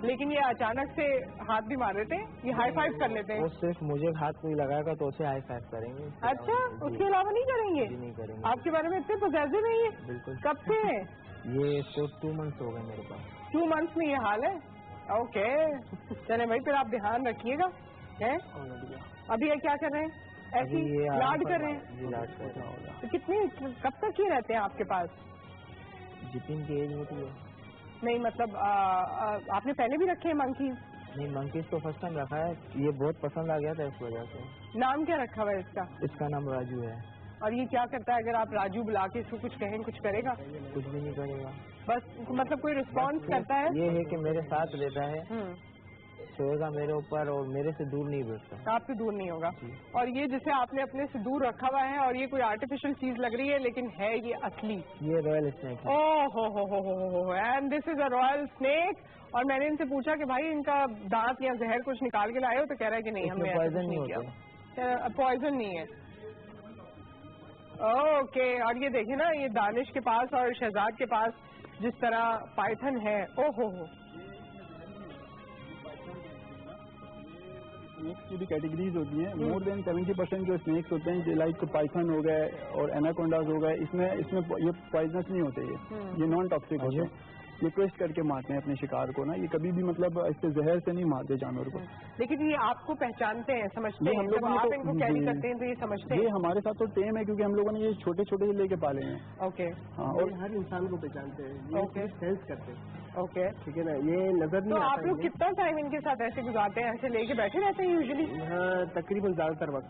[SPEAKER 1] लेकिन ये अचानक से हाथ भी मार देते हैं, ये हाई फाइव कर लेते हैं।
[SPEAKER 19] वो सिर्फ मुझे हाथ कोई लगाएगा तो उसे हाई फाइव करेंगे।
[SPEAKER 1] अच्छा, उसके अलावा नहीं करेंगे?
[SPEAKER 19] नहीं करेंगे।
[SPEAKER 1] आपके बारे में इतने पॉजिटिव नहीं है?
[SPEAKER 19] बिल्कुल।
[SPEAKER 1] कब से है
[SPEAKER 19] ये? इसको 2 मंथ्स हो गए मेरे पास।
[SPEAKER 1] 2 मंथ्स में ये हाल है? ओके, चले भाई, फिर आप ध्यान रखिएगा। हैं अभी ये क्या कर रहे हैं? ऐसी लाड कर रहे हैं?
[SPEAKER 19] लाड कर रहा होगा।
[SPEAKER 1] तो कितने कब तक ये रहते हैं आपके पास?
[SPEAKER 19] जितनी की एज होती है।
[SPEAKER 1] नहीं मतलब आपने पहले भी रखे हैं मंकीज?
[SPEAKER 19] नहीं, मंकीज तो फर्स्ट टाइम रखा है, ये बहुत पसंद आ गया था इस वजह से।
[SPEAKER 1] नाम क्या रखा हुआ है इसका?
[SPEAKER 19] इसका नाम राजू है।
[SPEAKER 1] और ये क्या करता है? अगर आप राजू बुला के इसको कुछ कहें, कुछ करेगा?
[SPEAKER 19] कुछ भी नहीं करेगा,
[SPEAKER 1] बस मतलब कोई रिस्पॉन्स करता है?
[SPEAKER 19] ये है कि मेरे साथ रहता है, सोएगा मेरे ऊपर और मेरे से दूर नहीं बैठता।
[SPEAKER 1] आपसे दूर नहीं होगा। और ये जिसे आपने अपने से दूर रखा हुआ है और ये कोई आर्टिफिशियल चीज लग रही है लेकिन है ये असली।
[SPEAKER 19] ये रॉयल स्नेक है।
[SPEAKER 1] ओह हो and this is a royal snake. और मैंने इनसे पूछा कि भाई इनका दांत या जहर कुछ निकाल के लाए हो, तो कह रहा है कि नहीं, हमने
[SPEAKER 19] पॉइजन नहीं किया।
[SPEAKER 1] पॉइजन नहीं है। ओके, और ये देखे ना, ये दानिश के पास और शहजाद के पास जिस तरह पाइथन है, ओहो हो।
[SPEAKER 4] स्नेक्स की भी कैटेगरीज होती हैं। मोर देन 70% जो स्नेक्स होते हैं, लाइक पाइथन हो गए और एनाकोंडाज हो गए, इसमें ये पॉइजनस नहीं होते, ये नॉन टॉक्सिक होते हैं। ये ट्विस्ट करके मारते हैं अपने शिकार को ना, ये कभी भी मतलब इससे जहर से नहीं मारते जानवर को।
[SPEAKER 1] लेकिन ये आपको पहचानते हैं, समझते हैं,
[SPEAKER 4] हम लोगों
[SPEAKER 1] जब आप
[SPEAKER 4] ने
[SPEAKER 1] इनको कैरी करते हैं तो ये समझते हैं।
[SPEAKER 4] ये हमारे साथ तो टेम है क्योंकि हम लोगों ने ये छोटे छोटे से लेके पाले हैं।
[SPEAKER 1] ओके।
[SPEAKER 4] हाँ,
[SPEAKER 2] और हर इंसान को पहचानते हैं,
[SPEAKER 1] ओके,
[SPEAKER 2] सेंस करते हैं।
[SPEAKER 1] ओके,
[SPEAKER 2] ठीक है ना, ये नजर नहीं
[SPEAKER 1] तो
[SPEAKER 2] आता।
[SPEAKER 1] आप लोग कितना टाइम इनके साथ ऐसे गुजारते हैं, ऐसे लेके बैठे रहते हैं यूजुअली?
[SPEAKER 2] हाँ, तकरीबन ज्यादातर वक्त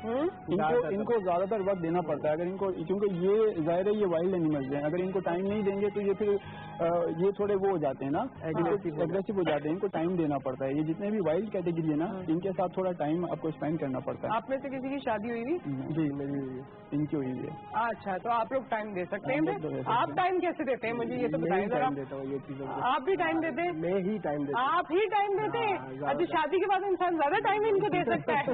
[SPEAKER 4] इनको ज्यादातर वक्त देना पड़ता है। अगर इनको, क्योंकि ये जाहिर है ये वाइल्ड एनिमल्स हैं, अगर इनको टाइम नहीं देंगे तो ये फिर ये थोड़े वो हो जाते हैं ना, एग्रेसिव हो जाते हैं, इनको टाइम देना पड़ता है। ये जितने भी वाइल्ड कैटेगरी है ना, इनके साथ थोड़ा टाइम आपको स्पेंड करना पड़ता है।
[SPEAKER 1] आप में से किसी की शादी हुई थी?
[SPEAKER 4] जी मेरी हुई है, इनकी हुई है।
[SPEAKER 1] अच्छा, तो आप लोग टाइम दे सकते हैं। आप टाइम कैसे देते हैं मुझे ये तो बताइए जरा।
[SPEAKER 2] ये चीजों
[SPEAKER 1] आप भी टाइम देते हैं?
[SPEAKER 2] मैं ही टाइम देता हूँ।
[SPEAKER 1] आप ही टाइम देते हैं? अच्छा, शादी के बाद इंसान ज्यादा टाइम इनको दे सकता है।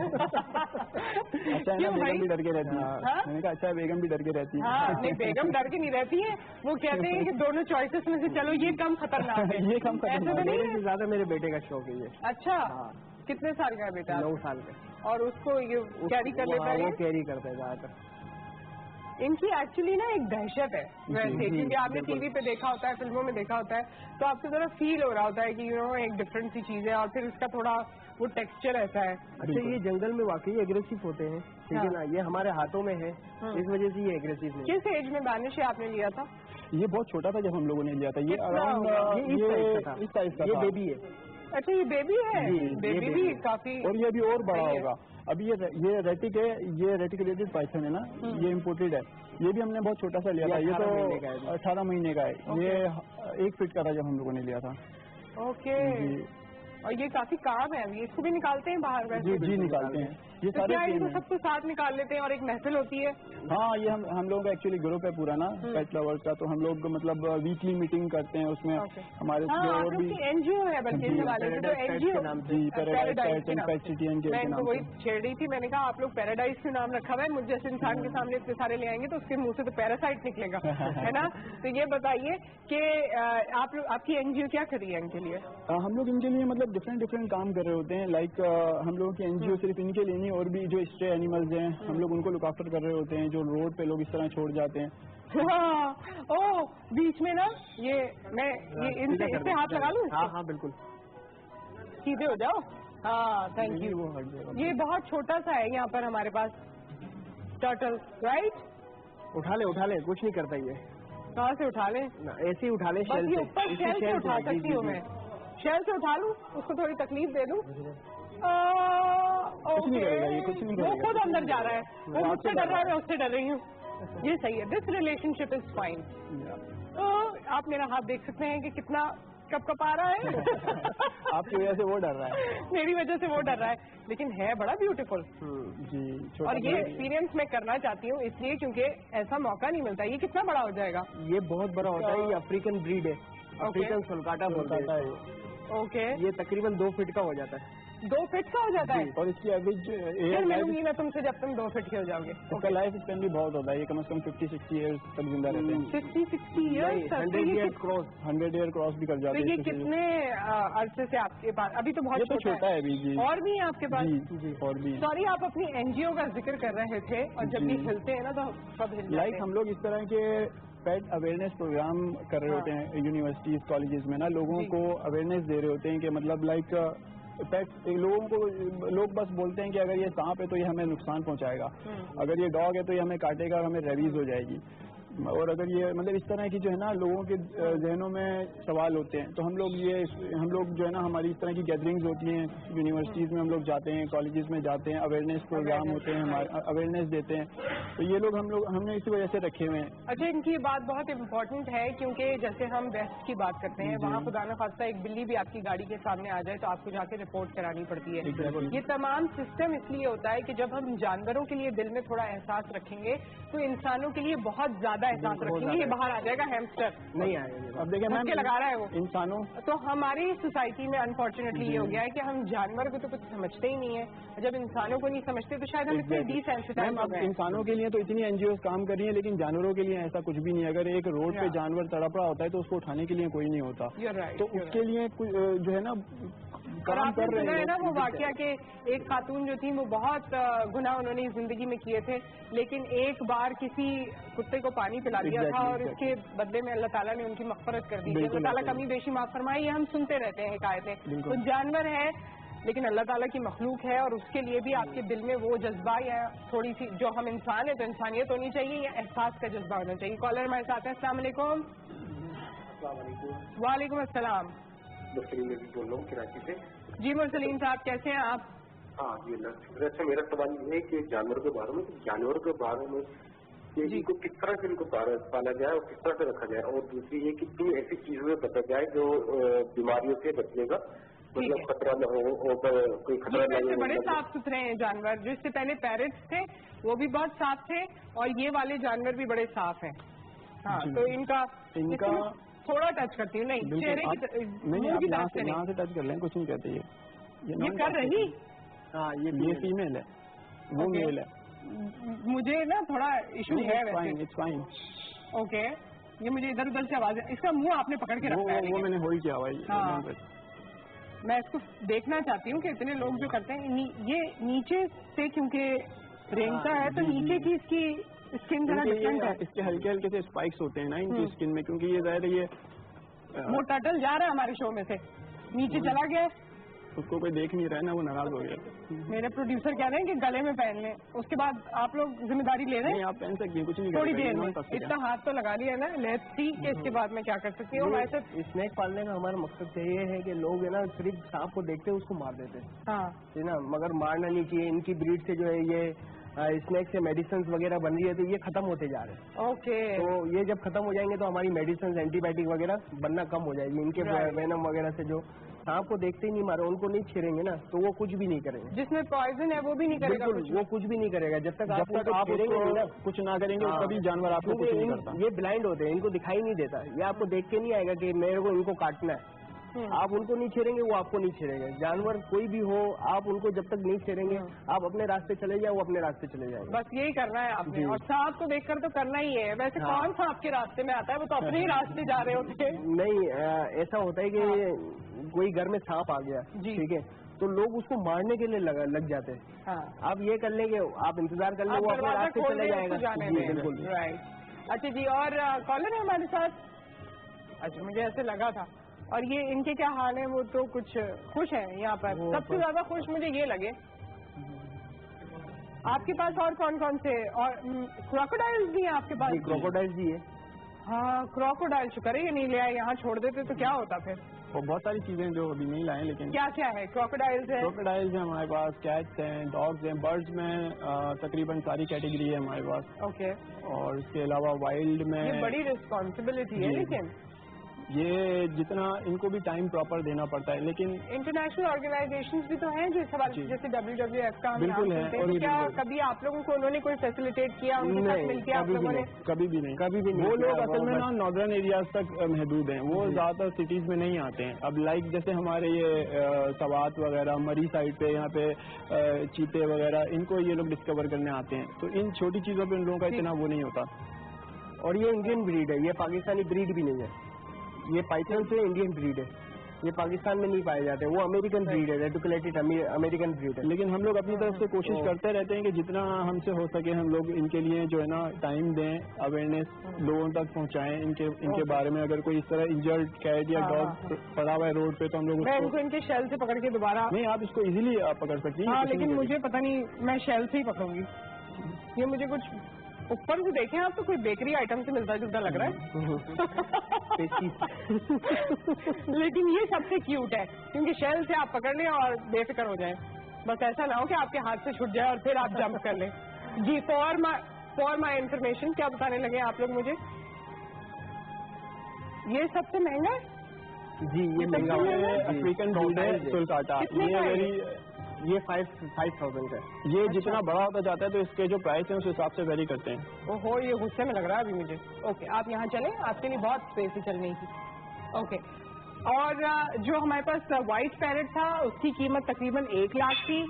[SPEAKER 4] अच्छा है ना, बेगम भी डर के रहती है। मैंने कहा अच्छा बेगम भी डर के रहती है।
[SPEAKER 1] हाँ, नहीं बेगम डर के नहीं रहती है, वो कहते हैं कि दोनों चॉइसेस में से चलो ये कम खतरनाक है।
[SPEAKER 4] ये कम खतरनाक
[SPEAKER 2] है। ज्यादा मेरे बेटे का शौक है ये।
[SPEAKER 1] अच्छा, कितने साल का है बेटा?
[SPEAKER 2] 9 साल का।
[SPEAKER 1] और उसको ये कैरी कर लेता है?
[SPEAKER 2] वो कैरी करता है ज्यादातर।
[SPEAKER 1] इनकी एक्चुअली ना एक दहशत है वैसे, क्योंकि आपने टीवी पे देखा होता है, फिल्मों में देखा होता है, तो आपको जरा फील हो रहा होता है कि यू नो एक डिफरेंट सी चीज है, और फिर इसका थोड़ा वो टेक्सचर ऐसा है।
[SPEAKER 2] अच्छा, ये जंगल में वाकई एग्रेसिव होते हैं, ठीक है ना, ये हमारे हाथों में है, इस वजह से ये एग्रेसिव है।
[SPEAKER 1] किस एज में दानिश आपने लिया था?
[SPEAKER 4] ये बहुत छोटा था जब हम लोगों ने लिया था। ये अराउंड इस टाइप का,
[SPEAKER 2] ये बेबी है।
[SPEAKER 1] अच्छा, ये बेबी है? बेबी भी काफी,
[SPEAKER 4] और ये अभी और बड़ा होगा। अभी ये रेटिक है, ये रेटिकुलेटेड पाइथन है ना, ये इम्पोर्टेड है। ये भी हमने बहुत छोटा सा लिया था, ये तो 18 महीने का है। ये 1 फीट का था जब हम लोगों ने लिया था।
[SPEAKER 1] ओके। और ये काफी काम है, अभी इसको भी निकालते हैं बाहर वैसे?
[SPEAKER 4] जी निकालते हैं। ये
[SPEAKER 1] तो क्या इनको सबको साथ निकाल लेते हैं और एक महफिल होती है?
[SPEAKER 4] हाँ, ये हम लोग का एक्चुअली ग्रुप है पूरा ना पेट लवर्स का, तो हम लोग मतलब वीकली मीटिंग करते हैं उसमें। हमारे जो भी
[SPEAKER 1] एनजीओ है बल्कि इस हवाले से, तो एनजीओ
[SPEAKER 4] मैं
[SPEAKER 1] इनको वही छेड़ रही थी, मैंने कहा आप लोग पैराडाइज के नाम रखा हुआ है, मुझे जैसे इंसान के सामने इतने सारे ले आएंगे तो उसके मुंह से तो पैरासाइट निकलेगा, है ना। तो ये बताइए कि आप लोग, आपकी एनजीओ क्या कर रही है इनके लिए?
[SPEAKER 4] हम लोग इनके लिए मतलब डिफरेंट काम कर रहे होते हैं। लाइक हम लोगों की एनजीओ सिर्फ इनके लिए नहीं, और भी जो स्ट्रे एनिमल्स हैं हम लोग उनको लुक आफ्टर कर रहे होते हैं, जो रोड पे लोग इस तरह छोड़ जाते हैं।
[SPEAKER 1] ओ, बीच में ना ये मैं ये इनसे हाथ लगा लूं?
[SPEAKER 2] हाँ बिल्कुल,
[SPEAKER 1] सीधे हो जाओ। हाँ, थैंक यू। ये बहुत छोटा सा है यहाँ पर हमारे पास टर्टल, राइट?
[SPEAKER 2] उठा ले, कुछ नहीं करता ये।
[SPEAKER 1] कहाँ से उठा ले?
[SPEAKER 2] ऐसे ही उठा ले, शेल से।
[SPEAKER 1] ऊपर शेल से उठा सकती हूँ मैं, शेल से उठा लूँ, उसको थोड़ी तकलीफ दे दूँ?
[SPEAKER 4] कुछ नहीं करेगा ये, कुछ नहीं करेगा।
[SPEAKER 1] वो खुद अंदर जा रहा है, वो मुझसे डर रहा है, मैं उससे डर रही हूँ। ये सही है, दिस रिलेशनशिप इज फाइन। तो आप मेरा हाथ देख सकते हैं कि कितना कप आ रहा है।
[SPEAKER 4] आपकी वजह से वो डर रहा है।
[SPEAKER 1] मेरी वजह से वो डर रहा है, लेकिन है बड़ा ब्यूटीफुल
[SPEAKER 4] जी।
[SPEAKER 1] और ये एक्सपीरियंस मैं करना चाहती हूँ इसलिए क्योंकि ऐसा मौका नहीं मिलता। ये कितना बड़ा हो जाएगा?
[SPEAKER 2] ये बहुत बड़ा होता है, ये अफ्रीकन ब्रीड है, अफ्रीकन सोलकाटा बोलता है।
[SPEAKER 1] ओके।
[SPEAKER 2] ये तकरीबन 2 फीट का हो जाता है।
[SPEAKER 1] 2 फीट का हो जाता है?
[SPEAKER 4] और इसकी एवरेज
[SPEAKER 1] फिर मिलूंगी मैं तुमसे जब तुम 2 फीट के हो जाओगे।
[SPEAKER 4] उसका लाइफ स्पेन भी बहुत होता है, ये कम से कम 50-60 ईयर्स तक जिंदा रहते हैं।
[SPEAKER 1] 50-60 ईयर्स?
[SPEAKER 4] 100 ईयर क्रॉस भी कर जाते हैं।
[SPEAKER 1] ये कितने अरसे से आपके पास? अभी तो बहुत
[SPEAKER 4] छोटा है अभी जी।
[SPEAKER 1] और भी है आपके पास?
[SPEAKER 4] जी और भी।
[SPEAKER 1] सॉरी, आप अपनी एनजीओ का जिक्र कर रहे थे और जब भी हिलते हैं ना तो सब हिल जाते हैं।
[SPEAKER 4] लाइक हम लोग इस तरह के पेट अवेयरनेस प्रोग्राम कर रहे होते हैं यूनिवर्सिटीज कॉलेजेस में ना, लोगों को अवेयरनेस दे रहे होते हैं कि मतलब लाइक पेट, लोगों को लोग बस बोलते हैं कि अगर ये सांप है तो ये हमें नुकसान पहुंचाएगा, अगर ये डॉग है तो ये हमें काटेगा और हमें रेबीज हो जाएगी, और अगर ये मतलब इस तरह की जो है ना लोगों के जहनों में सवाल होते हैं, तो हम लोग जो है ना हमारी इस तरह की गैदरिंग्स होती हैं यूनिवर्सिटीज़ में, हम लोग जाते हैं, कॉलेजेस में जाते हैं, अवेयरनेस प्रोग्राम होते हैं, हमारे अवेयरनेस देते हैं, तो ये लोग हमने इसी वजह से रखे हुए हैं।
[SPEAKER 1] अच्छा, इनकी बात बहुत इम्पोर्टेंट है क्योंकि जैसे हम वेस्ट की बात करते हैं, वहाँ खुदा न खास्ता एक बिल्ली भी आपकी गाड़ी के सामने आ जाए तो आपको जाके रिपोर्ट करानी पड़ती है। ये तमाम सिस्टम इसलिए होता है कि जब हम जानवरों के लिए दिल में थोड़ा एहसास रखेंगे तो इंसानों के लिए बहुत ज्यादा एहसास रखेंगे, ये बाहर आ जाएगा हैमस्टर
[SPEAKER 2] नहीं आएगा।
[SPEAKER 4] अब देखिए मैम,
[SPEAKER 1] लगा रहा है वो
[SPEAKER 4] इंसानों,
[SPEAKER 1] तो हमारी सोसाइटी में अनफॉर्चुनेटली ये हो गया है कि हम जानवर को तो कुछ समझते ही नहीं है, जब इंसानों को नहीं समझते तो शायद हम इतने डिसेंसिटाइज हो गए।
[SPEAKER 4] इंसानों के लिए तो इतनी एनजीओ काम कर रही है, लेकिन जानवरों के लिए ऐसा कुछ भी नहीं है। अगर एक रोड पे जानवर तड़प रहा होता है तो उसको उठाने के लिए कोई नहीं होता, तो उसके लिए जो है ना
[SPEAKER 1] اور آپ نے سنا ہے نا وہ واقعہ کہ ایک خاتون جو تھی وہ بہت گناہ انہوں نے زندگی میں کیے تھے، لیکن ایک بار کسی کتے کو پانی پلا دیا تھا اور اس کے بدلے میں اللہ تعالیٰ نے ان کی مغفرت کر دی تھی. اللہ تعالیٰ کمی بیشی معاف فرمائے. یہ ہم سنتے رہتے ہیں حکایتیں. تو جانور ہے لیکن اللہ تعالیٰ کی مخلوق ہے، اور اس کے لیے بھی آپ کے دل میں وہ جذبہ یا تھوڑی سی جو ہم انسان ہیں تو انسانیت ہونی چاہیے یا احساس کا جذبہ ہونا چاہیے. کالر ہمارے ساتھ ہیں. السلام علیکم. وعلیکم السلام.
[SPEAKER 9] مرسلین نبی بول رہا ہوں کراچی سے.
[SPEAKER 1] جی مرسلین صاحب کیسے ہیں آپ؟
[SPEAKER 9] ہاں جی اللہ. اچھا میرا سوال یہ ہے کہ جانوروں کے بارے میں کہ ان کو کس طرح سے ان کو پالا جائے اور کس طرح سے رکھا جائے، اور دوسری یہ کہ کن ایسی چیزوں میں بچا جائے جو بیماریوں سے بچنے کا مطلب خطرہ نہ ہو اور کوئی خطرہ نہ ہو.
[SPEAKER 1] بڑے صاف ستھرے ہیں جانور. جو اس سے پہلے پیرٹس تھے وہ بھی بہت صاف تھے اور یہ والے جانور بھی بڑے صاف ہیں. ہاں تو ان کا تھوڑا ٹچ کرتی ہوں. نہیں چہرے کی
[SPEAKER 4] یہاں سے ٹچ کر لیں، کچھ نہیں کہتے.
[SPEAKER 1] یہ کر رہی.
[SPEAKER 4] ہاں یہ فیمیل ہے، وہ میل ہے.
[SPEAKER 1] مجھے نا تھوڑا ایشو ہے ویسے. اوکے یہ مجھے ادھر ادھر سے آواز ہے. اس کا منہ آپ نے پکڑ کے رکھا ہے.
[SPEAKER 4] وہ میں نے ہوئی کیا بھائی.
[SPEAKER 1] میں اس کو دیکھنا چاہتی ہوں کہ اتنے لوگ جو کرتے ہیں یہ نیچے سے کیونکہ رینگتا ہے تو نیچے کی اس کی اسکن ذرا ڈفرنٹ ہے.
[SPEAKER 4] اس کے ہلکے ہلکے سے اسپائکس ہوتے ہیں نا ان کی اسکن میں، کیونکہ یہ ظاہر یہ
[SPEAKER 1] وہ ٹرٹل جا رہا ہے ہمارے شو میں سے نیچے چلا گیا.
[SPEAKER 4] اس کو کوئی دیکھ نہیں رہا ہے نا، وہ ناراض ہو گیا.
[SPEAKER 1] میرے پروڈیوسر کہہ رہے ہیں کہ گلے میں پہن لیں، اس کے بعد آپ لوگ ذمہ داری لے رہے ہیں.
[SPEAKER 4] آپ پہن سکتی ہیں، کچھ نہیں.
[SPEAKER 1] تھوڑی دیر میں اتنا ہاتھ تو لگا لیا نا. لیٹس سی کہ اس کے بعد میں کیا کر سکتی ہوں. ویسے
[SPEAKER 2] اسنیک پالنے کا ہمارا مقصد یہ ہے کہ لوگ ہے نا صرف سانپ کو دیکھتے اس کو مار دیتے ہیں.
[SPEAKER 1] ہاں
[SPEAKER 2] نا، مگر مارنا نہیں چاہیے. ان کی بریڈ سے جو ہے یہ اسنیک سے میڈیسنز وغیرہ بن رہی ہے تو یہ ختم ہوتے جا رہے ہیں.
[SPEAKER 1] اوکے
[SPEAKER 2] تو یہ جب ختم ہو جائیں گے تو ہماری میڈیسنز اینٹی بایوٹک وغیرہ بننا کم ہو جائے گی. ان کے وینم وغیرہ سے جو سانپ کو دیکھتے ہی نہیں مارے، ان کو نہیں چھیڑیں گے نا تو وہ کچھ بھی نہیں کریں گے.
[SPEAKER 1] جس میں پوائزن ہے وہ بھی نہیں کرے گا.
[SPEAKER 2] وہ کچھ بھی نہیں کرے گا جب تک آپ
[SPEAKER 4] کچھ نہ کریں گے کبھی جانور آپ کو کچھ نہیں کرتا.
[SPEAKER 2] یہ بلائنڈ ہوتے ہیں، ان کو دکھائی نہیں دیتا. یہ آپ کو دیکھ کے نہیں آئے گا کہ میرے کو ان کو کاٹنا ہے. آپ ان کو نہیں چھیڑیں گے، وہ آپ کو نہیں چھیڑیں گے. جانور کوئی بھی ہو آپ ان کو جب تک نہیں چھیڑیں گے آپ اپنے راستے چلے جائیں، وہ اپنے راستے چلے جائیں گے.
[SPEAKER 1] بس یہی کرنا ہے آپ نے. اور سانپ کو دیکھ کر تو کرنا ہی ہے. ویسے کون سانپ کے راستے میں آتا ہے؟ وہ تو اپنے ہی راستے جا رہے ہوتے ہیں.
[SPEAKER 2] نہیں ایسا ہوتا ہے کہ کوئی گھر میں سانپ آ گیا، ٹھیک ہے، تو لوگ اس کو مارنے کے لیے لگ جاتے ہیں. آپ یہ کر لیں کہ آپ انتظار کر لیں، وہ اپنے راستے چلے جائے گا. بالکل.
[SPEAKER 1] اچھا جی، اور کالر ہے ہمارے ساتھ. اچھا مجھے ایسے لگا تھا. اور یہ ان کے کیا حال ہیں؟ وہ تو کچھ خوش ہیں یہاں پر. سب سے زیادہ خوش مجھے یہ لگے. آپ کے پاس اور کون کون سے؟ اور کروکوڈائلز بھی ہیں آپ کے پاس؟
[SPEAKER 2] کروکوڈائل بھی ہے.
[SPEAKER 1] ہاں کروکوڈائل شکر ہے یہ نہیں لے آئے. یہاں چھوڑ دیتے تو کیا ہوتا پھر.
[SPEAKER 4] وہ بہت ساری چیزیں جو ابھی نہیں لائے. لیکن
[SPEAKER 1] کیا کیا ہے؟ کروکوڈائلز ہیں،
[SPEAKER 4] کروکوڈائلز ہیں ہمارے پاس، کیٹس ہیں، ڈاگز ہیں، برڈز میں تقریباً ساری کیٹیگری ہے ہمارے پاس.
[SPEAKER 1] اوکے.
[SPEAKER 4] اور اس کے علاوہ وائلڈ میں
[SPEAKER 1] یہ بڑی ریسپانسبلٹی ہے. لیکن
[SPEAKER 4] یہ جتنا ان کو بھی ٹائم پراپر دینا پڑتا ہے. لیکن
[SPEAKER 1] انٹرنیشنل آرگنائزیشنز بھی تو ہیں جو اس حوالے سے، جیسے WWF کا ہم
[SPEAKER 4] بالکل ہے.
[SPEAKER 1] کیا کبھی آپ لوگوں کو انہوں نے کوئی فیسیلیٹیٹ کیا ان کے ساتھ مل کے؟ آپ لوگوں نے
[SPEAKER 4] کبھی بھی نہیں. وہ لوگ اصل میں نا ناردرن ایریاز تک محدود ہیں، وہ زیادہ تر سٹیز میں نہیں آتے ہیں. اب لائک جیسے ہمارے یہ سوات وغیرہ مری سائڈ پہ یہاں پہ چیتے وغیرہ، ان کو یہ لوگ ڈسکور کرنے آتے ہیں. تو ان چھوٹی چیزوں پہ ان لوگوں کا اتنا وہ نہیں ہوتا.
[SPEAKER 2] اور یہ انڈین بریڈ ہے، یہ پاکستانی بریڈ بھی نہیں ہے. یہ پائتھن سے انڈین بریڈ ہے، یہ پاکستان میں نہیں پائے جاتے. وہ امریکن بریڈ ہے، ریٹیکولیٹڈ امریکن بریڈ ہے.
[SPEAKER 4] لیکن ہم لوگ اپنی طرف سے کوشش کرتے رہتے ہیں کہ جتنا ہم سے ہو سکے ہم لوگ ان کے لیے جو ہے نا ٹائم دیں، اویئرنیس لوگوں تک پہنچائیں ان کے بارے میں. اگر کوئی اس طرح انجرڈ کیٹ یا ڈاگ پڑا ہوا ہے روڈ پہ تو ہم لوگ
[SPEAKER 1] ان کو ان کے شیل سے پکڑ کے دوبارہ
[SPEAKER 4] نہیں، آپ اس کو ایزیلی پکڑ سکتی ہیں.
[SPEAKER 1] ہاں لیکن مجھے پتہ نہیں، میں شیل سے ہی پکڑوں گی. یہ مجھے کچھ اوپر سے دیکھیں آپ تو کوئی بیکری آئٹم سے ملتا جلتا لگ رہا ہے. لیکن یہ سب سے کیوٹ ہے کیونکہ شیل سے آپ پکڑ لیں اور بے فکر ہو جائیں. بس ایسا نہ ہو کہ آپ کے ہاتھ سے چھوٹ جائے اور پھر آپ جمپ کر لیں. جی فار مائی انفارمیشن کیا بتانے لگے آپ لوگ مجھے؟ یہ سب سے مہنگا ہے؟
[SPEAKER 2] جی یہ مہنگا ہے.
[SPEAKER 4] افریقن بریڈ ہے سلکاٹا.
[SPEAKER 2] یہ 5,000 کا.
[SPEAKER 4] یہ جتنا بڑا ہوتا جاتا ہے تو اس کے جو پرائس ہیں اس حساب سے ویری کرتے ہیں.
[SPEAKER 1] اوہو یہ غصے میں لگ رہا ہے ابھی مجھے. اوکے آپ یہاں چلیں، آپ کے لیے بہت اسپیس ہی چلنے کی. اوکے. اور جو ہمارے پاس وائٹ پیرٹ تھا اس کی قیمت تقریباً 1 لاکھ تھی.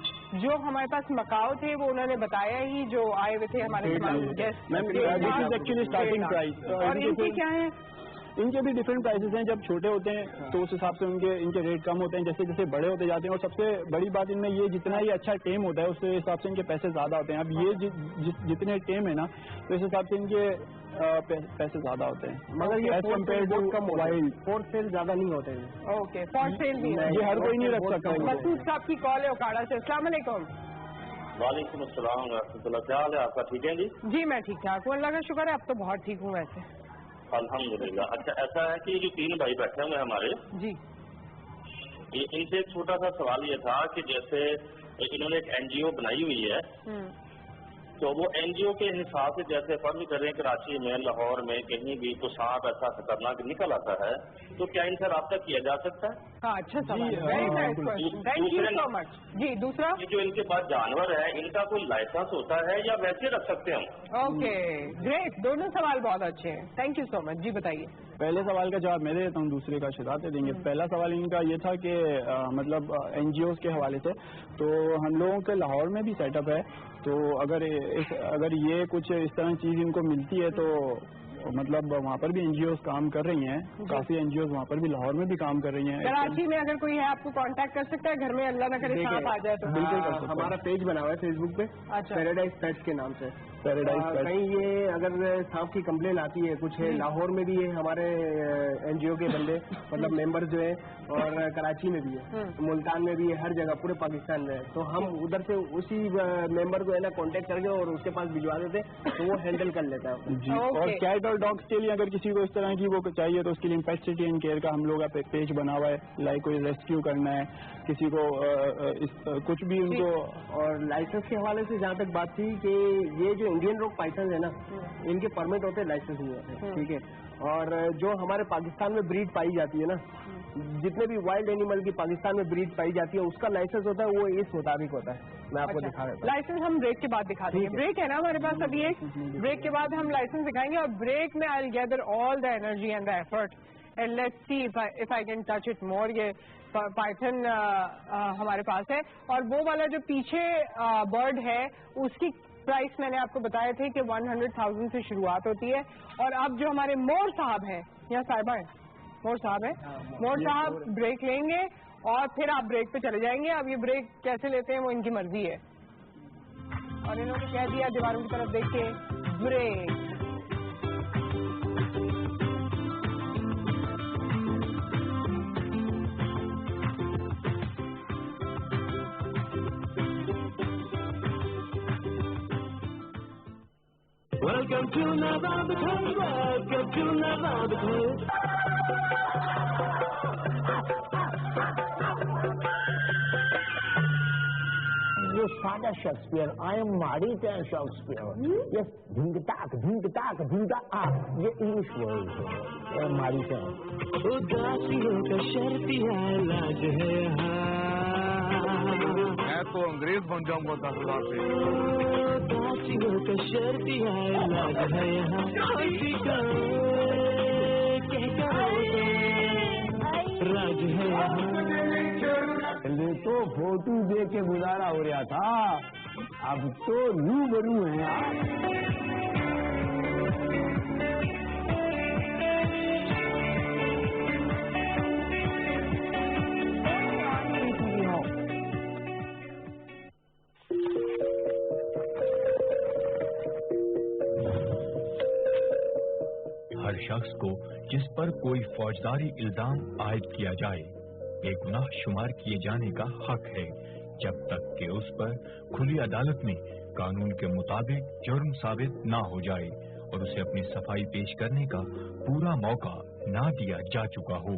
[SPEAKER 1] جو ہمارے پاس مکاؤ تھے وہ انہوں نے بتایا ہی، جو آئے ہوئے تھے ہمارے گیسٹ.
[SPEAKER 4] اور ان کی کیا ہیں؟ इनके भी डिफरेंट प्राइसेस हैं। जब छोटे होते हैं तो उस हिसाब से इनके रेट कम होते हैं, जैसे जैसे बड़े होते जाते हैं। और सबसे बड़ी बात इनमें ये जितना ये अच्छा टेम होता है उस हिसाब से इनके पैसे ज्यादा होते हैं। अब ये जितने टेम है ना तो इस हिसाब से इनके पैसे ज्यादा होते हैं,
[SPEAKER 2] मगर ये
[SPEAKER 4] compare to wild
[SPEAKER 2] fourth sale ज्यादा नहीं होते हैं।
[SPEAKER 1] ओके, फोर्थ सेल नहीं
[SPEAKER 4] ये हर कोई नहीं रख सकता।
[SPEAKER 1] मसूद साहब की कॉल है उकाड़ा से। अस्सलाम वालेकुम।
[SPEAKER 7] वालेकुम अस्सलाम रहमतुल्लाह, क्या हाल है आपका? ठीक है जी?
[SPEAKER 1] जी मैं ठीक ठाक हूँ, अल्लाह का शुक्र है। अब तो बहुत ठीक हूँ वैसे,
[SPEAKER 7] अल्हम्दुलिल्लाह। अच्छा, ऐसा है कि जो 3 भाई बैठे हुए हमारे
[SPEAKER 1] जी,
[SPEAKER 7] इनसे एक छोटा सा सवाल ये था कि जैसे इन्होंने एक NGO बनाई हुई है, तो वो NGO के हिसाब से जैसे फर्ज करें कराची में, लाहौर में कहीं भी तो सांप ऐसा खतरनाक निकल आता है, तो क्या इनसे रब्ता किया जा सकता है?
[SPEAKER 1] हाँ, अच्छा सवाल, very nice question, thank you so much. जी, दूसरा,
[SPEAKER 7] ये जो इनके पास जानवर है, इनका कोई लाइसेंस होता है या वैसे रख सकते हैं हम?
[SPEAKER 1] ओके, ग्रेट, दोनों सवाल बहुत अच्छे हैं, थैंक यू सो मच। जी बताइए।
[SPEAKER 4] पहले सवाल का जवाब मैं दे देता हूँ, दूसरे का शिदात देंगे। पहला सवाल इनका ये था कि मतलब NGOs के हवाले से, तो हम लोगों के लाहौर में भी सेटअप है। तो अगर ये कुछ इस तरह चीज़ इनको मिलती है तो मतलब वहाँ पर भी NGOs काम कर रही हैं, काफी NGOs वहाँ पर भी लाहौर में भी काम कर रही हैं।
[SPEAKER 1] कराची में अगर कोई है आपको कांटेक्ट कर सकता है, घर में अल्लाह न करे सांप आ जाए तो?
[SPEAKER 2] बिल्कुल कर सकते हैं। हमारा पेज बना हुआ है फेसबुक पे,
[SPEAKER 1] अच्छा,
[SPEAKER 2] पैराडाइज पेट्स के नाम से।
[SPEAKER 4] कहीं
[SPEAKER 2] ये अगर सांप की कंप्लेन आती है कुछ है, लाहौर में भी है हमारे NGO के बंदे, मतलब मेंबर जो है, और कराची में भी है, मुल्तान में भी है, हर जगह पूरे पाकिस्तान में है। तो हम उधर से उसी मेंबर को है ना कांटेक्ट करके और उसके पास भिजवा देते, तो वो हैंडल कर लेता है जी।
[SPEAKER 4] और कैट और डॉग्स के लिए अगर किसी को इस तरह की वो चाहिए तो उसके लिए पेट सिटी एंड केयर का हम लोग का पेज बना हुआ है। लाइक कोई रेस्क्यू करना है किसी को, कुछ भी उनको।
[SPEAKER 2] और लाइसेंस के हवाले से जहाँ तक बात थी कि ये जो इंडियन रॉक पाइथन है ना, इनके परमिट होते हैं, लाइसेंस नहीं होते, ठीक है। और जो हमारे पाकिस्तान में ब्रीड पाई जाती है ना, जितने भी वाइल्ड एनिमल की पाकिस्तान में ब्रीड पाई जाती है, उसका लाइसेंस होता है, वो इस मुताबिक होता है। मैं आपको दिखा देता हूँ।
[SPEAKER 1] लाइसेंस हम ब्रेक के बाद दिखा देंगे। ब्रेक है ना हमारे पास अभी एक, ब्रेक के बाद हम लाइसेंस दिखाएंगे। और ब्रेक में I will gather all the energy and the effort and let's see if I can touch it more. ये पाइथन हमारे पास है, और वो वाला जो पीछे बर्ड है उसकी प्राइस मैंने आपको बताए थे कि 100,000 से शुरुआत होती है। और अब जो हमारे मोर साहब हैं, यहाँ साहिबा है, मोर साहब है, मोर साहब ब्रेक लेंगे और फिर आप ब्रेक पे चले जाएंगे। अब ये ब्रेक कैसे लेते हैं वो इनकी मर्जी है। और इन्होंने कह दिया दीवारों की तरफ देख के break.
[SPEAKER 21] Welcome to Navabathal, welcome to Navabathal.
[SPEAKER 22] ये सादा Shakespeare, I am Mary Shakespeare. ये ढूंढ ताक ये इंग्लिश वर्ड है, मारी का।
[SPEAKER 21] उदासियों का शर्तिया इलाज है यहाँ।
[SPEAKER 12] मैं तो अंग्रेज बन जाऊंगा 10 लाख से।
[SPEAKER 21] उदासियों का शर्तिया इलाज है यहाँ। राज है यहाँ।
[SPEAKER 22] तो फोटो देख के गुजारा हो रहा था, अब तो रूबरू है यार।
[SPEAKER 10] हर शख्स को जिस पर कोई फौजदारी इल्जाम आयद किया जाए बेगुनाह शुमार किए जाने का हक है, जब तक कि उस पर खुली अदालत में कानून के मुताबिक जुर्म साबित ना हो जाए और उसे अपनी सफाई पेश करने का पूरा मौका ना दिया जा चुका हो।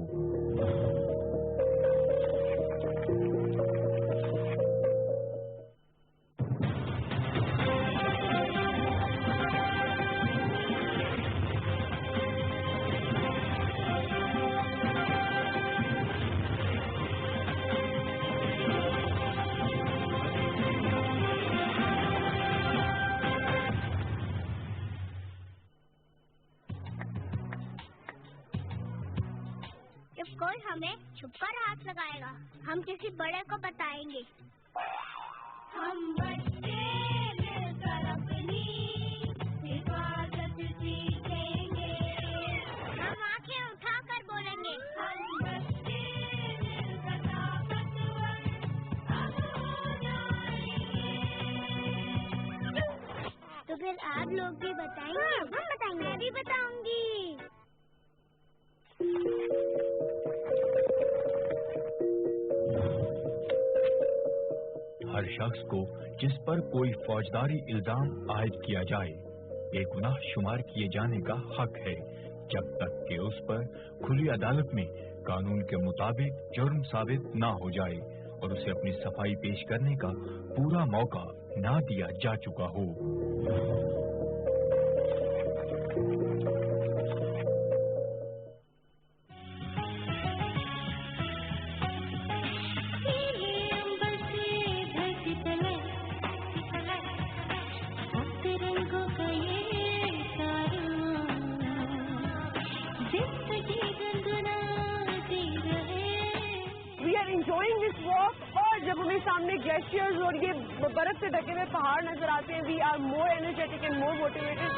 [SPEAKER 23] कोई हमें छुपकर हाथ लगाएगा, हम किसी बड़े को बताएंगे। हम बच्चे मिलकर अपनी हिफाजत सीखेंगे। हम आंखें फिर आप लोग भी बताएंगे? हम बताएंगे। मैं भी बताऊंगी।
[SPEAKER 10] हर शख्स को जिस पर कोई फौजदारी इल्जाम आयद किया जाए बेगुनाह शुमार किए जाने का हक है, जब तक कि उस पर खुली अदालत में कानून के मुताबिक जुर्म साबित ना हो जाए और उसे अपनी सफाई पेश करने का पूरा मौका ना दिया जा चुका हो।
[SPEAKER 1] और जब हमें सामने ग्लेशियर्स और ये बर्फ से ढके हुए पहाड़ नजर आते हैं, we are more energetic and more motivated.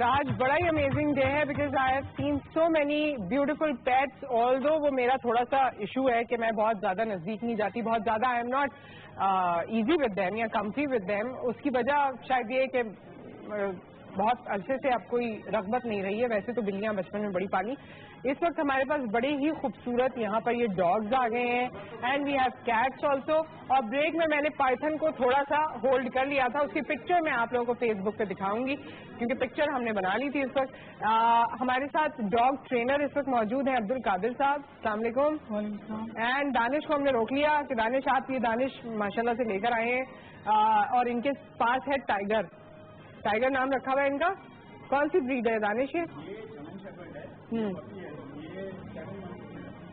[SPEAKER 1] आज बड़ा ही अमेजिंग डे है because I have seen so many beautiful pets. Although वो मेरा थोड़ा सा इशू है कि मैं बहुत ज्यादा नजदीक नहीं जाती, बहुत ज्यादा आई am not easy with them या कम्फी विद देम। उसकी वजह शायद ये कि बहुत अरसे से अब कोई रगबत नहीं रही है। वैसे तो बिल्लियां बचपन में बड़ी पाली। इस वक्त हमारे पास बड़े ही खूबसूरत यहाँ पर ये डॉग्स आ गए हैं and we have cats also. और ब्रेक में मैंने पाइथन को थोड़ा सा होल्ड कर लिया था, उसकी पिक्चर मैं आप लोगों को फेसबुक पे दिखाऊंगी क्योंकि पिक्चर हमने बना ली थी। इस वक्त हमारे साथ डॉग ट्रेनर इस वक्त मौजूद हैं अब्दुल कादिर साहब, अस्सलाम वालेकुम। एंड दानिश को हमने रोक लिया कि दानिश आप ये दानिश माशाल्लाह से लेकर आए हैं और इनके पास है टाइगर। टाइगर नाम रखा हुआ है इनका। कौन सी ब्रीड है दानिश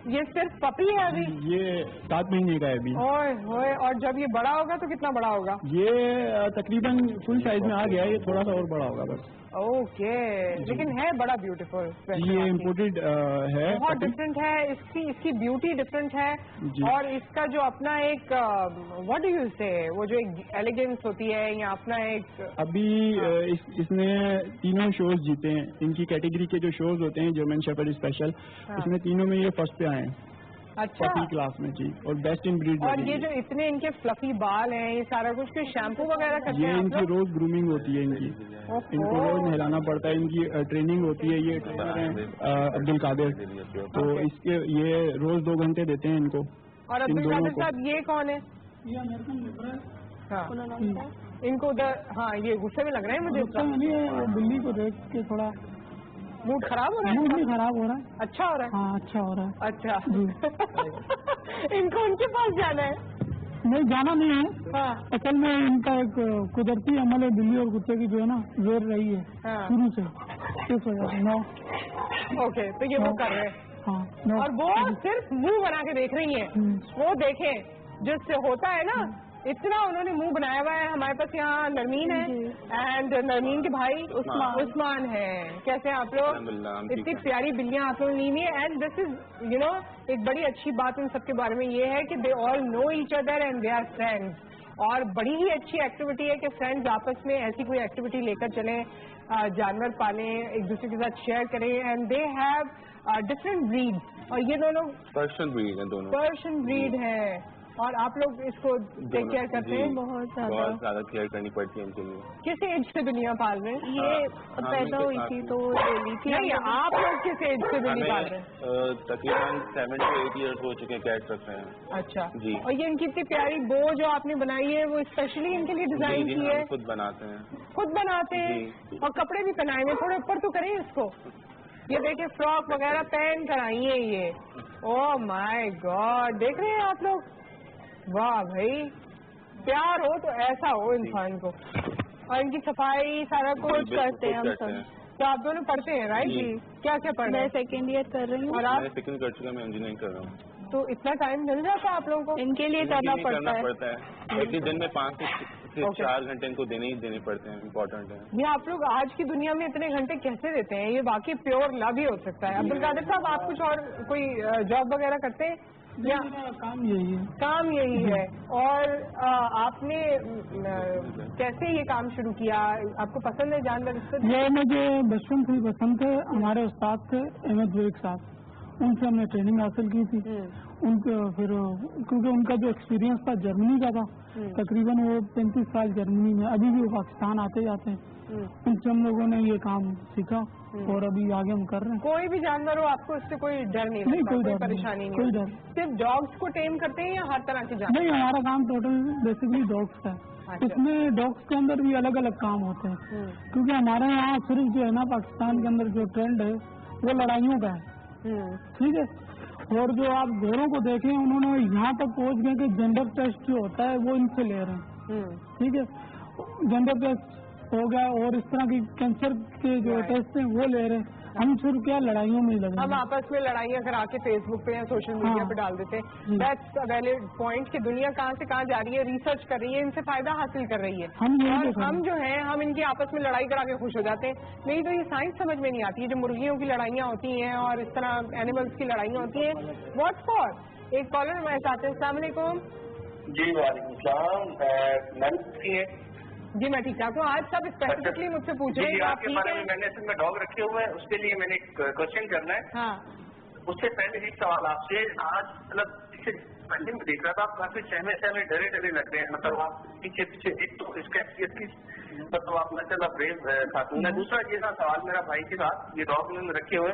[SPEAKER 1] ये सिर्फ पपी है अभी?
[SPEAKER 4] ये 7 महीने का है अभी।
[SPEAKER 1] ओए और जब ये बड़ा होगा तो कितना बड़ा होगा?
[SPEAKER 4] ये तकरीबन फुल साइज में आ गया है, ये थोड़ा सा और बड़ा होगा बस।
[SPEAKER 1] ओके, लेकिन है बड़ा ब्यूटीफुल।
[SPEAKER 4] ये इम्पोर्टेड है,
[SPEAKER 1] बहुत डिफरेंट है, इसकी ब्यूटी डिफरेंट है और इसका जो अपना एक व्हाट डू यू से वो जो एक एलिगेंस होती है या अपना एक
[SPEAKER 4] अभी इसने तीनों शोज जीते हैं। इनकी कैटेगरी के जो शोज होते हैं जर्मन शेफर्ड स्पेशल, उसमें तीनों में ये फर्स्ट पे आए हैं।
[SPEAKER 1] अच्छा,
[SPEAKER 4] क्लास में जी, और बेस्ट इन ब्रीड।
[SPEAKER 1] और ये जो इतने इनके फ्लफी बाल हैं, ये सारा कुछ के शैम्पू वगैरह करते हैं?
[SPEAKER 4] ये इनकी रोज ग्रूमिंग होती है इनकी, इनको रोज नहलाना पड़ता है, इनकी ट्रेनिंग होती है। ये ट्रेनर हैं अब्दुल कादिर, तो इसके ये रोज 2 घंटे देते हैं इनको।
[SPEAKER 1] और अब्दुल कादिर साहब ये कौन है? हाँ, इनको उधर, हाँ ये गुस्से में लग रहे हैं मुझे।
[SPEAKER 6] बिल्ली को देख के थोड़ा
[SPEAKER 1] मूड खराब हो रहा है?
[SPEAKER 6] मूड नहीं खराब हो रहा है,
[SPEAKER 1] अच्छा हो रहा है।
[SPEAKER 6] हाँ अच्छा हो रहा है।
[SPEAKER 1] अच्छा इनको उनके पास जाना है?
[SPEAKER 6] नहीं जाना नहीं है।
[SPEAKER 1] हाँ।
[SPEAKER 6] असल में इनका एक कुदरती अमल है, बिल्ली और कुत्ते की जो है ना जोर रही है शुरू से, इस वजह से। नो
[SPEAKER 1] ओके, तो ये वो कर रहे हैं।
[SPEAKER 6] हाँ,
[SPEAKER 1] और वो सिर्फ मुंह बना के देख रही है। वो देखें जिससे होता है ना, इतना उन्होंने मुंह बनाया हुआ है। हमारे पास यहाँ नरमीन है एंड नरमीन के भाई उस्मान है। कैसे हैं आप लोग? इतनी प्यारी बिल्लियाँ आप लोग ली है and this is you know एक बड़ी अच्छी बात उन सबके बारे में ये है कि they all know each other and they are friends. और बड़ी ही अच्छी एक्टिविटी है कि फ्रेंड्स आपस में ऐसी कोई एक्टिविटी लेकर चलें, जानवर पालें, एक दूसरे के साथ शेयर करें। And they have different breeds और ये दोनों
[SPEAKER 11] पर्शियन ब्रीड है, दोनों
[SPEAKER 1] पर्शियन ब्रीड है। और आप लोग इसको टेक केयर करते हैं? बहुत
[SPEAKER 11] ज्यादा केयर करनी पड़ती है इनके लिए।
[SPEAKER 1] किस एज से दुनिया पाल रहे हैं?
[SPEAKER 5] ये पैदा हुई थी तो ले ली थी।
[SPEAKER 1] नहीं, आप लोग किस एज से दुनिया पाल रहे हैं?
[SPEAKER 11] तकरीबन 7 to 8 years हो चुके हैं कैट रख रहे हैं।
[SPEAKER 1] अच्छा
[SPEAKER 11] जी।
[SPEAKER 1] और ये इनकी इतनी प्यारी बो जो आपने बनाई है वो स्पेशली इनके लिए डिजाइन की है?
[SPEAKER 11] खुद बनाते हैं।
[SPEAKER 1] खुद बनाते हैं और कपड़े भी पहनाए हुए, थोड़े ऊपर तो करें इसको। یہ دیکھیں فراک وغیرہ پہن کر آئی ہیں یہ. او مائی گاڈ, دیکھ رہے ہیں آپ لوگ, واہ بھائی, پیار ہو تو ایسا ہو انسان کو. اور ان کی صفائی سارا کچھ کرتے ہیں ہم سب. تو آپ دونوں پڑھتے ہیں رائٹ جی؟ کیا کیا پڑھ رہے ہیں؟
[SPEAKER 3] سیکنڈ ایئر کر رہی ہوں.
[SPEAKER 1] اور آپ؟
[SPEAKER 11] میں سیکنڈ کر چکا, میں انجینئرنگ کر رہا ہوں.
[SPEAKER 1] تو اتنا ٹائم مل جاتا ہے آپ لوگوں کو؟
[SPEAKER 3] ان کے لیے کرنا پڑتا
[SPEAKER 11] ہے. ایک دن میں 5 سے 4 گھنٹے ان کو دینے پڑتے ہیں, امپورٹنٹ ہے.
[SPEAKER 1] یہ آپ لوگ آج کی دنیا میں اتنے گھنٹے کیسے دیتے ہیں؟ یہ واقعی پیور لو ہی ہو سکتا ہے. عبدالقادر صاحب, آپ کچھ اور کوئی جاب وغیرہ کرتے ہیں یا
[SPEAKER 6] کام یہی ہے؟
[SPEAKER 1] کام یہی ہے. اور آپ نے کیسے یہ کام شروع کیا؟ آپ کو پسند ہے جانور؟
[SPEAKER 6] یہ مجھے بچپن سے ہی پسند تھے. ہمارے استاد تھے احمد ویک صاحب, ان سے ہم نے ٹریننگ حاصل کی تھی. ان کو پھر کیونکہ ان کا جو ایکسپیرینس تھا جرمنی کا تھا, تقریباً وہ 35 سال جرمنی میں, ابھی بھی وہ پاکستان آتے جاتے ہیں. ان سے ہم لوگوں نے یہ کام سیکھا اور ابھی آگے ہم کر رہے ہیں.
[SPEAKER 1] کوئی بھی جانور ہو آپ کو اس سے کوئی ڈر نہیں لگتا؟ کوئی پریشانی نہیں؟
[SPEAKER 6] کوئی ڈر.
[SPEAKER 1] صرف ڈاگس کو ٹیم کرتے ہیں یا ہر طرح کے جانور؟
[SPEAKER 6] نہیں, ہمارا کام ٹوٹل بیسکلی ڈاگس کا ہے. اس میں ڈاگس کے اندر بھی الگ الگ کام ہوتے ہیں, کیونکہ ہمارے یہاں صرف جو ہے نا پاکستان کے اندر جو ٹرینڈ ہے وہ لڑائیوں کا ہے. ٹھیک ہے, اور جو آپ گھروں کو دیکھیں انہوں نے یہاں تک پہنچ گئے کہ جینڈر ٹیسٹ جو ہوتا ہے وہ ان سے لے رہے ہیں. ٹھیک ہے, جینڈر ٹیسٹ ہو گیا اور اس طرح کی کینسر کے جو ٹیسٹ ہیں وہ لے رہے ہیں. ہم صرف کیا لڑائیوں میں لگے,
[SPEAKER 1] ہم آپس میں لڑائیاں کرا کے فیس بک پہ یا سوشل میڈیا پہ ڈال دیتے ہیں. دیٹس اے ویلڈ پوائنٹ کہ دنیا کہاں سے کہاں جا رہی ہے, ریسرچ کر رہی ہے, ان سے فائدہ حاصل کر رہی ہے. اور ہم جو ہیں ہم ان کی آپس میں لڑائی کرا کے خوش ہو جاتے ہیں. نہیں تو یہ سائنس سمجھ میں نہیں آتی ہے. جو مرغیوں کی لڑائیاں ہوتی ہیں اور اس طرح اینیملس کی لڑائیااں ہوتی ہیں, واٹ فار. ایک کالر ہمارے ساتھ ہیں. السلام علیکم.
[SPEAKER 8] جی وعلیکم السلام.
[SPEAKER 1] جی میں ٹھیک ٹھاک ہوں. آج سب اسپیسیفکلی مجھ سے پوچھ رہے ہیں
[SPEAKER 8] آپ کے بارے میں. میں نے اصل میں ڈاگ رکھے ہوئے ہیں, اس کے لیے میں نے ایک کوشچن کرنا ہے.
[SPEAKER 1] ہاں,
[SPEAKER 8] اس سے پہلے ایک سوال آپ سے. آج مطلب پہلے میں دیکھ رہا تھا آپ کافی سہمے ڈرے لگ رہے ہیں. مطلب آپ پیچھے ایک تو اس کا مطلب آپ ماشاء اللہ بریو خاتون ہے. دوسرا یہ تھا سوال میرا بھائی کے ساتھ, یہ ڈاگ میں رکھے ہوئے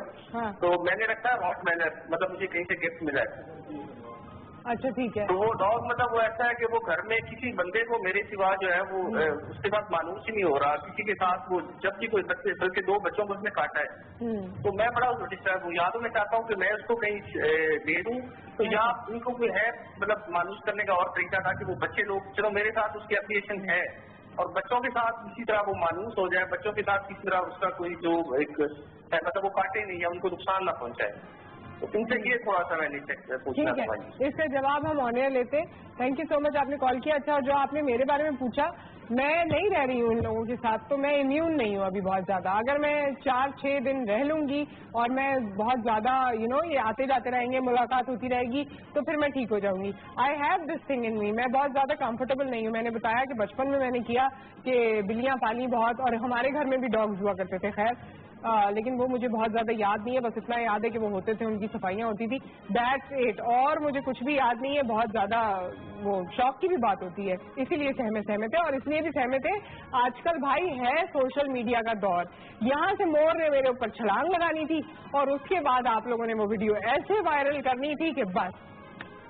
[SPEAKER 8] تو میں نے رکھا ہے راٹ ویلر, مطلب مجھے کہیں سے گفٹ ملا ہے.
[SPEAKER 1] اچھا ٹھیک ہے.
[SPEAKER 8] تو وہ ڈاگ مطلب وہ ایسا ہے کہ وہ گھر میں کسی بندے کو میرے سوا جو ہے وہ اس کے ساتھ مانوس ہی نہیں ہو رہا. کسی کے ساتھ وہ جب بھی کوئی بلکہ 2 بچوں کو اس نے کاٹا ہے تو میں بڑا ڈسٹرب ہوں. یا تو میں چاہتا ہوں کہ میں اس کو کہیں دے دوں, تو یا ان کو کوئی ہے مطلب مانوس کرنے کا اور طریقہ تھا کہ وہ بچے لوگ چلو میرے ساتھ اس کی اپریشن ہے اور بچوں کے ساتھ اسی طرح وہ مانوس ہو جائے, بچوں کے ساتھ کسی طرح اس کا کوئی جو ایک مطلب وہ کاٹے نہیں یا ان کو نقصان نہ پہنچائے. ان سے یہ تھوڑا سا میں نہیں پوچھنا تھا.
[SPEAKER 1] اس کا جواب ہم آن ایئر لیتے. تھینک یو سو مچ, آپ نے کال کیا. اچھا, جو آپ نے میرے بارے میں پوچھا, میں نہیں رہ رہی ہوں ان لوگوں کے ساتھ, تو میں امیون نہیں ہوں ابھی بہت زیادہ. اگر میں 4-6 دن رہ لوں گی اور میں بہت زیادہ یہ آتے جاتے رہیں گے, ملاقات ہوتی رہے گی, تو پھر میں ٹھیک ہو جاؤں گی. I have this thing in me. میں بہت زیادہ کمفرٹیبل نہیں ہوں. میں نے بتایا کہ بچپن میں نے کیا کہ بلیاں پالی بہت, اور ہمارے گھر میں بھی ڈاگز ہوا کرتے تھے. خیر لیکن وہ مجھے بہت زیادہ یاد نہیں ہے. بس اتنا یاد ہے کہ وہ ہوتے تھے, ان کی صفائیاں ہوتی تھی, دیٹس اٹ. اور مجھے کچھ بھی یاد نہیں ہے. بہت زیادہ وہ شوق کی بھی بات ہوتی ہے, اسی لیے سہمے تھے. اور اس لیے بھی سہمے تھے, آج کل بھائی ہے سوشل میڈیا کا دور. یہاں سے مور نے میرے اوپر چھلانگ لگانی تھی اور اس کے بعد آپ لوگوں نے وہ ویڈیو ایسے وائرل کرنی تھی کہ بس,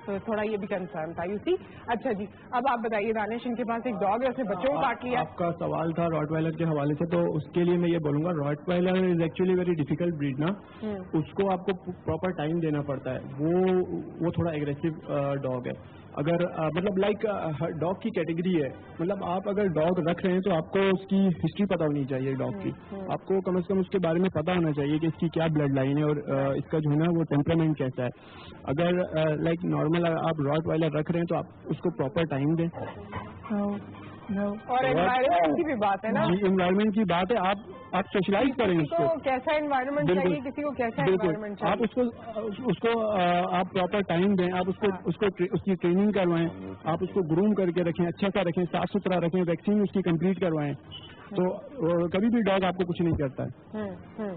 [SPEAKER 1] تو تھوڑا یہ بھی کنسرن تھا. یو سی. اچھا جی, اب آپ بتائیے دانش, ان کے پاس ایک ڈاگ ہے, اس نے بچوں کو کاٹ لیا.
[SPEAKER 13] آپ کا سوال تھا راٹ وائلر کے حوالے سے, تو اس کے لیے میں یہ بولوں گا, Rottweiler is actually very difficult breed نا. اس کو آپ کو پراپر ٹائم دینا پڑتا ہے. وہ تھوڑا ایگریسو ڈاگ ہے. اگر مطلب لائک ڈاگ کی کیٹیگری ہے, مطلب آپ اگر ڈاگ رکھ رہے ہیں تو آپ کو اس کی ہسٹری پتا ہونی چاہیے ڈاگ کی. آپ کو کم از کم اس کے بارے میں پتا ہونا چاہیے کہ اس کی کیا بلڈ لائن ہے اور اس کا جو ہے نا وہ ٹیمپرامنٹ کیسا ہے. اگر لائک نارمل آپ راٹ وائلر رکھ رہے ہیں تو آپ اس کو پراپر ٹائم دیں.
[SPEAKER 1] اور انوائرمنٹ کی بھی بات ہے نا.
[SPEAKER 13] جی, انوائرمنٹ کی بات ہے. آپ سوشلائز کریں اس کو,
[SPEAKER 1] کیسا انوائرمنٹ چاہیے, کسی کو کیسا انوائرمنٹ چاہیے.
[SPEAKER 13] آپ اس کو آپ پراپر ٹائم دیں. آپ اس کی ٹریننگ کروائیں. آپ اس کو گروم کر کے رکھیں, اچھا سا رکھیں, صاف ستھرا رکھیں, ویکسین اس کی کمپلیٹ کروائیں, تو کبھی بھی ڈاگ آپ کو کچھ نہیں کرتا ہے.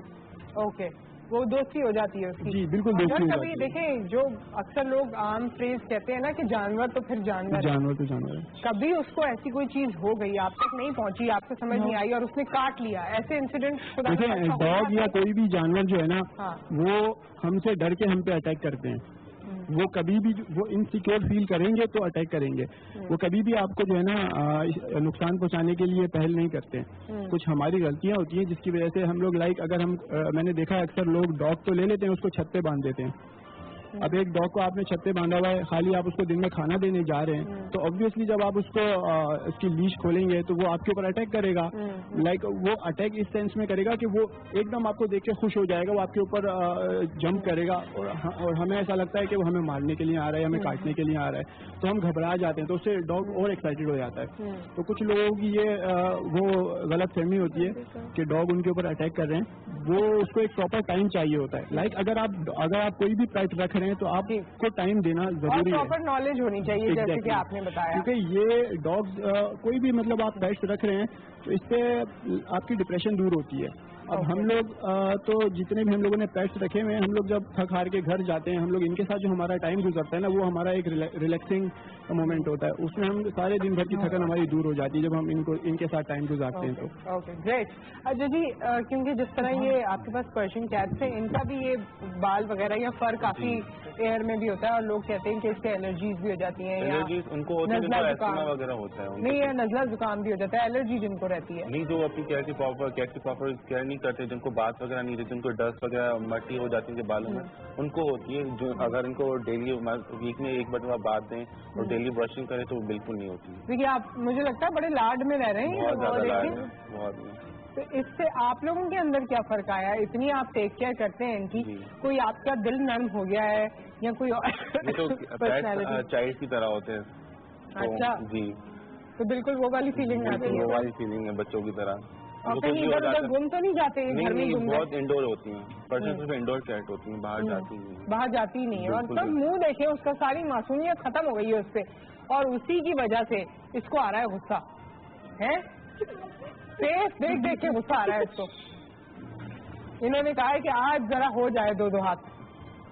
[SPEAKER 1] اوکے, وہ دوستی ہو جاتی ہے اس کی.
[SPEAKER 13] جی بالکل دوستی ہو جاتی ہے.
[SPEAKER 1] دیکھیں, جو اکثر لوگ عام فریز کہتے ہیں نا کہ جانور تو پھر جانور
[SPEAKER 13] ہے.
[SPEAKER 1] کبھی اس کو ایسی کوئی چیز ہو گئی, آپ تک نہیں پہنچی, آپ کو سمجھ نہیں آئی اور اس نے کاٹ لیا, ایسے انسیڈنٹ
[SPEAKER 13] دیکھیں, ڈاگ یا کوئی بھی جانور جو ہے نا وہ ہم سے ڈر کے ہم پہ اٹیک کرتے ہیں. वो कभी भी वो इनसिक्योर फील करेंगे तो अटैक करेंगे। वो कभी भी आपको जो है ना नुकसान पहुंचाने के लिए पहल नहीं करते। कुछ हमारी गलतियां होती हैं जिसकी वजह से हम लोग अगर हम मैंने देखा है अक्सर लोग डॉग तो ले लेते हैं, उसको छत पे बांध देते हैं। अब एक डॉग को आपने छत पे बांधा हुआ है, खाली आप उसको दिन में खाना देने जा रहे हैं, तो ऑब्वियसली जब आप उसको उसकी लीश खोलेंगे तो वो आपके ऊपर अटैक करेगा। वो अटैक इस सेंस में करेगा कि वो एकदम आपको देख के खुश हो जाएगा, वो आपके ऊपर जंप करेगा और हमें ऐसा लगता है कि वो हमें मारने के लिए आ रहा है, हमें काटने के लिए आ रहा है, तो हम घबरा जाते हैं, तो उससे डॉग और एक्साइटेड हो जाता है। तो कुछ लोगों की ये वो गलत फहमी होती है कि डॉग उनके ऊपर अटैक कर रहे हैं। वो उसको एक प्रॉपर टाइम चाहिए होता है। अगर आप कोई भी पेट रख रहे हैं तो आपको टाइम देना जरूरी है,
[SPEAKER 1] प्रॉपर नॉलेज होनी चाहिए, जैसे कि आपने बताया।
[SPEAKER 13] क्योंकि ये डॉग्स कोई भी मतलब आप पेट्स रख रहे हैं तो इससे आपकी डिप्रेशन दूर होती है। अब हम लोग तो जितने भी हम लोगों ने पेट्स रखे हुए हैं, हम लोग जब थक हार के घर जाते हैं, हम लोग इनके साथ जो हमारा टाइम गुजरता है ना, वो हमारा एक रिलैक्सिंग मोमेंट होता है। उसमें हम सारे दिन भर की थकन हमारी दूर हो जाती है जब हम इनके साथ टाइम गुजारते हैं तो।
[SPEAKER 1] Okay great. अजय जी, क्योंकि जिस तरह ये आपके पास पर्शियन कैट्स हैं, इनका भी ये बाल वगैरह या फर काफी एयर में भी होता है और लोग कहते हैं कि इससे एलर्जीज भी हो जाती हैं,
[SPEAKER 11] एलर्जीज उनको होती है,
[SPEAKER 1] नज़ला जुकाम
[SPEAKER 11] वगैरह होता है
[SPEAKER 1] नहीं, या नज़ला जुकाम भी हो जाता है, एलर्जी जिनको रहती है।
[SPEAKER 11] नहीं, जो अपनी केयर की प्रॉपर केयर नहीं करते, जिनको बात वगैरह नहीं रहती, जिनको डस्ट वगैरह मट्टी हो जाती है बालों में, उनको होती है। जो अगर इनको डेली वीक में एक बार बात दें और डेली ब्रशिंग करें तो बिल्कुल नहीं होती।
[SPEAKER 1] देखिए, आप मुझे लगता है बड़े लाड में रह रहे हैं,
[SPEAKER 11] बहुत ज्यादा लाड है, बहुत।
[SPEAKER 1] तो इससे आप लोगों के अंदर क्या फर्क आया? इतनी आप टेक केयर करते हैं इनकी, कोई आपका दिल नर्म हो गया है या कोई और
[SPEAKER 11] चाइल्ड की तरह होते हैं?
[SPEAKER 1] अच्छा
[SPEAKER 11] जी,
[SPEAKER 1] तो बिल्कुल वो वाली फीलिंग आती है।
[SPEAKER 11] वो वाली फीलिंग है बच्चों की तरह।
[SPEAKER 1] और कहीं इधर उधर घूम तो नहीं जाते? घर में घूम
[SPEAKER 11] बहुत इंडोर होती हैं, पर्सन सिर्फ इंडोर कैट होती हैं, बाहर जाती नहीं,
[SPEAKER 1] बाहर जाती नहीं है। और सब मुंह देखे उसका, सारी मासूमियत खत्म हो गई है उससे, और उसी की वजह से इसको आ रहा है गुस्सा है। फेस देख देख के गुस्सा आ रहा है इसको। इन्होंने कहा है कि आज जरा हो जाए दो हाथ।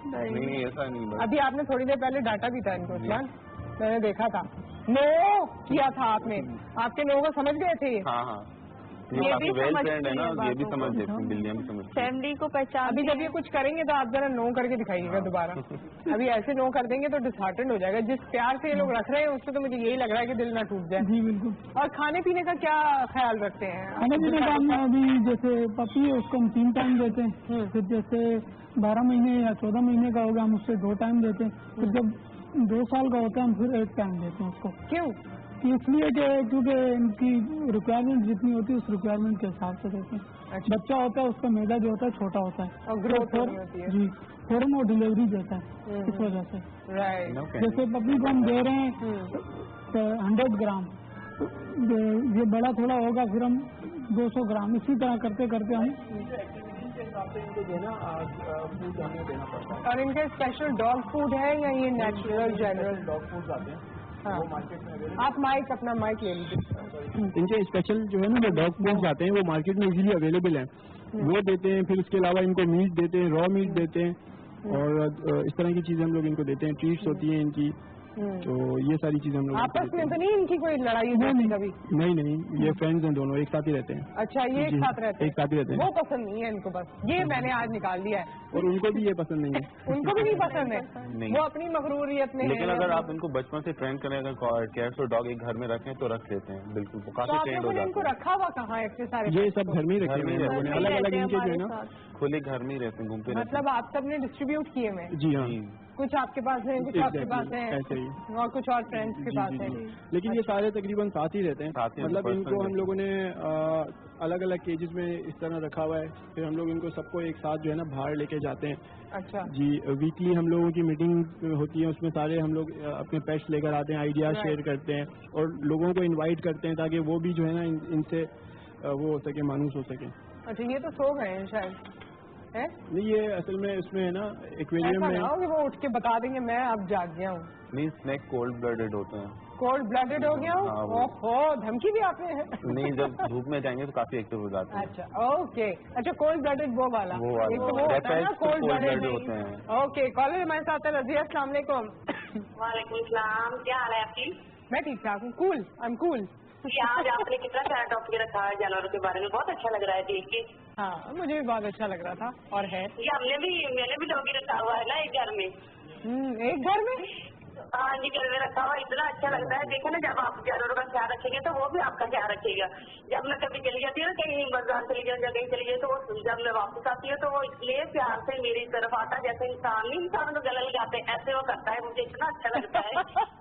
[SPEAKER 11] नहीं, ऐसा नहीं।
[SPEAKER 1] अभी आपने थोड़ी देर पहले डांटा भी था इनको उस्मान, मैंने देखा था। नो किया था आपने, आपके लोगों को समझ गए थे।
[SPEAKER 11] हाँ, ये भी वेल फ्रेंड है ना, ये भी समझ देती हैं, बिल्लियाँ भी समझ।
[SPEAKER 3] फैमिली को पहचान।
[SPEAKER 1] अभी जब ये कुछ करेंगे तो आप जरा नो करके दिखाइएगा दोबारा। अभी ऐसे नो कर देंगे तो डिसहार्टेंड हो जाएगा। जिस प्यार से ये लोग रख रहे हैं उससे तो मुझे यही लग रहा है कि दिल ना टूट जाए।
[SPEAKER 13] जी बिल्कुल।
[SPEAKER 1] और खाने पीने का क्या ख्याल रखते हैं?
[SPEAKER 13] खाने पीने का हम अभी जैसे पपी है उसको हम 3 टाइम देते हैं, फिर जैसे 12 महीने या 14 महीने का होगा हम उससे 2 टाइम देते हैं, फिर जब 2 साल का होता है हम फिर 1 टाइम देते हैं उसको।
[SPEAKER 1] क्यों?
[SPEAKER 13] इसलिए क्योंकि इनकी रिक्वायरमेंट जितनी होती है उस रिक्वायरमेंट के हिसाब से देते हैं। अच्छा। बच्चा होता है उसका मैदा जो होता है छोटा होता है
[SPEAKER 1] और ग्रोथ होती है।
[SPEAKER 13] जी, फौरन वो डिलीवरी देता है, इस वजह से।
[SPEAKER 1] राइट।
[SPEAKER 13] जैसे पपी को हम दे रहे हैं 100 ग्राम, ये बड़ा थोड़ा होगा फिर हम 200 ग्राम, इसी तरह करते करते हम
[SPEAKER 4] इनको देना फूड हमें देना पड़ता है।
[SPEAKER 1] और इनके स्पेशल डॉग फूड है या ये नेचुरल जनरल
[SPEAKER 4] डॉग फूड आते हैं?
[SPEAKER 1] हाँ।
[SPEAKER 4] वो मार्केट में
[SPEAKER 1] आप अपना माइक ले लीजिए।
[SPEAKER 13] इनके स्पेशल जो है ना वो डॉग फूड्स आते हैं, वो मार्केट में इजीली अवेलेबल हैं, वो देते हैं। फिर उसके अलावा इनको मीट देते हैं, रॉ मीट देते हैं, और इस तरह की चीजें हम लोग इनको देते हैं। ट्रीट्स होती हैं इनकी, तो ये सारी चीजें हम लोग
[SPEAKER 1] आपस में तो नहीं इनकी कोई लड़ाई होती कभी?
[SPEAKER 13] नहीं, ये फ्रेंड्स हैं दोनों, एक साथ ही रहते हैं।
[SPEAKER 1] अच्छा, ये एक साथ रहते हैं?
[SPEAKER 13] एक साथ ही रहते हैं।
[SPEAKER 1] वो पसंद नहीं है इनको, बस ये मैंने आज निकाल लिया है।
[SPEAKER 13] और उनको भी ये पसंद नहीं है।
[SPEAKER 1] उनको भी नहीं पसंद है, वो अपनी मगरूरियत में।
[SPEAKER 11] लेकिन अगर आप इनको बचपन से ट्रेन करें, अगर कैट्स और डॉग एक घर में रखें तो रख लेते हैं, बिल्कुल काफी ट्रेंड हो जाता है।
[SPEAKER 1] इनको रखा हुआ कहाँ है इतने सारे?
[SPEAKER 13] ये सब घर में ही रखे हुए हैं, अलग अलग इनके जो है ना
[SPEAKER 11] खुले घर में ही रहते हैं, घूमते रहते हैं।
[SPEAKER 1] मतलब आप सबने डिस्ट्रीब्यूट किए हुए?
[SPEAKER 13] जी हाँ,
[SPEAKER 1] कुछ आपके पास है, कुछ आपके पास है,
[SPEAKER 13] ऐसे ही,
[SPEAKER 1] और कुछ और फ्रेंड्स के पास है।
[SPEAKER 13] लेकिन ये सारे तकरीबन साथ ही रहते हैं। मतलब इनको हम लोगों ने अलग अलग केजेस में इस तरह रखा हुआ है, फिर हम लोग इनको सबको एक साथ जो है ना बाहर लेके जाते हैं।
[SPEAKER 1] अच्छा
[SPEAKER 13] जी, वीकली हम लोगों की मीटिंग होती है, उसमें सारे हम लोग अपने पेट्स लेकर आते हैं, आइडियाज शेयर करते हैं और लोगों को इनवाइट करते हैं ताकि वो भी जो है ना इनसे वो हो सके, मानूस हो सके।
[SPEAKER 1] अच्छा, ये तो सो गए हैं शायद है?
[SPEAKER 13] नहीं, ये असल में इसमें है ना एक्वेरियम में।
[SPEAKER 1] ऐसा कि वो उठ के बता देंगे मैं अब जाग गया हूँ।
[SPEAKER 11] नहीं, स्नेक कोल्ड ब्लडेड होते हैं।
[SPEAKER 1] कोल्ड ब्लडेड हो गया हूँ?
[SPEAKER 11] हाँ,
[SPEAKER 1] ओहो, धमकी भी आते हैं?
[SPEAKER 11] नहीं, जब धूप में जाएंगे तो काफी एक्टिव हो जाते हैं।
[SPEAKER 1] अच्छा, ओके। अच्छा, कोल्ड ब्लडेड वो वाला?
[SPEAKER 11] वो वाला।
[SPEAKER 1] एक तो वो होता है ना कोल्ड ब्लडेड
[SPEAKER 11] होते हैं।
[SPEAKER 1] ओके, कॉलर हमारे साथ है रजिया, अस्सलाम वालेकुम।
[SPEAKER 20] वालेकुम सलाम, क्या हाल है आपकी?
[SPEAKER 1] मैं ठीक ठाक हूँ, कूल, आई एम कूल।
[SPEAKER 20] आज आपने कितना सारा टॉपिक रखा है जानवरों के बारे में, बहुत अच्छा लग रहा है देख के।
[SPEAKER 1] हाँ, मुझे भी बहुत अच्छा लग रहा था और है।
[SPEAKER 20] ये मैंने भी डॉगी रखा हुआ है ना एक घर में।
[SPEAKER 1] एक घर में?
[SPEAKER 20] हाँ जी, घर में रखा हुआ इतना अच्छा लगता है। देखो ना, जब आप जानवरों का ख्याल रखेंगे तो वो भी आपका ख्याल रखेगा। जब मैं कभी चली जाती हूँ ना, कहीं बाजार चली जाऊँ या कहीं चली जाए, तो वो जब मैं वापस आती हूँ तो वो इसलिए प्यार से मेरी तरफ आता, जैसे इंसान नहीं इंसान तो गले लगाते हैं, ऐसे वो करता है। मुझे इतना अच्छा लगता है,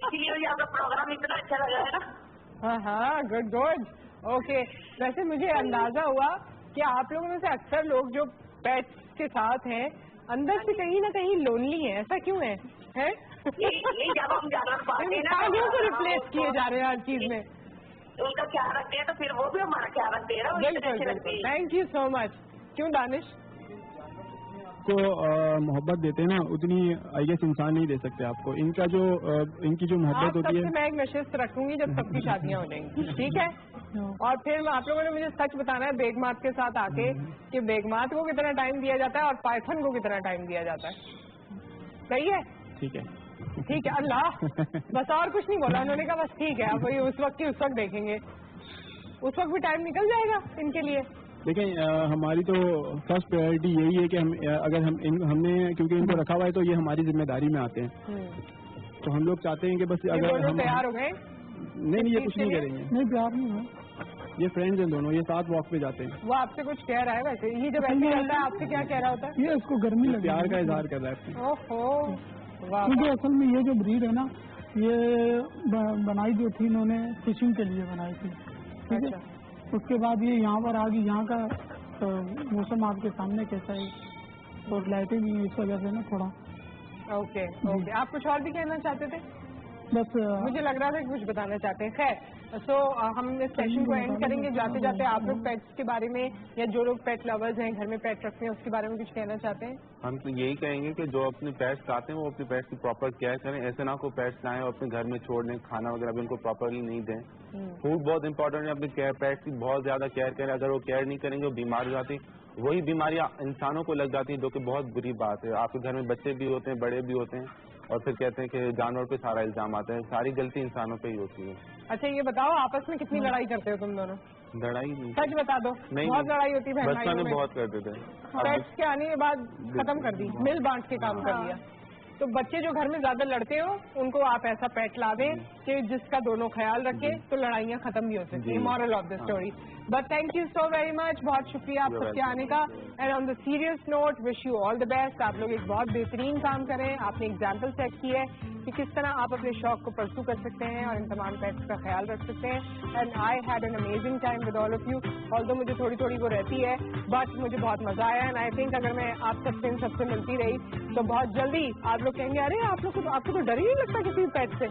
[SPEAKER 20] इसीलिए मुझे आपका प्रोग्राम इतना अच्छा लगा है ना।
[SPEAKER 1] हाँ, गुड गुड, ओके। वैसे मुझे अंदाजा हुआ कि आप लोगों में से अक्सर लोग जो पेट्स के साथ हैं अंदर से कहीं ना कहीं लोनली है। ऐसा क्यों है?
[SPEAKER 20] नहीं, जब हम जानवर पालते हैं ना
[SPEAKER 1] को रिप्लेस किए जा रहे हैं हर चीज में,
[SPEAKER 20] उनका ख्याल रखते हैं तो फिर वो भी हमारा ख्याल रखते हैं ना।
[SPEAKER 1] बिल्कुल, थैंक यू सो मच। क्यों दानिश?
[SPEAKER 13] को मोहब्बत देते हैं ना, उतनी आई गेस इंसान नहीं दे सकते आपको। इनका जो इनकी जो मोहब्बत होती है,
[SPEAKER 1] मैं एक नशिस्त रखूंगी जब सबकी शादियां हो जाएंगी, ठीक है? और फिर आप लोगों ने मुझे सच बताना है बेगमात के साथ आके कि बेगमात को कितना टाइम दिया जाता है और पाइथन को कितना टाइम दिया जाता है। सही है?
[SPEAKER 13] ठीक है,
[SPEAKER 1] ठीक है। अल्लाह, बस और कुछ नहीं बोला उन्होंने, कहा बस ठीक है। अब वही उस वक्त की उस वक्त देखेंगे, उस वक्त भी टाइम निकल जाएगा इनके लिए।
[SPEAKER 13] लेकिन हमारी तो फर्स्ट प्रायोरिटी यही है कि हम अगर हमने क्योंकि इनको रखा हुआ है तो ये हमारी जिम्मेदारी में आते हैं। तो हम लोग चाहते हैं कि बस अगर हम
[SPEAKER 1] तैयार हो गए।
[SPEAKER 13] नहीं, ये कुछ नहीं करेंगे। नहीं, तैयार नहीं है, ये फ्रेंड्स हैं दोनों, ये साथ वॉक पे जाते हैं।
[SPEAKER 1] वो आपसे कुछ कह रहा है? वैसे ये जब ऐसे करता है आपसे क्या कह रहा होता है?
[SPEAKER 13] ये इसको गर्मी लगी, प्यार का इजहार कर रहा है।
[SPEAKER 1] ओहो,
[SPEAKER 14] क्योंकि असल में ये जो ब्रीड है ना, ये बनाई जो थी इन्होंने फिशिंग के लिए बनाई थी, ठीक है? उसके बाद ये यहाँ पर आ गई। यहाँ का मौसम आपके सामने कैसा है, और लाइटिंग भी इस वजह से ना थोड़ा।
[SPEAKER 1] ओके ओके, आप कुछ और भी कहना चाहते थे?
[SPEAKER 14] बस
[SPEAKER 1] मुझे लग रहा था कि कुछ बताना चाहते हैं। खैर, सो हम इस सेशन को एंड करेंगे। जाते जाते आप लोग पेट्स के बारे में, या जो लोग पेट लवर्स हैं, घर में पेट रखते हैं, उसके बारे में कुछ कहना चाहते हैं?
[SPEAKER 11] हम तो यही कहेंगे कि जो अपने पेट्स लाते हैं वो अपने पेट्स की प्रॉपर केयर करें। ऐसे ना को पेट्स लाएं और अपने घर में छोड़ दें, खाना वगैरह भी उनको प्रॉपरली नहीं दें। फूड बहुत इंपॉर्टेंट है, अपने पेट्स की बहुत ज्यादा केयर करें। अगर वो केयर नहीं करेंगे वो बीमार हो जाती, वही बीमारियां इंसानों को लग जाती हैं, जो कि बहुत बुरी बात है। आपके घर में बच्चे भी होते हैं, बड़े भी होते हैं, और फिर कहते हैं कि जानवर पे सारा इल्जाम आता है। सारी गलती इंसानों पे ही होती है।
[SPEAKER 1] अच्छा, ये बताओ आपस में कितनी लड़ाई करते हो तुम दोनों?
[SPEAKER 11] लड़ाई नहीं,
[SPEAKER 1] सच बता दो।
[SPEAKER 11] नहीं,
[SPEAKER 1] बहुत लड़ाई होती है
[SPEAKER 11] बचपन में, बहुत करते थे।
[SPEAKER 1] पेट्स के आने के बाद खत्म कर दी, मिल बांट के काम कर लिया। तो बच्चे जो घर में ज्यादा लड़ते हो उनको आप ऐसा पेट ला दें कि जिसका दोनों ख्याल रखे, तो लड़ाइयाँ खत्म भी हो सकती है। Moral of the story. But thank you so very much, बहुत शुक्रिया आप सबके आने का। And on the serious note, wish you all the best. आप लोग एक बहुत बेहतरीन काम करें। आपने एग्जाम्पल सेट की है कि किस तरह आप अपने शौक को परसू कर सकते हैं और इन तमाम पेट्स का ख्याल रख सकते हैं। And I had an amazing time with all of you. Although मुझे थोड़ी थोड़ी वो रहती है, बट मुझे बहुत मजा आया। एंड आई थिंक अगर मैं आप सबसे इन सबसे मिलती रही तो बहुत जल्दी आप लोग कहेंगे अरे आपको तो डर ही नहीं लगता किसी पेट से,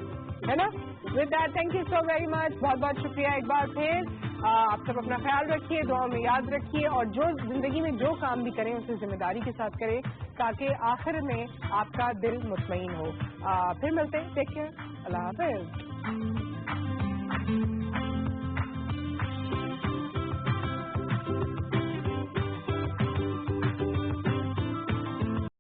[SPEAKER 1] है ना? With that, thank you so very much, बहुत बहुत शुक्रिया एक बार फिर। आप सब अपना ख्याल रखिए, दुआ में याद रखिए, और जो जिंदगी में जो काम भी करें उसे जिम्मेदारी के साथ करें, ताकि आखिर में आपका दिल मुतमईन हो। फिर मिलते हैं, टेक केयर, अल्लाह हाफिज।